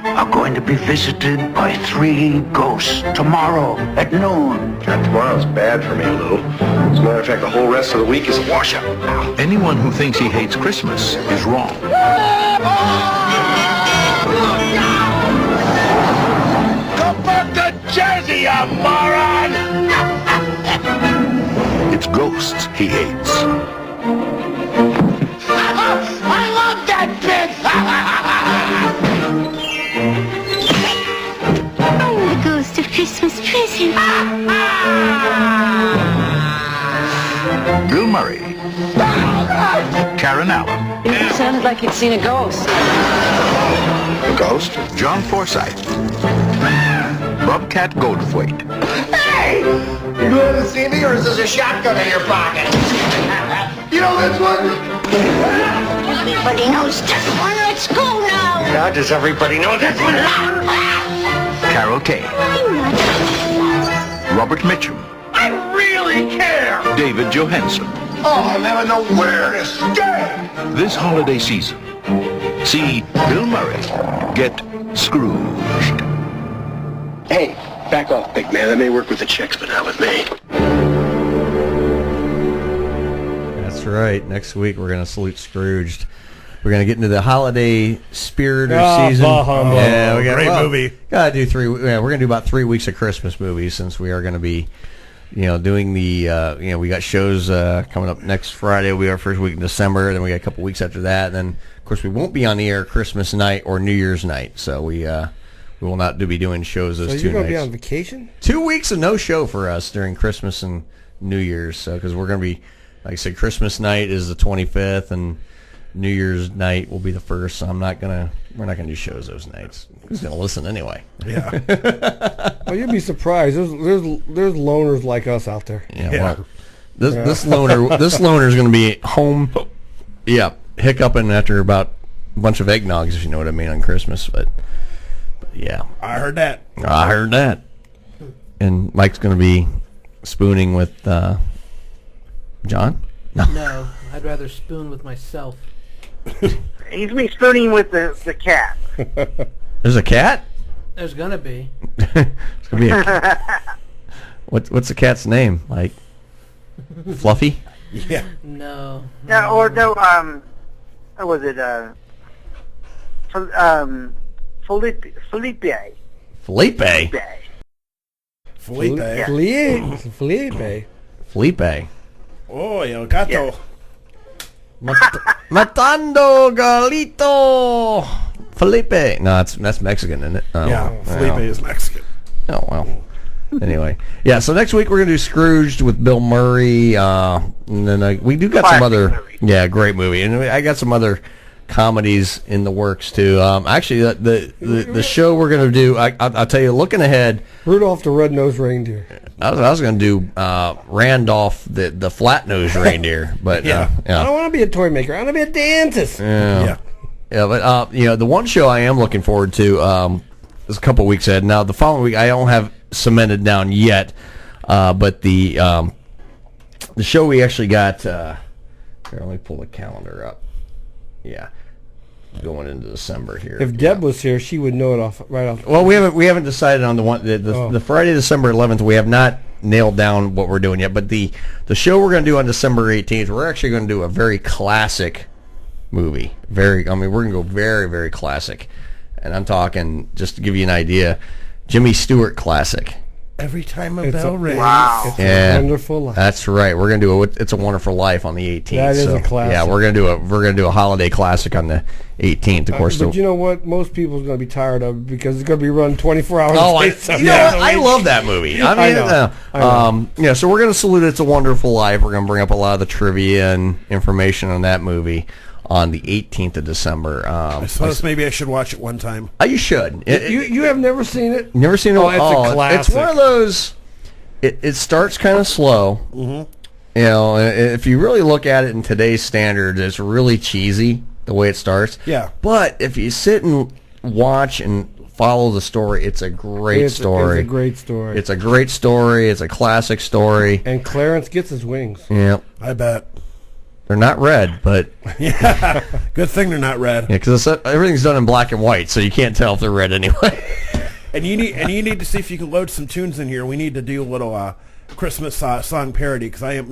are going to be visited by 3 ghosts tomorrow at noon. God, tomorrow's bad for me, Lou. As a matter of fact, the whole rest of the week is a washout. Anyone who thinks he hates Christmas is wrong. Go back to Jersey, you moron! It's ghosts he hates. I love that bit! I'm the ghost of Christmas kissing. Bill Murray. Karen Allen. It sounded like he'd seen a ghost. A ghost? John Forsythe. Bobcat Goldthwait. Hey! You glad to see me, or is this a shotgun in your pocket? You know this one? Everybody knows this one. Let's go now. Now does everybody know this one? Carol Kay. Robert Mitchum. I really care! David Johansen. Oh, I never know where to stay! This holiday season, see Bill Murray get Scrooged. Hey, back off, big man. That may work with the chicks, but not with me. That's right. Next week we're going to salute Scrooged. We're going to get into the holiday spirit of season. Yeah, we got great movie. Got to do 3. Yeah, we're going to do about 3 weeks of Christmas movies since we are going to be, doing the. We got shows coming up next Friday. Will be our first week in December. Then we got a couple weeks after that. And then, of course, we won't be on the air Christmas night or New Year's night. So we will not be doing shows those 2 nights. So you're going to be on vacation? 2 weeks of no show for us during Christmas and New Year's. So because we're going to be, like I said, Christmas night is the 25th and New Year's night will be the 1st. So we're not gonna do shows those nights. Who's gonna listen anyway? Yeah. Well, you'll be surprised. There's loners like us out there. Yeah. Well, this loner is gonna be home. Yeah, hiccuping after about a bunch of eggnogs, if you know what I mean, on Christmas. But yeah, I heard that. And Mike's gonna be spooning with John. No, I'd rather spoon with myself. He's me spooning with the cat. There's a cat? There's gonna be. It's gonna be a cat. What's the cat's name? Like Fluffy? Yeah. No. No, or no. What was it? Felipe. Felipe. Oh, el gato. Yeah. Matando Galito. Felipe. No, that's Mexican, isn't it? Oh, yeah, Felipe is Mexican. Oh, well. Anyway. Yeah, so next week we're going to do Scrooged with Bill Murray. And then we do got some other... Movie. Yeah, great movie. And I got some other comedies in the works, too. Actually, the show we're going to do... I'll tell you, looking ahead... Rudolph the Red-Nosed Reindeer. I was going to do Randolph the Flat-Nosed Reindeer, but I don't want to be a toy maker. I want to be a dentist. Yeah, but the one show I am looking forward to is a couple weeks ahead. Now the following week I don't have cemented down yet, but the show we actually got. Here, let me pull the calendar up. Yeah. Going into December here. If Deb was here, she would know it right off. Well, we haven't decided on the Friday, December 11th. We have not nailed down what we're doing yet. But the show we're going to do on December 18th, we're actually going to do a very classic movie. We're going to go very, very classic. And I'm talking, just to give you an idea, Jimmy Stewart classic. Every time a bell rings. Wow. It's a Wonderful Life. That's right. We're gonna do It's a Wonderful Life on the 18th. That is a classic. Yeah, we're gonna do a holiday classic on the 18th, of course. But you know what? Most people's gonna be tired of it because it's gonna be run 24 hours. I love that movie. I know. So we're gonna salute It's a Wonderful Life. We're gonna bring up a lot of the trivia and information on that movie on the 18th of December. I suppose maybe I should watch it one time. You should. You have never seen it? Never seen it? Oh, it's a classic. It's one of those... It starts kind of slow. Mm-hmm. If you really look at it in today's standards, it's really cheesy the way it starts. Yeah. But if you sit and watch and follow the story, it's a great story. It's a great story. It's a great story. It's a classic story. And Clarence gets his wings. Yeah. I bet. They're not red, but... Yeah, good thing they're not red. Yeah, because everything's done in black and white, so you can't tell if they're red anyway. And you need to see if you can load some tunes in here. We need to do a little Christmas song parody, because I am,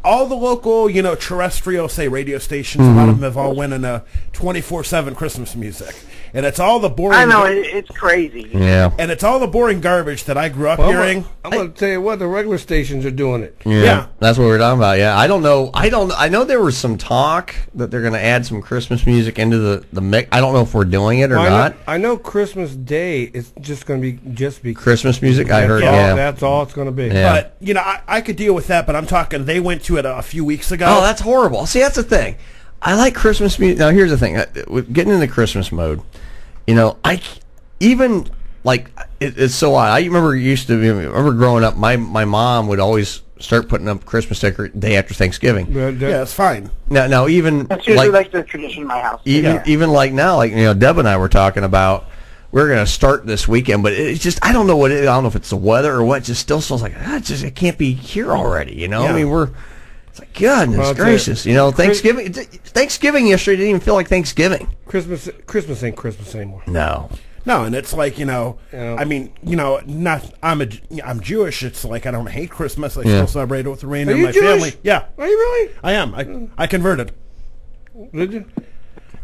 all the local, terrestrial, say, radio stations, a lot of them have all went into 24/7 Christmas music. And it's all the boring... I know, it's crazy. Yeah. And it's all the boring garbage that I grew up hearing. I'm going to tell you what, the regular stations are doing it. Yeah, that's what we're talking about. Yeah, I don't know. I know there was some talk that they're going to add some Christmas music into the mix. I don't know if we're doing it or not. I know Christmas Day is just going to be Christmas music. I heard. Yeah, that's all it's going to be. Yeah. But you know, I could deal with that. But I'm talking. They went to it a few weeks ago. Oh, that's horrible. See, that's the thing. I like Christmas music. Now, here's the thing. With getting into Christmas mode, you know, it's so odd. I remember growing up, my mom would always start putting up Christmas decor day after Thanksgiving. Yeah, it's fine. Now even that's usually like the tradition in my house. Even like now, like, you know, Deb and I were talking about we're going to start this weekend, but it's just I don't know I don't know if it's the weather or what. It just still feels like it can't be here already. You know, Yeah. I mean it's like goodness gracious. You know, Thanksgiving yesterday didn't even feel like Thanksgiving. Christmas ain't Christmas anymore. No, and it's like, you know, I mean, you know, I'm Jewish. It's like I don't hate Christmas. I still celebrate it with the reindeer in my family. Yeah. Are you really? I am. I converted. Did you?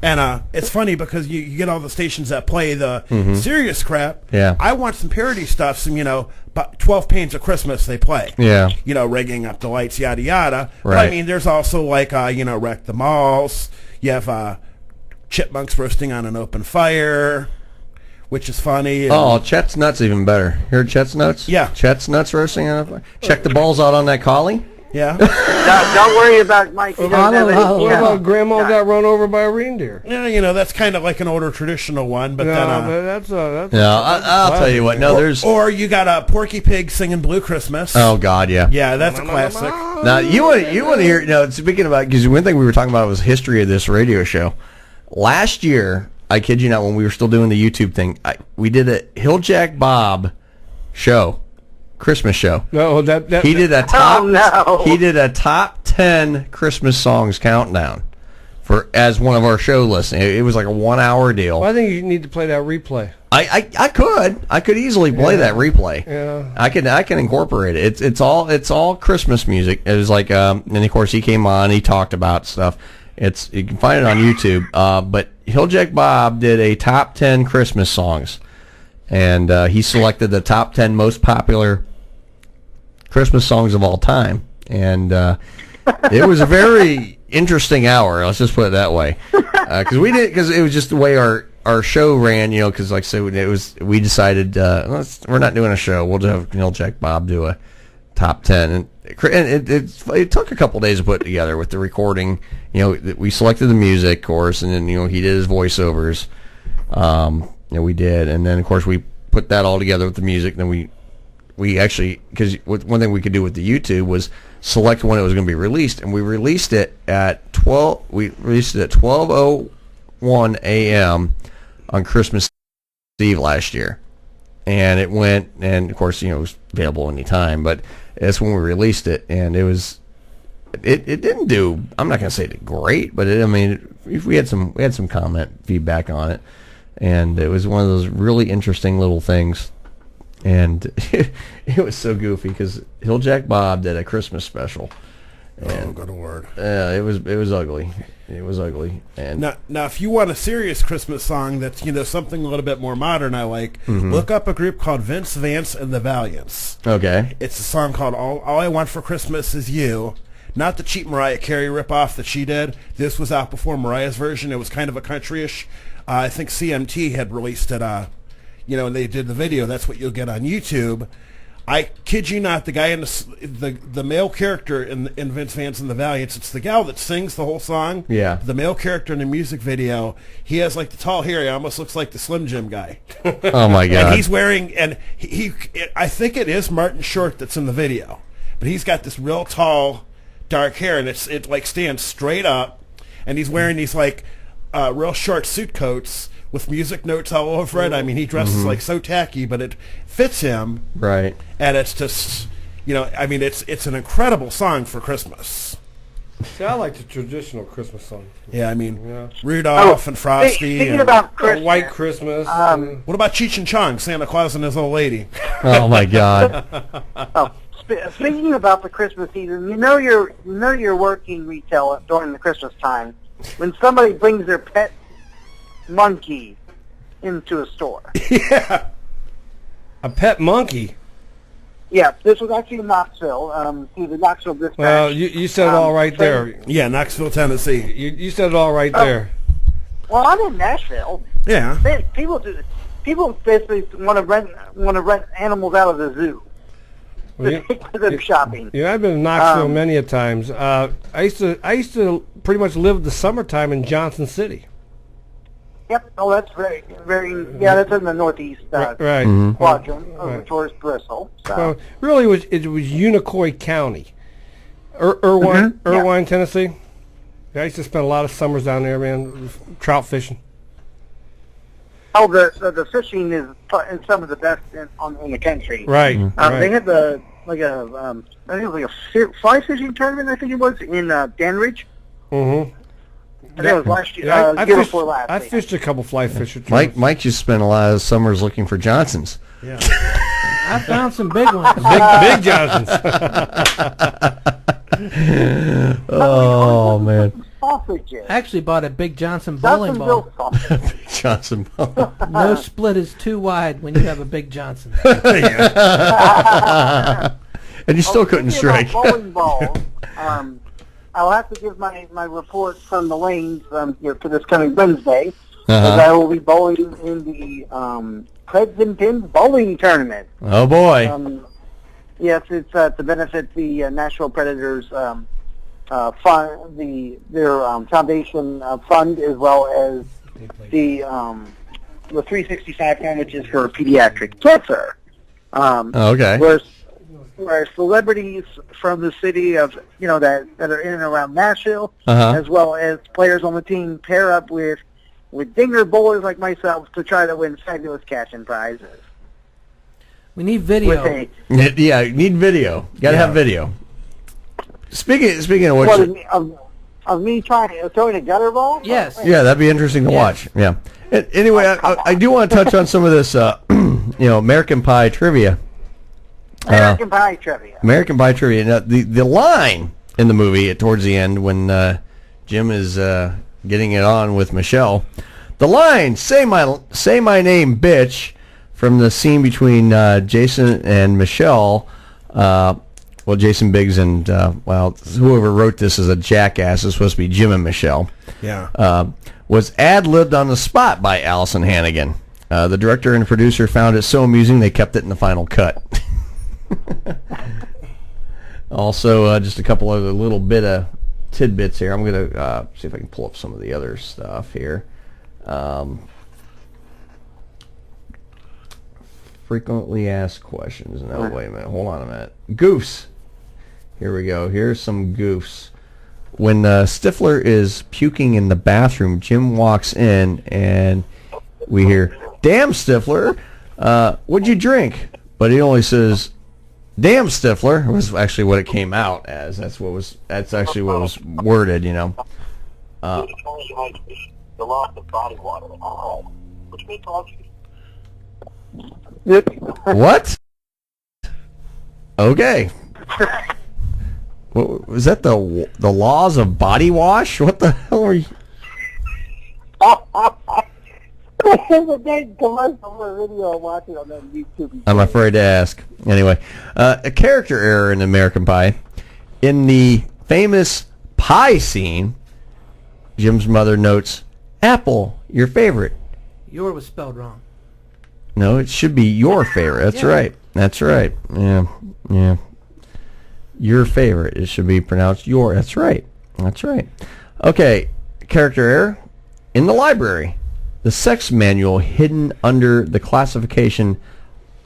And it's funny because you get all the stations that play the serious crap. Yeah. I want some parody stuff, some, you know, 12 Pains of Christmas they play. Yeah. You know, rigging up the lights, yada, yada. But, Right. I mean, there's also, like, you know, Wreck the Malls. You have chipmunks roasting on an open fire, which is funny. And Chet's Nuts even better. Heard Chet's Nuts? Yeah. Chet's Nuts roasting on a fire. Check the balls out on that collie. Yeah. Don't worry about Mike. He doesn't have any- What about Grandma got run over by a reindeer? Yeah, you know, that's kind of like an older traditional one, but that's I'll tell you what. No, there's. Or you got a Porky Pig singing Blue Christmas. Oh God, yeah. Yeah, that's a classic. Now you want to hear? No, speaking about, because one thing we were talking about was history of this radio show. Last year, I kid you not, when we were still doing the YouTube thing, we did a Hilljack Bob show. Christmas show. No, he did a top. Oh, no. He did a top 10 Christmas songs countdown as one of our show lists. It was like a 1 hour deal. Well, I think you need to play that replay. I could easily play that replay. Yeah. I can incorporate it. It's all Christmas music. It was like and of course he came on, he talked about stuff. You can find it on YouTube. But Hilljack Bob did a top 10 Christmas songs, and he selected the top 10 most popular Christmas songs of all time, and it was a very interesting hour. Let's just put it that way, because it was just the way our show ran. You know, because like I said, we decided we're not doing a show. We'll just have Jack Bob do a top 10, and it took a couple days to put together with the recording. You know, we selected the music, of course, and then he did his voiceovers. We did, and then of course we put that all together with the music. Then we actually, because one thing we could do with the YouTube was select when it was going to be released, and we released it at 12:01 a.m. on Christmas Eve last year, and it went, and of course it was available anytime, but that's when we released it, and it didn't do. I'm not going to say it did great, but we had some comment feedback on it, and it was one of those really interesting little things. And it was so goofy because Hilljack Bob did a Christmas special. Oh, good word! Yeah, it was ugly. It was ugly. And now, if you want a serious Christmas song that's something a little bit more modern, I like. Look up a group called Vince Vance and the Valiants. Okay. It's a song called "All I Want for Christmas Is You." Not the cheap Mariah Carey ripoff that she did. This was out before Mariah's version. It was kind of a countryish. I think CMT had released it. And they did the video. That's what you'll get on YouTube. I kid you not, the guy in the male character in Vince Vance and the Valiants, it's the gal that sings the whole song. Yeah. The male character in the music video, he has like the tall hair. He almost looks like the Slim Jim guy. Oh my God! And he's wearing, and I think it is Martin Short that's in the video, but he's got this real tall, dark hair, and it like stands straight up, and he's wearing these like real short suit coats with music notes all over it. I mean, he dresses like so tacky, but it fits him. Right. And it's just, it's an incredible song for Christmas. See, I like the traditional Christmas song. Yeah, Rudolph and Frosty. Speaking about Christmas, White Christmas. What about Cheech and Chong, Santa Claus and his old lady? Oh my God. Speaking about the Christmas season, you're working retail during the Christmas time. When somebody brings their pet monkey into a store. Yeah. A pet monkey. Yeah, this was actually in Knoxville. Through the Knoxville Dispatch. Well, you said it all right there. Yeah, Knoxville, Tennessee. You said it all right there. Well, I'm in Nashville. Yeah. People basically want to rent animals out of the zoo. For them shopping. Yeah, I've been in Knoxville many a times. I used to pretty much live the summertime in Johnson City. Yep. Oh, that's very, very. Yeah, that's in the northeast Right. quadrant towards Bristol. So. Well, really, it was Unicoi County, Irvine, Tennessee. Yeah, I used to spend a lot of summers down there, man, trout fishing. Oh, the fishing is some of the best in the country. Right. They had I think it was like a fly fishing tournament. I think it was in Danridge. Mm-hmm. I think it was last year. Year before last. I fished a couple fly fishing tournaments. Mike just spent a lot of summers looking for Johnsons. Yeah. I found some big ones. Big Johnsons. Oh man. Sausages. I actually bought a Big Johnson bowling ball. Big Johnson bowling. No split is too wide when you have a Big Johnson. And you still couldn't strike. Bowling balls. I'll have to give my report from the lanes for this coming Wednesday. Because I will be bowling in the Preds and Pins bowling tournament. Oh boy. Yes, it's to benefit the Nashville Predators fund, their foundation fund, as well as the 365 fund, which is for pediatric cancer. Okay. Where celebrities from the city of that are in and around Nashville, Uh-huh. as well as players on the team, pair up with dinger bowlers like myself to try to win fabulous cash and prizes. We need video. Yeah, you need video. You gotta have video. Speaking of which, of me throwing a gutter ball? Yes. Yeah, that'd be interesting to watch. Yeah. Anyway, I do want to touch on some of this, American Pie trivia. American Pie trivia. American Pie trivia. Now, the line in the movie towards the end when Jim is getting it on with Michelle, the line "Say my name, bitch," from the scene between Jason and Michelle. Well, Jason Biggs and whoever wrote this is a jackass. It's supposed to be Jim and Michelle. Yeah. Was ad-libbed on the spot by Allison Hannigan. The director and producer found it so amusing they kept it in the final cut. Also, just a couple of little bit of tidbits here. I'm going to see if I can pull up some of the other stuff here. Frequently asked questions. No, wait a minute. Hold on a minute. Goofs. Here we go. Here's some goofs. When Stifler is puking in the bathroom, Jim walks in and we hear, "Damn, Stifler, what'd you drink?" But he only says, "Damn, Stifler," was actually what it came out as. That's actually what was worded, The loss of body water and alcohol, which may cause What? Okay. What, was that the laws of body wash? What the hell are you? Video I'm watching on that YouTube. I'm afraid to ask. Anyway, a character error in American Pie. In the famous pie scene, Jim's mother notes, "Apple, your favorite." Your was spelled wrong. No, it should be your favorite. That's right. That's right. Yeah. Your favorite. It should be pronounced your. That's right. That's right. Okay, character error. In the library, the sex manual hidden under the classification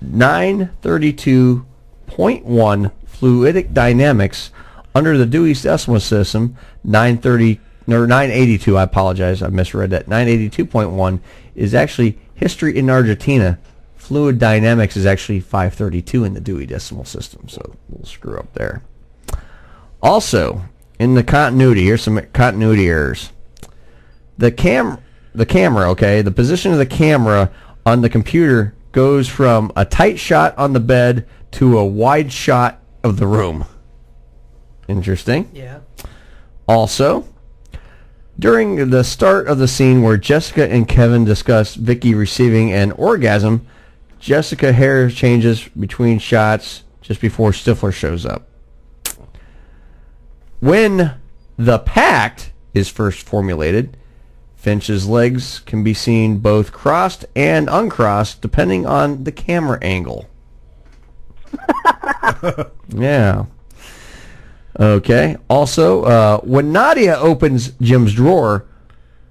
932.1 fluidic dynamics under the Dewey's Decimal System 982. I apologize. I misread that. 982.1 is actually history in Argentina. Fluid dynamics is actually 532 in the Dewey Decimal System, so we'll screw up there. Also, in the continuity, here's some continuity errors. The camera, okay, the position of the camera on the computer goes from a tight shot on the bed to a wide shot of the room. Interesting. Yeah. Also, During the start of the scene where Jessica and Kevin discuss Vicky receiving an orgasm, Jessica hair changes between shots just before Stifler shows up. When the pact is first formulated, Finch's legs can be seen both crossed and uncrossed depending on the camera angle. Yeah. Okay. Also, when Nadia opens Jim's drawer,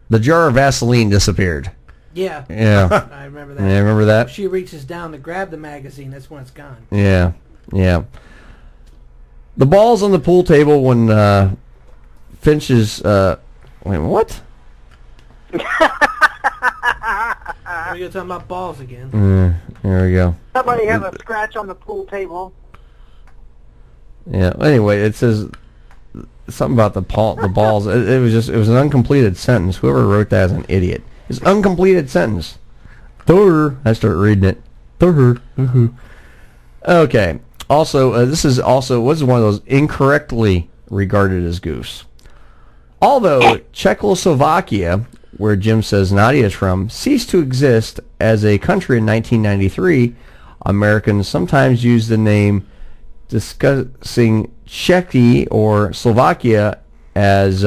the jar of Vaseline disappeared. Yeah. Yeah. I remember that. Yeah, remember that? If she reaches down to grab the magazine, that's when it's gone. Yeah. Yeah. The ball's on the pool table when Finch is... wait, what? We're talking about balls again. There we go. Somebody have a scratch on the pool table. Yeah. Anyway, it says something about the balls. It was an uncompleted sentence. Whoever wrote that is an idiot. It's an uncompleted sentence. I start reading it. Okay. Also, this is one of those incorrectly regarded as goofs. Although Czechoslovakia, where Jim says Nadia is from, ceased to exist as a country in 1993, Americans sometimes use the name discussing Czechy or Slovakia as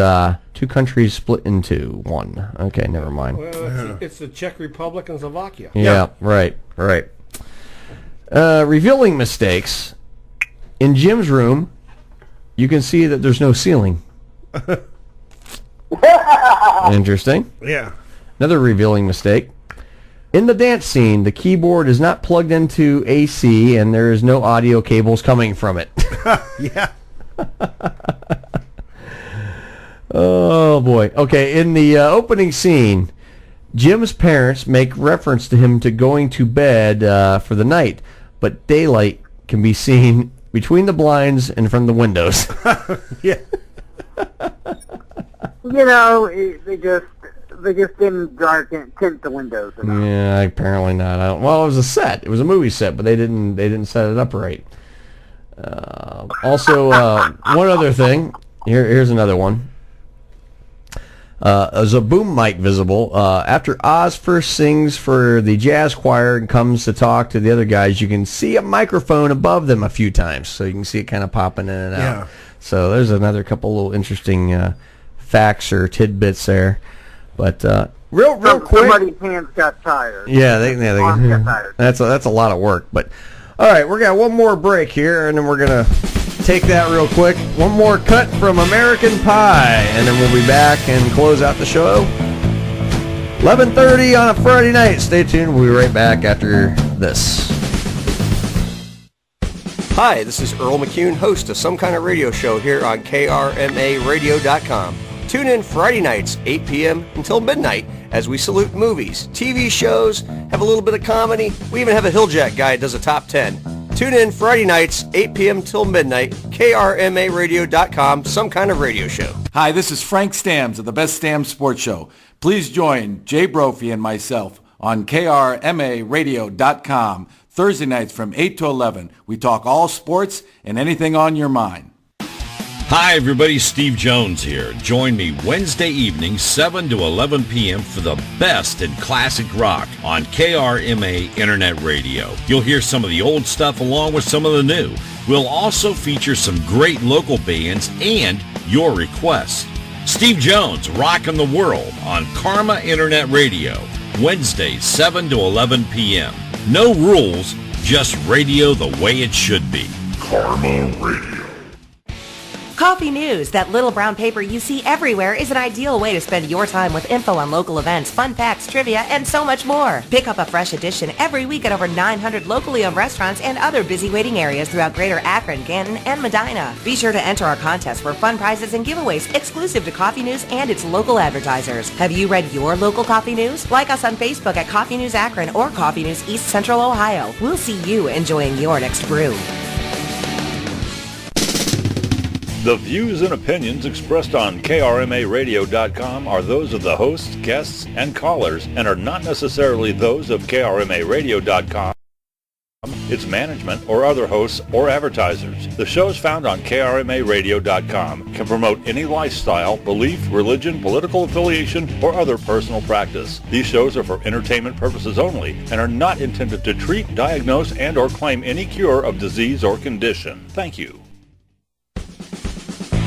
two countries split into one. Okay, never mind. Well, it's the Czech Republic and Slovakia. Yeah, right. Revealing mistakes. In Jim's room, you can see that there's no ceiling. Interesting. Yeah. Another revealing mistake. In the dance scene, the keyboard is not plugged into AC and there is no audio cables coming from it. Yeah. Oh, boy. Okay, in the opening scene, Jim's parents make reference to him to going to bed for the night, but daylight can be seen between the blinds and from the windows. Yeah. You know, they just didn't tint the windows enough. Yeah, apparently not. Well, it was a set. It was a movie set, but they didn't set it up right. Also, one other thing. Here's another one. There's a boom mic visible. After Oz first sings for the jazz choir and comes to talk to the other guys, you can see a microphone above them a few times, so you can see it kind of popping in and out. Yeah. So there's another couple little interesting facts or tidbits there. But real quick. Somebody's hands got tired. Yeah, they got tired. That's a lot of work. But all right, we're got one more break here, and then we're gonna take that real quick. One more cut from American Pie, and then we'll be back and close out the show. 11:30 on a Friday night. Stay tuned. We'll be right back after this. Hi, this is Earl McCune, host of Some Kind of Radio Show here on KRMARadio.com. Tune in Friday nights, 8 p.m. until midnight, as we salute movies, TV shows, have a little bit of comedy. We even have a Hilljack guy that does a top 10. Tune in Friday nights, 8 p.m. till midnight, KRMARadio.com, Some Kind of Radio Show. Hi, this is Frank Stams of the Best Stams Sports Show. Please join Jay Brophy and myself on KRMARadio.com, Thursday nights from 8 to 11. We talk all sports and anything on your mind. Hi, everybody. Steve Jones here. Join me Wednesday evening, 7 to 11 p.m. for the best in classic rock on KRMA Internet Radio. You'll hear some of the old stuff along with some of the new. We'll also feature some great local bands and your requests. Steve Jones, Rockin' the World on Karma Internet Radio, Wednesdays, 7 to 11 p.m. No rules, just radio the way it should be. Karma Radio. Coffee News, that little brown paper you see everywhere, is an ideal way to spend your time with info on local events, fun facts, trivia, and so much more. Pick up a fresh edition every week at over 900 locally owned restaurants and other busy waiting areas throughout Greater Akron, Canton, and Medina. Be sure to enter our contest for fun prizes and giveaways exclusive to Coffee News and its local advertisers. Have you read your local Coffee News? Like us on Facebook at Coffee News Akron or Coffee News East Central Ohio. We'll see you enjoying your next brew. The views and opinions expressed on KRMARadio.com are those of the hosts, guests, and callers and are not necessarily those of KRMARadio.com, its management, or other hosts or advertisers. The shows found on KRMARadio.com can promote any lifestyle, belief, religion, political affiliation, or other personal practice. These shows are for entertainment purposes only and are not intended to treat, diagnose, and or claim any cure of disease or condition. Thank you.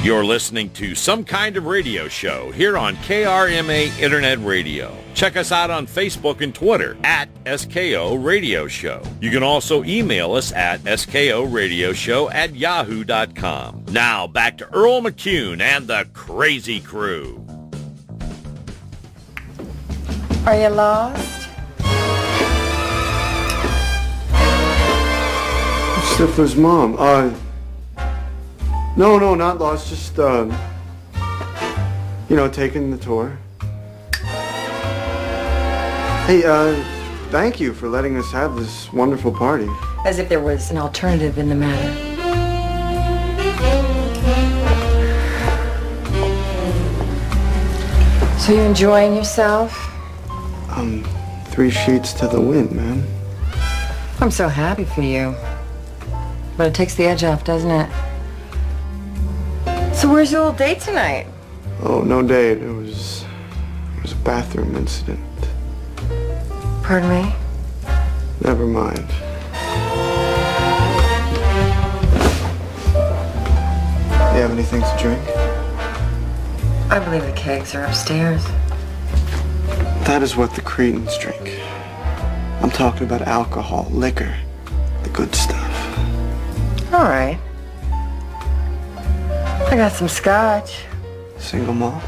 You're listening to Some Kind of Radio Show here on KRMA Internet Radio. Check us out on Facebook and Twitter at SKO Radio Show. You can also email us at skoradioshow@yahoo.com. Now back to Earl McCune and the Crazy Crew. Are you lost? Stifler's mom. No, not lost. Just, taking the tour. Hey, thank you for letting us have this wonderful party. As if there was an alternative in the matter. So you enjoying yourself? 3 sheets to the wind, man. I'm so happy for you. But it takes the edge off, doesn't it? So where's your little date tonight? Oh, no date. It was a bathroom incident. Pardon me? Never mind. You have anything to drink? I believe the kegs are upstairs. That is what the Cretans drink. I'm talking about alcohol, liquor, the good stuff. All right. I got some scotch. Single malt?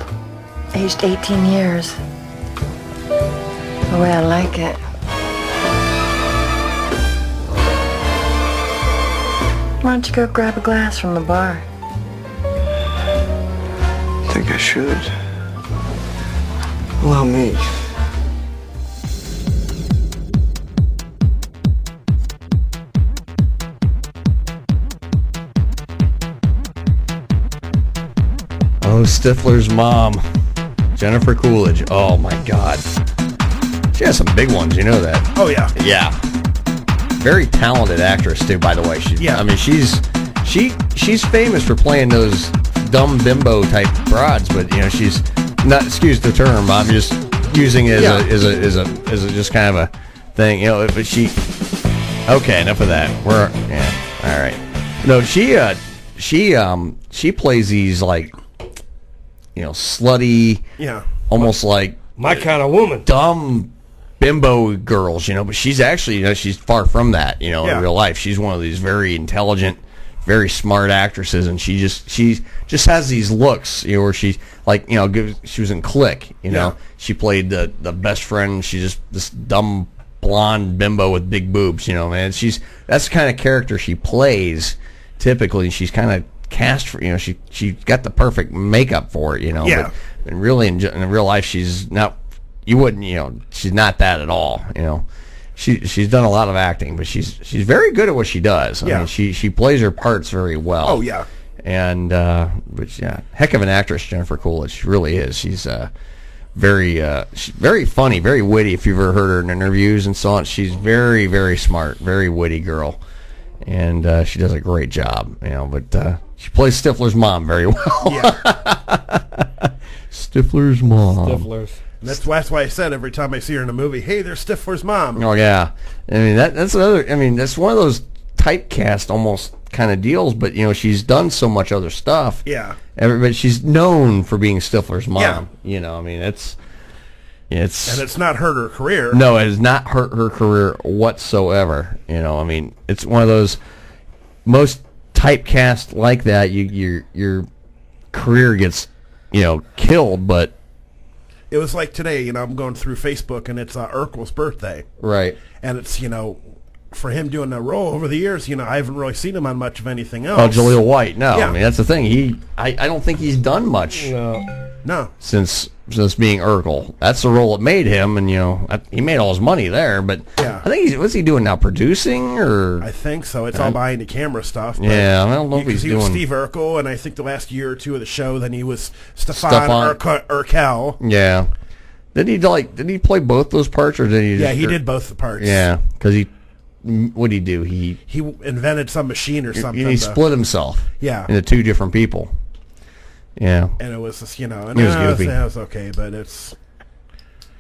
Aged 18 years. The way I like it. Why don't you go grab a glass from the bar? Think I should. Allow me. Oh, Stifler's mom, Jennifer Coolidge. Oh my God, she has some big ones. You know that? Oh yeah. Yeah. Very talented actress too, by the way. I mean, she's famous for playing those dumb bimbo type broads, but she's not. Excuse the term. I'm just using it as a just kind of a thing. But she. Okay, enough of that. All right. No, she plays these like. Slutty, almost like my kind of woman, dumb bimbo girls, but she's actually, she's far from that, in real life. She's one of these very intelligent, very smart actresses, and she just has these looks, where she's like, she was in Click, she played the best friend. She's just this dumb blonde bimbo with big boobs, man. That's the kind of character she plays typically. She's kind of cast for, she got the perfect makeup for it, but really in real life she's not, you wouldn't, she's not that at all, she's done a lot of acting, but she's very good at what she does. I mean, she plays her parts very well. Oh yeah. And heck of an actress, Jennifer Coolidge. She really is. She's she's very funny, very witty. If you've ever heard her in interviews and so on, she's very, very smart, very witty girl, and she does a great job. But she plays Stifler's mom very well. Yeah. Stifler's mom. Stifler's. That's why I said every time I see her in a movie, hey, there's Stifler's mom. Oh yeah. I mean that's another. I mean that's one of those typecast almost kind of deals. But she's done so much other stuff. Yeah. But she's known for being Stifler's mom. Yeah. I mean it's. And it's not hurt her career. No, it has not hurt her career whatsoever. I mean it's one of those most typecast like that, your career gets killed, but it was like today, I'm going through Facebook and it's Urkel's birthday, right? And it's for him doing a role over the years, I haven't really seen him on much of anything else. Oh, Jaleel White, no. I mean that's the thing. I don't think he's done much. No. Since being Urkel, that's the role that made him, and he made all his money there. But I think what's he doing now? Producing or? I think so. It's all behind the camera stuff. But I don't know if he's doing. He was Steve Urkel, and I think the last year or two of the show, then he was Stefan Urkel. Yeah. Did he play both those parts, or did he? Yeah, he did both the parts. Yeah, because he what did he do? He invented some machine or something. He split himself. Yeah. Into two different people. Yeah. And it was just, and He was goofy. that was okay, but it's,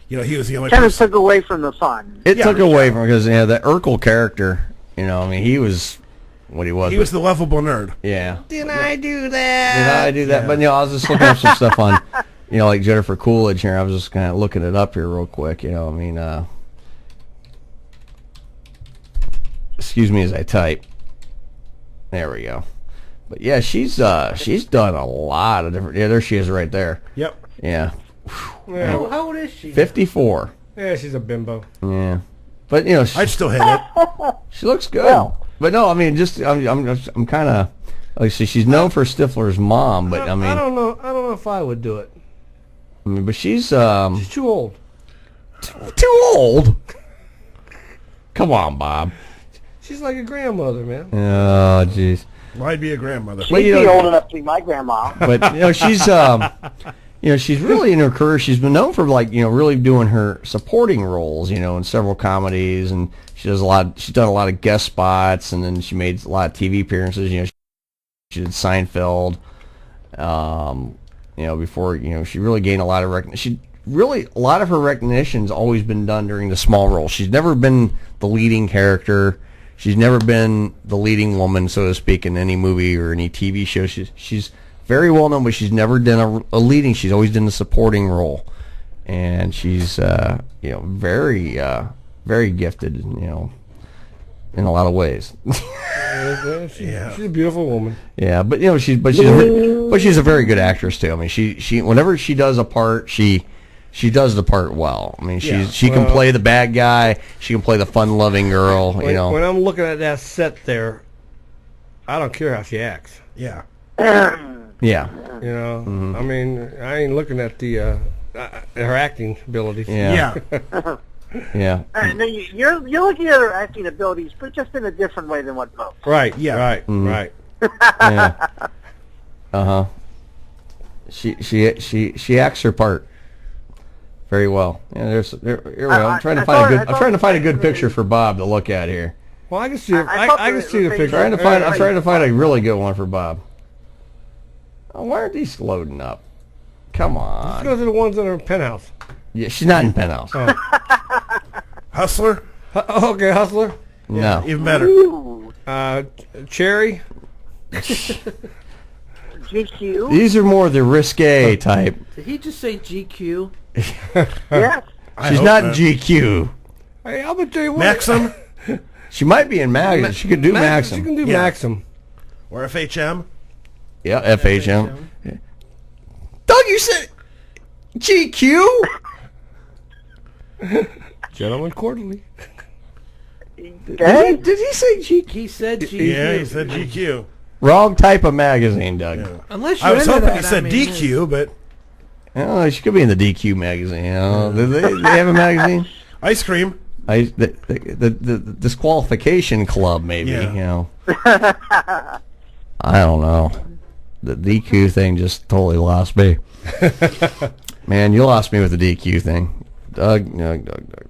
he was the only Kind of person. took away from the fun. It took away from, because that Urkel character, he was what he was. He was the lovable nerd. Yeah. Didn't I do that? Did I do that? Yeah. But I was just looking up some stuff on, like Jennifer Coolidge here. I was just kind of looking it up here real quick. Excuse me as I type. There we go. But yeah, she's done a lot of different. Yeah, there she is, right there. Yep. Yeah. How old is she? 54. Yeah, she's a bimbo. Yeah. But I'd still hit it. She looks good. But no, I'm kind of like, she's known for Stifler's mom, but I don't know if I would do it. But she's too old. Too old. Come on, Bob. She's like a grandmother, man. Oh, jeez. Well, I'd be a grandmother. She'd be old enough to be my grandma. But she's she's really in her career. She's been known for really doing her supporting roles, in several comedies, and she does a lot. She's done a lot of guest spots, and then she made a lot of TV appearances. She did Seinfeld. Before she really gained a lot of recognition. A lot of her recognition's always been done during the small roles. She's never been the leading character. She's never been the leading woman, so to speak, in any movie or any TV show. She's very well known, but she's never done a leading. She's always done a supporting role, and she's very very gifted, in a lot of ways. She's a beautiful woman. Yeah, but she's a very good actress too. I mean, she whenever she does a part, she does the part well. I mean, she can play the bad guy. She can play the fun-loving girl. When I'm looking at that set there, I don't care how she acts. Yeah. Yeah. I mean, I ain't looking at the her acting abilities. Yeah. Yeah. No, you're looking at her acting abilities, but just in a different way than what Bo. Right. Yeah. Right. Mm-hmm. Right. Yeah. She acts her part very well. Yeah, here we go. I'm trying to find a good picture for Bob to look at here. Well, I can see. I can see the picture. I'm trying to find a really good one for Bob. Oh, why aren't these loading up? Come on. Let's go to the ones that are in Penthouse. Yeah, she's not in Penthouse. Oh. Hustler? Okay, Hustler. No. Even better. Cherry. GQ. These are more the risque type. Did he just say GQ? Yes. She's not in GQ. Hey, I'm gonna tell you what. Maxim? She might be in Maxim. She could do Maxim. She can do Maxim. Or FHM? Yeah, FHM. Yeah. Doug, you said GQ? Gentleman Quarterly. Okay. Did he say GQ? He said GQ. Yeah, he said GQ. Wrong type of magazine, Doug. Yeah. Unless you're I was into hoping that, he said DQ, but... Oh, she could be in the DQ magazine. Do they have a magazine? Ice cream. The disqualification club, maybe. Yeah. I don't know. The DQ thing just totally lost me. Man, you lost me with the DQ thing. Doug, what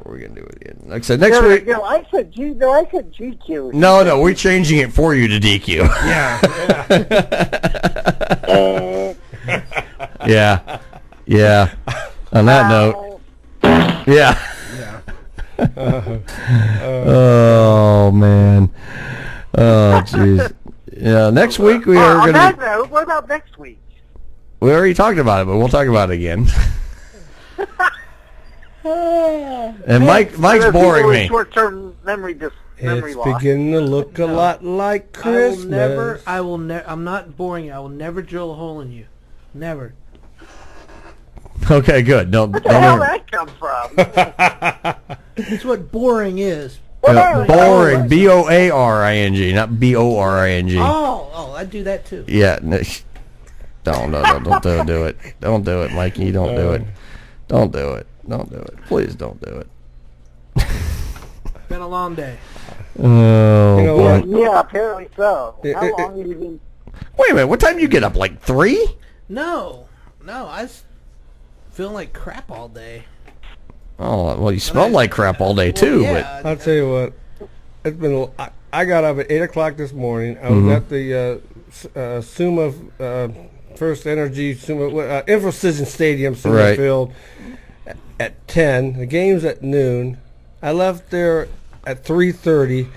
are we gonna do with it? Like I said, next week. No, I said GQ. No, we're changing it for you to DQ. Yeah. Yeah. On that note. Yeah. Oh man. Oh jeez. Yeah. Next week we are On gonna. that note, what about next week? We already talked about it, but we'll talk about it again. And Mike's boring me. Short-term memory It's loss. beginning to look a lot like Christmas. I'm not boring you. I will never drill a hole in you. Never. Okay, good. Where the hell did that come from? That's what boring is. Boring. BOARING, not BORING. Oh, I do that too. Yeah. No, don't do it. Don't do it, Mikey. Don't do it. Don't do it. Don't do it. Please don't do it. It's been a long day. Oh, Yeah, apparently so. How long have you been? Wait a minute. What time do you get up? Like 3? No, I was feeling like crap all day. Oh, well, you smelled like crap all day too. Yeah, I'll tell you what. it's been. I got up at 8 o'clock this morning. I was at the Suma First Energy Suma Infocision Stadium, Suma Field, at 10. The game's at noon. I left there at 3:30.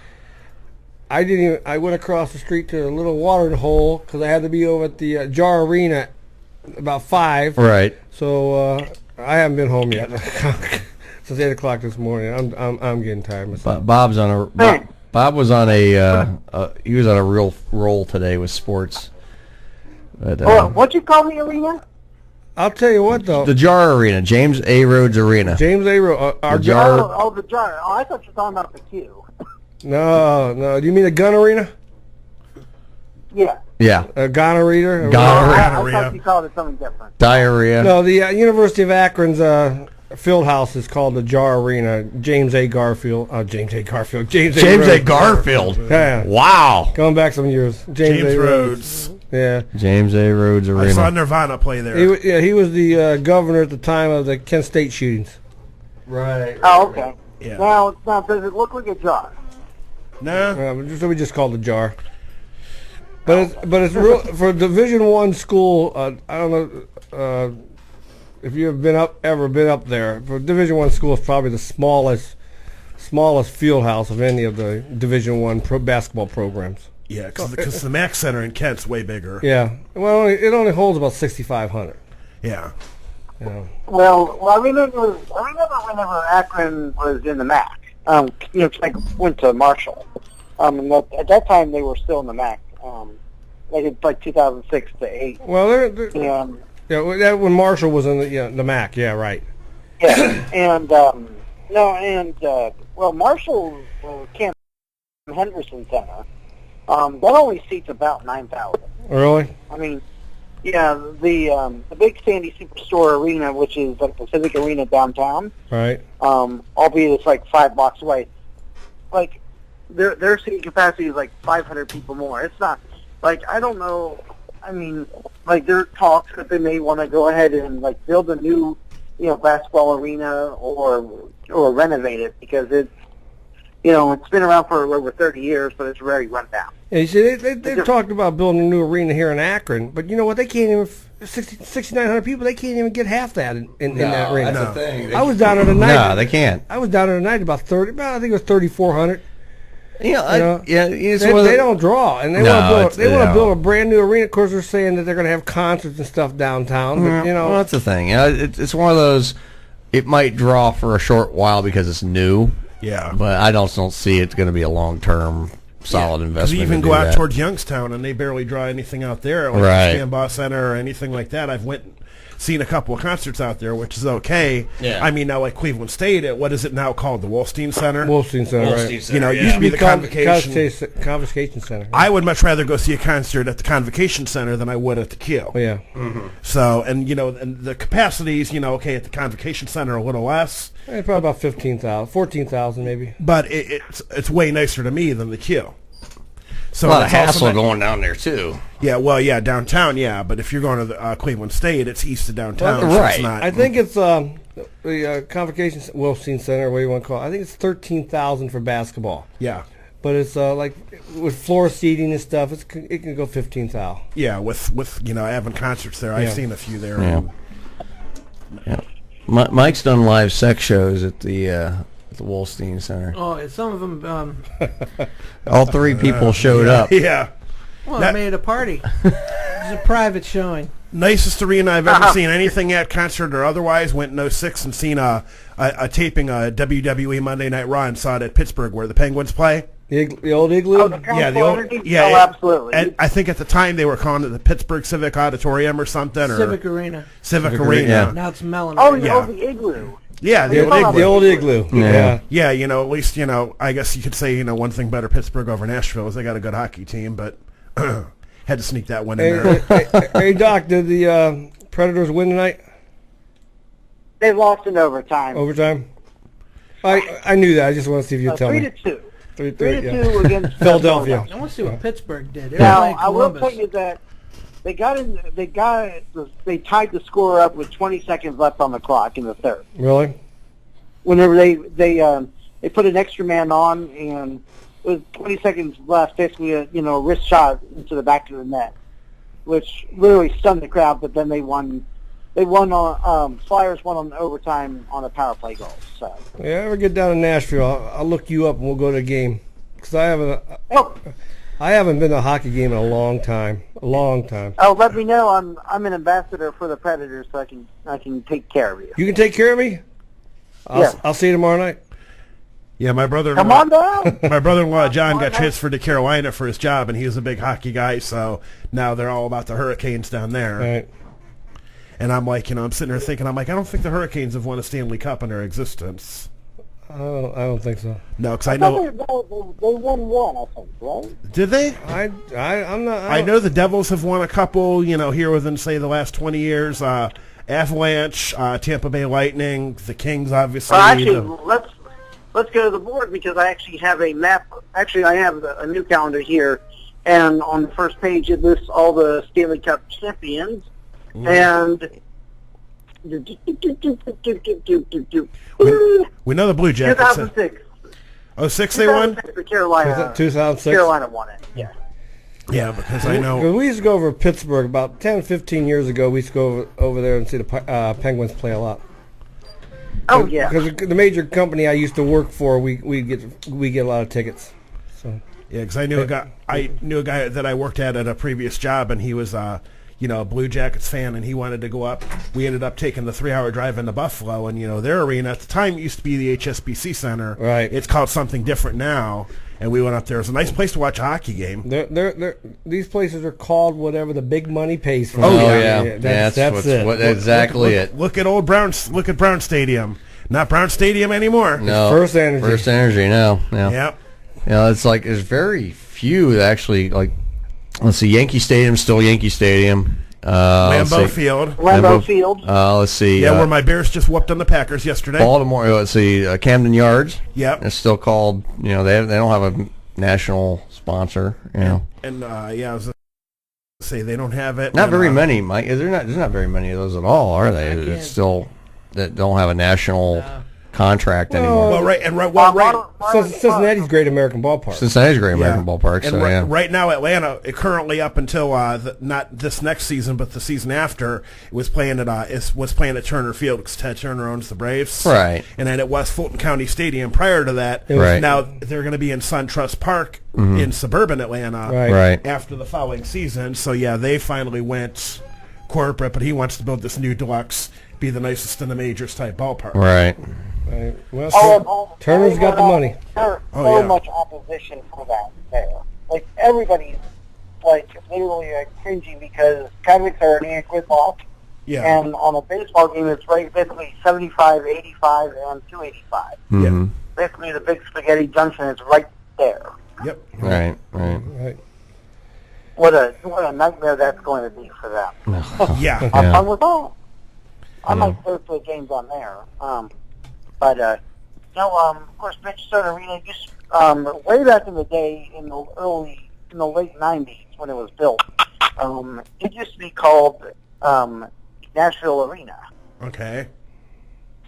I went across the street to a little watering hole because I had to be over at the Jar Arena about 5. Right. So I haven't been home yet since 8 o'clock this morning. I'm getting tired myself. Bob was on a he was on a real roll today with sports. But, what'd you call the arena? I'll tell you what, though. The Jar Arena, James A. Rhodes Arena. James A. Rhodes. The Jar. Oh, the Jar. Oh, I thought you were talking about the Q. No. Do you mean the gun arena? Yeah. Yeah. A gonorrhea? I thought you called it something different. Diarrhea. No, the University of Akron's field house is called the Jar Arena. James A. Garfield. James A. Garfield. Yeah. Wow. Going back some years. James Rhodes. Yeah. James A. Rhodes Arena. I saw Nirvana play there. He was the governor at the time of the Kent State shootings. Right. Oh, okay. Yeah. Now, does it look like a jar? No. So we just called it Jar. But it's real for a Division I school. I don't know if you've ever been up there. For Division I school, it's probably the smallest field house of any of the Division I basketball programs. Yeah, because the Mac Center in Kent's way bigger. Yeah. Well, it only holds about 6,500. Yeah. Yeah. Well, I remember whenever Akron was in the MAC. I went to Marshall. And at that time they were still in the MAC. Like 2006 to 8. Well, that when Marshall was in the MAC. Yeah, right. Yeah, and Marshall Camp Henderson Center. That only seats about 9,000. Really? I mean, yeah, the Big Sandy Superstore Arena, which is like the Civic Arena downtown. Right. Albeit it's like 5 blocks away. Like their seating capacity is like 500 people more. It's not like I don't know. I mean, like there are talks that they may want to go ahead and like build a new, basketball arena or renovate it because it's been around for over 30 years, but it's very run down. Yeah, you see, they've talked about building a new arena here in Akron, but you know what? They can't even 6,900 people. They can't even get half that in that arena. That's the thing. I was down there tonight. No, they can't. I was down there tonight I think it was 3,400. They don't draw, and they want to build a brand new arena. Of course, they're saying that they're going to have concerts and stuff downtown. But, well, that's the thing. It's one of those. It might draw for a short while because it's new. Yeah, but I don't see it's going to be a long-term solid investment. You even go out towards Youngstown, and they barely draw anything out there, like the Stambaugh Center or anything like that. I've seen a couple of concerts out there, which is okay. Yeah. I mean, now like Cleveland State, what is it now called? The Wolstein Center? Wolstein Center, right. It used to be the Convocation Center. I would much rather go see a concert at the Convocation Center than I would at the Q. Yeah. Mm-hmm. So, and the capacities, at the Convocation Center a little less. Probably about 15,000, 14,000 maybe. But it's way nicer to me than the Q. So a lot of hassle going down there too. Yeah, well, downtown, but if you're going to the Cleveland State, it's east of downtown. Well, right. So it's not, I think it's the Convocation Wolstein Center, what do you want to call it? I think it's 13,000 for basketball. Yeah. But it's like with floor seating and stuff, it can go 15,000. Yeah, with having concerts there, I've seen a few there. Yeah. Mike's done live sex shows at the Wolstein Center. Oh, some of them. All 3 people showed up. Yeah. Well, I made it a party. It was a private showing. Nicest arena I've ever seen anything at, concert or otherwise. Went in 06 and seen a taping of WWE Monday Night Raw and saw it at Pittsburgh where the Penguins play. The old Igloo? Oh, the old absolutely. And I think at the time they were calling it the Pittsburgh Civic Auditorium or something. Civic Arena. Civic Arena. Yeah. Now it's Mellon. The Igloo. Yeah, the old Igloo. Yeah. Yeah, at least, I guess you could say, one thing better Pittsburgh over Nashville is they got a good hockey team, but had to sneak that one in there. Hey, Doc, did the Predators win tonight? They lost in overtime. Overtime? I knew that. I just want to see if you tell me. 3-2. 3-2 against Philadelphia. I want to see what Pittsburgh did. Now, I will tell you that they tied the score up with 20 seconds left on the clock in the third. Really? Whenever they put an extra man on, and with 20 seconds left, basically a wrist shot into the back of the net, which literally stunned the crowd. But then they won. They won on Flyers won on overtime on a power play goal. So yeah, ever get down to Nashville, I'll look you up and we'll go to a game because I haven't been to a hockey game in a long time. A long time. Oh, let me know. I'm an ambassador for the Predators, so I can take care of you. You can take care of me? I'll see you tomorrow night. Yeah, my brother-in-law. Come on down. My brother-in-law John got transferred to Carolina for his job, and he was a big hockey guy. So now they're all about the Hurricanes down there. Right. And I'm like, I'm sitting there thinking, I don't think the Hurricanes have won a Stanley Cup in their existence. I don't think so. No, because I know they won one, I think, right? Did they? I'm not. I know the Devils have won a couple. Here within say the last 20 years. Avalanche, Tampa Bay Lightning, the Kings, obviously. Actually, let's go to the board because I actually have a map. Actually, I have a new calendar here, and on the first page it lists all the Stanley Cup champions. And we know the Blue Jackets. 2006. Oh, 6 they won? Carolina. 2006? Carolina won it, yeah. Yeah, because I know. We used to go over to Pittsburgh about 10, 15 years ago. We used to go over there and see the Penguins play a lot. Oh, yeah. Because the major company I used to work for, we get a lot of tickets. So. Yeah, because I knew a guy that I worked at a previous job, and he was a Blue Jackets fan, and he wanted to go up. We ended up taking the 3-hour drive into Buffalo, and their arena at the time used to be the HSBC Center. Right. It's called something different now, and we went up there. It was a nice place to watch a hockey game. These places are called whatever the big money pays for. Oh yeah. That's it. Exactly it. Look at Look at Brown Stadium. Not Brown Stadium anymore. No. First Energy. First Energy now. Yeah. Yep. It's like there's very few that actually like. Let's see, Yankee Stadium, still Yankee Stadium. Lambeau Field. Lambeau Field. Let's see. Yeah, where my Bears just whooped on the Packers yesterday. Baltimore. Let's see, Camden Yards. Yep. It's still called. They don't have a national sponsor. And I was gonna say they don't have it. Not very many, Mike. There's not very many of those at all, are they? It's still that don't have a national contract anymore. Well, right. Cincinnati's Great American Ballpark. Cincinnati's Great American Ballpark. And so right now, Atlanta, currently up until not this next season, but the season after, it was playing at Turner Field because Ted Turner owns the Braves. Right. And then it was Fulton County Stadium prior to that. Right. Now they're going to be in SunTrust Park in suburban Atlanta. Right. After the following season. So they finally went corporate, but he wants to build this new deluxe, be the nicest in the majors type ballpark. Right. Right. Well, Turner's got the money. There's so much opposition for that there. Like, everybody's, literally cringing because Cowboys are an gridlock. Yeah. And on a baseball game, it's basically 75, 85, and 285. Mm-hmm. Basically, the big spaghetti junction is right there. Yep. Right. What a nightmare that's going to be for them. Yeah. Have fun with that. I might go to games on there. But of course, Bridgestone Arena used way back in the day, in the late '90s when it was built. It used to be called Nashville Arena. Okay.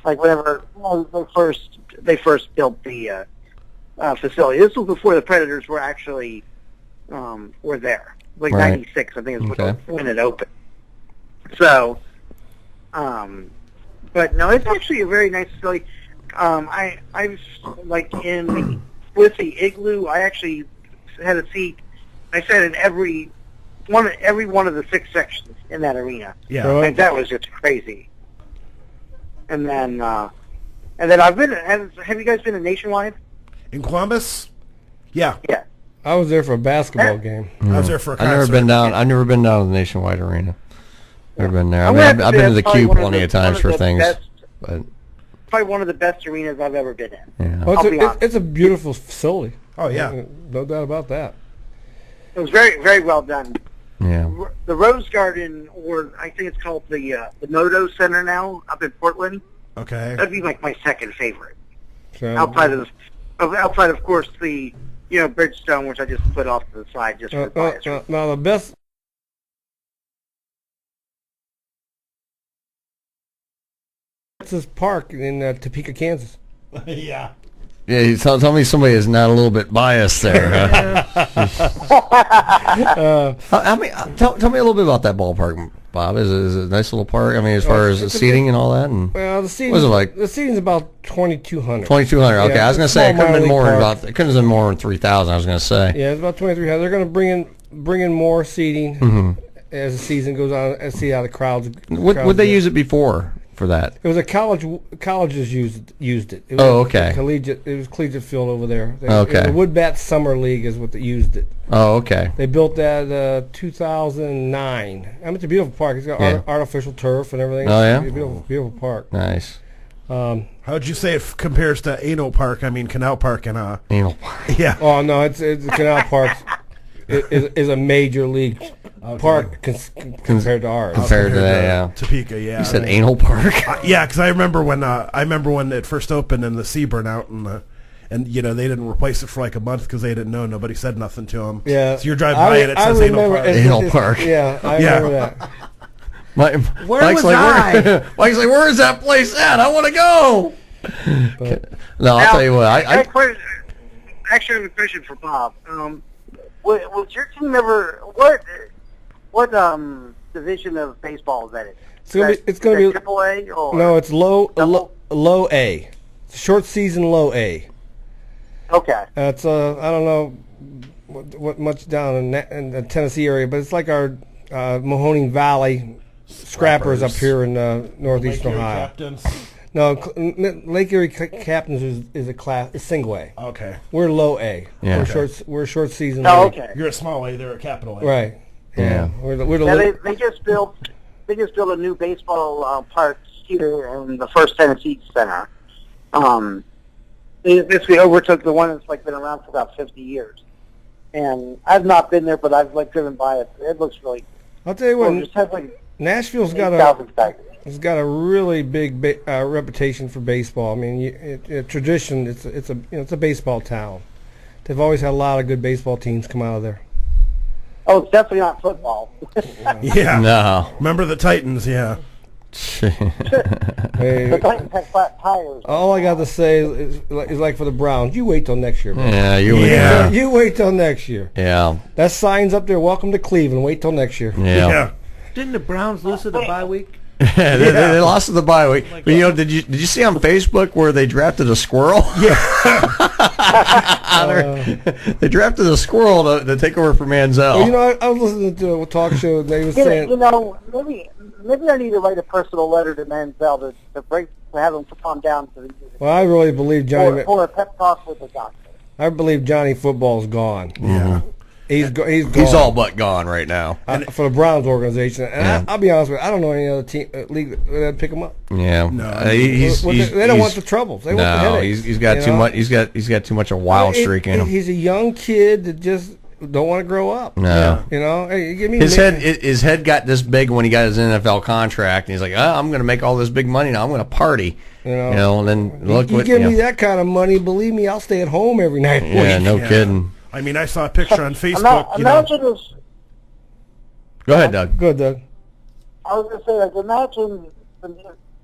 Like whenever they first built the facility. This was before the Predators were actually were there. Like '96, I think is when it opened. So, but no, it's actually a very nice facility. I've with the Igloo, I actually had a seat. I sat in every one of the 6 sections in that arena. Yeah, and that was just crazy. And then I've been. Have you guys been to Nationwide? In Columbus? Yeah. Yeah. I was there for a basketball game. I was there for a concert. I've never been down to the Nationwide Arena. Never been there. I've been to the Cube plenty of times for things. But probably one of the best arenas I've ever been in. Yeah. Well, it's a beautiful facility. Oh yeah, no doubt about that. It was very, very well done. Yeah. The Rose Garden, or I think it's called the Modo Center now, up in Portland. Okay. That'd be like my second favorite. Outside of course the Bridgestone, which I just put off to the side just for bias. Now the best. This park in Topeka, Kansas. Yeah. Yeah, tell me somebody is not a little bit biased there. Tell me a little bit about that ballpark, Bob. Is it a nice little park? I mean, as far as the seating and all that, and well, the seating what was it like? The seating's about 2,200. 2,200. Okay, I was going to say it couldn't have been more park. it couldn't have been more than 3,000. I was going to say. Yeah, it's about 2,300. They're going to bring in more seating as the season goes on. And see how the crowds. What would they use it before for that? It was a colleges used it. It was okay. It was collegiate field over there. Okay. The Woodbat Summer League is what they used it. Oh, okay. They built that 2009. I mean, it's a beautiful park. It's got artificial turf and everything. Oh, yeah? It's a beautiful park. Nice. How'd you say it compares to Anal Park? I mean, Canal Park and Anal Park. Yeah. Oh no, it's Canal Park is a major league park compared to ours. Compared to that, yeah. Topeka, yeah. You said Anal Park. Yeah, because I remember when it first opened and the sea burned out and you know they didn't replace it for like a month because they didn't know. Nobody said nothing to them. Yeah. So you're driving by and it says Anal Park. Anal Park. Yeah, I remember that. Where Mike's was I? Mike's like, where is that place at? I want to go. No, I'll tell you what. Actually, I have a question for Bob. Was your team ever what division of baseball is that in? It's going to be AAA or no, it's low A. It's short season low A. Okay. It's I don't know what much down in the Tennessee area, but it's like our Mahoning Valley Scrappers up here in northeastern Ohio. Captains. No, Lake Erie Captains is a class, is single A. Okay. We're low A. Yeah. We're short season. Oh, okay. You're a small A, they're a capital A. Right. Yeah. We're the They just built a new baseball park here in the First Tennessee Center. They basically overtook the one that's been around for about 50 years. And I've not been there, but I've driven by it. It looks really. I'll tell you what. Nashville's got a really big reputation for baseball. I mean, tradition. It's a baseball town. They've always had a lot of good baseball teams come out of there. Oh, it's definitely not football. Yeah. No. Remember the Titans? Yeah. The Titans have flat tires. All I got to say is like for the Browns. You wait till next year, man. Yeah, you wait till next year. Yeah. That sign's up there. Welcome to Cleveland. Wait till next year. Yeah. Didn't the Browns lose to the bye week? They lost to the bye week. But did you see on Facebook where they drafted a squirrel? Yeah. They drafted a squirrel to take over for Manziel. Well, I was listening to a talk show and they were saying, maybe I need to write a personal letter to Manziel to have him come down to the. Well, I really believe Johnny. Or a pep talk with the doctor. I believe Johnny Football's gone. Yeah. He's gone. He's all but gone right now. For the Browns organization. And I'll be honest with you, I don't know any other team league that'd pick him up. Yeah. No. They don't want the troubles. They want the headaches. He's got too much. He's got too much of wild streak in him. He's a young kid that just don't want to grow up. No. Hey, give me his head got this big when he got his NFL contract, and he's like, I'm going to make all this big money now. I'm going to party. And then look you give me that kind of money, believe me, I'll stay at home every night. Yeah, no kidding. I mean, I saw a picture on Facebook. Imagine this. Go ahead, Doug. Go ahead, Doug. I was going to say, imagine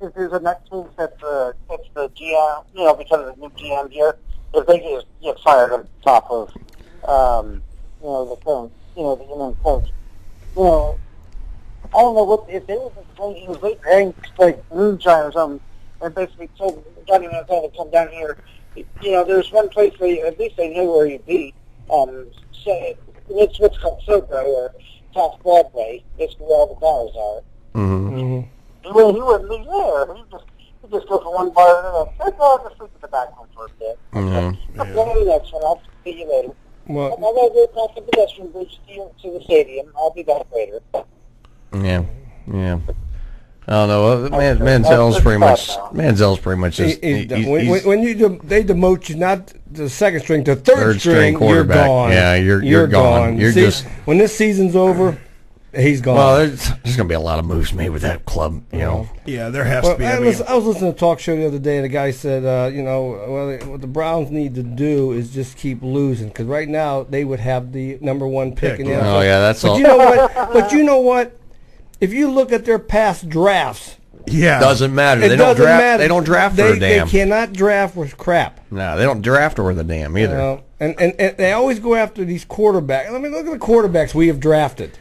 if there's a next move that the GM, because of the new GM here, if they just get fired on top of, the current, the interim coach. I don't know what if they was drank like moonshine or something, and basically told Johnny Manziel to come down here. There's one place where at least they know where you'd be. So it's what's called Soka or South Broadway. That's where all the bars are. Mm-hmm. He wouldn't be there. He just go from one bar to the next. I'll just sleep in the back one for a bit. Mm-hmm. I'll go to the next one. I'll see you later. Well, I'm going to go across the pedestrian bridge to the stadium. I'll be back later. Yeah. I don't know. Manziel's pretty much just. When they demote you, not the second string to third string quarterback. You're gone. Yeah, you're gone. You're just when this season's over, he's gone. Well, there's going to be a lot of moves made with that club. Yeah, there has to be. I was listening to a talk show the other day, and the guy said, what the Browns need to do is just keep losing because right now they would have the number one pick in the NFL. Oh yeah, that's all. But you know what? If you look at their past drafts, Yeah. Doesn't matter. It They don't doesn't draft. matter. They don't draft for a dam. They cannot draft with crap. No, they don't draft worth a damn either. And they always go after these quarterbacks. I mean, look at the quarterbacks we have drafted.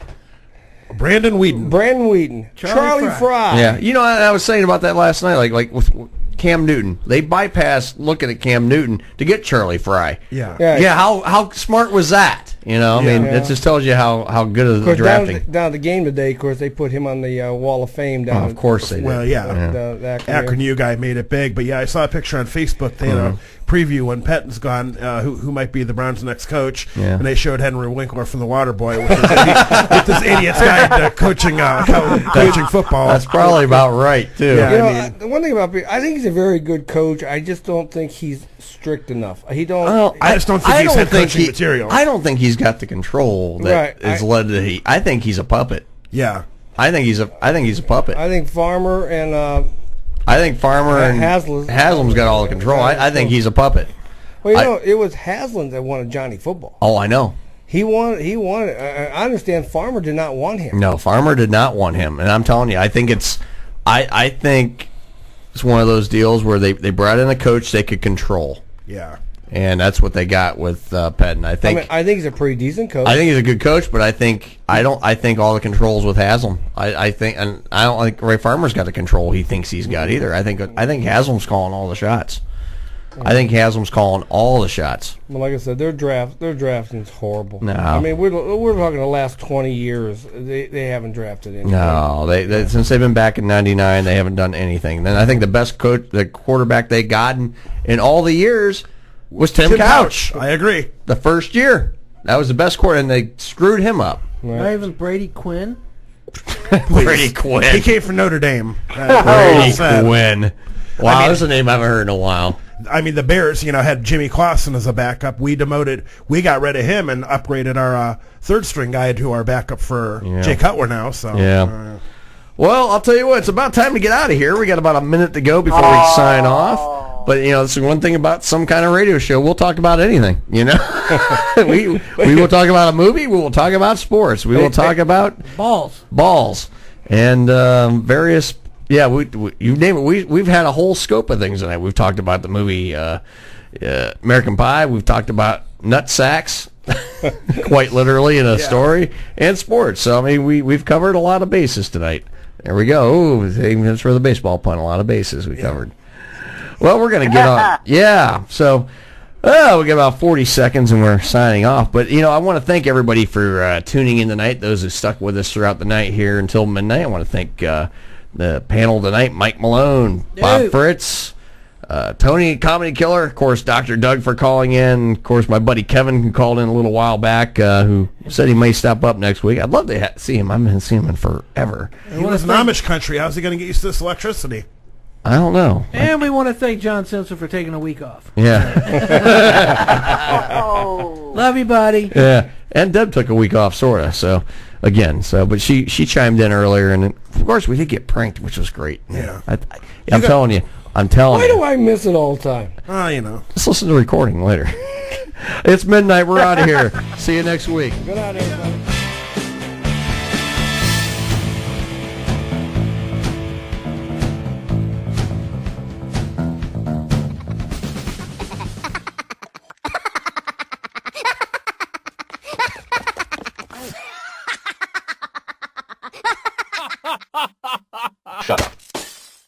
Brandon Whedon. Charlie Fry. Yeah, you know, I was saying about that last night, like with Cam Newton. They bypassed looking at Cam Newton to get Charlie Fry. Yeah. How smart was that? You know, I mean, it just tells you how good of the drafting. Down at the game today, of course, they put him on the Wall of Fame down. Of course they did. Well, The Akron U guy made it big, but yeah, I saw a picture on Facebook. They had a preview when Pettin's gone, who might be the Browns' next coach, and they showed Henry Winkler from The Waterboy with this idiot's guide coaching football. That's probably about right too. Yeah, the one thing about I think he's a very good coach. I just don't think he's strict enough. I just don't think he's head coaching material. I don't think he's got the control that is led to. I think he's a puppet. Yeah, I think he's a puppet. I think Farmer and Haslam's got all the control. I think he's a puppet. Well, it was Haslam that wanted Johnny Football. Oh, I know. He wanted. I understand Farmer did not want him. No, Farmer did not want him, and I'm telling you, I think it's one of those deals where they brought in a coach they could control. Yeah. And that's what they got with Pettin. I think he's a pretty decent coach. I think he's a good coach, but I think all the controls with Haslam. I don't think Ray Farmer's got the control he thinks he's got either. I think Haslam's calling all the shots. I think Haslam's calling all the shots. Well, like I said, their drafting's horrible. No. I mean, we're talking the last 20 years. They haven't drafted anything. No, they since they've been back in '99, they haven't done anything. Then I think the best quarterback they got in all the years was Tim Couch. I agree. The first year, that was the best quarter, and they screwed him up. Not even Brady Quinn. Brady Quinn. He came from Notre Dame. Brady Quinn. Wow, that's a name I haven't heard in a while. I mean, the Bears, had Jimmy Clausen as a backup. We got rid of him and upgraded our third string guy to our backup for Jay Cutler now. So well, I'll tell you what, it's about time to get out of here. We got about a minute to go before we sign off. But this is one thing about some kind of radio show. We'll talk about anything. We will talk about a movie. We will talk about sports. We will talk about balls, and various. Yeah, you name it. We've had a whole scope of things tonight. We've talked about the movie American Pie. We've talked about nut sacks, quite literally in a story, and sports. So I mean, we've covered a lot of bases tonight. There we go. Ooh, that's for the baseball pun. A lot of bases we covered. Well, we're going to get on. Yeah, so we got about 40 seconds and we're signing off. But, I want to thank everybody for tuning in tonight, those who stuck with us throughout the night here until midnight. I want to thank the panel tonight, Mike Malone, Bob Fritz, Tony, Comedy Killer, of course, Dr. Doug for calling in, of course, my buddy Kevin who called in a little while back, who said he may step up next week. I'd love to see him. I haven't seen him in forever. He lives in Amish country. How's he going to get used to this electricity? I don't know. And we want to thank John Simpson for taking a week off. Yeah. Love you, buddy. Yeah. And Deb took a week off, sort of. So, again, but she chimed in earlier, and of course we did get pranked, which was great. Yeah. I'm telling you. Why do I miss it all the time? Just listen to the recording later. It's midnight. We're out of here. See you next week. Good night, everybody.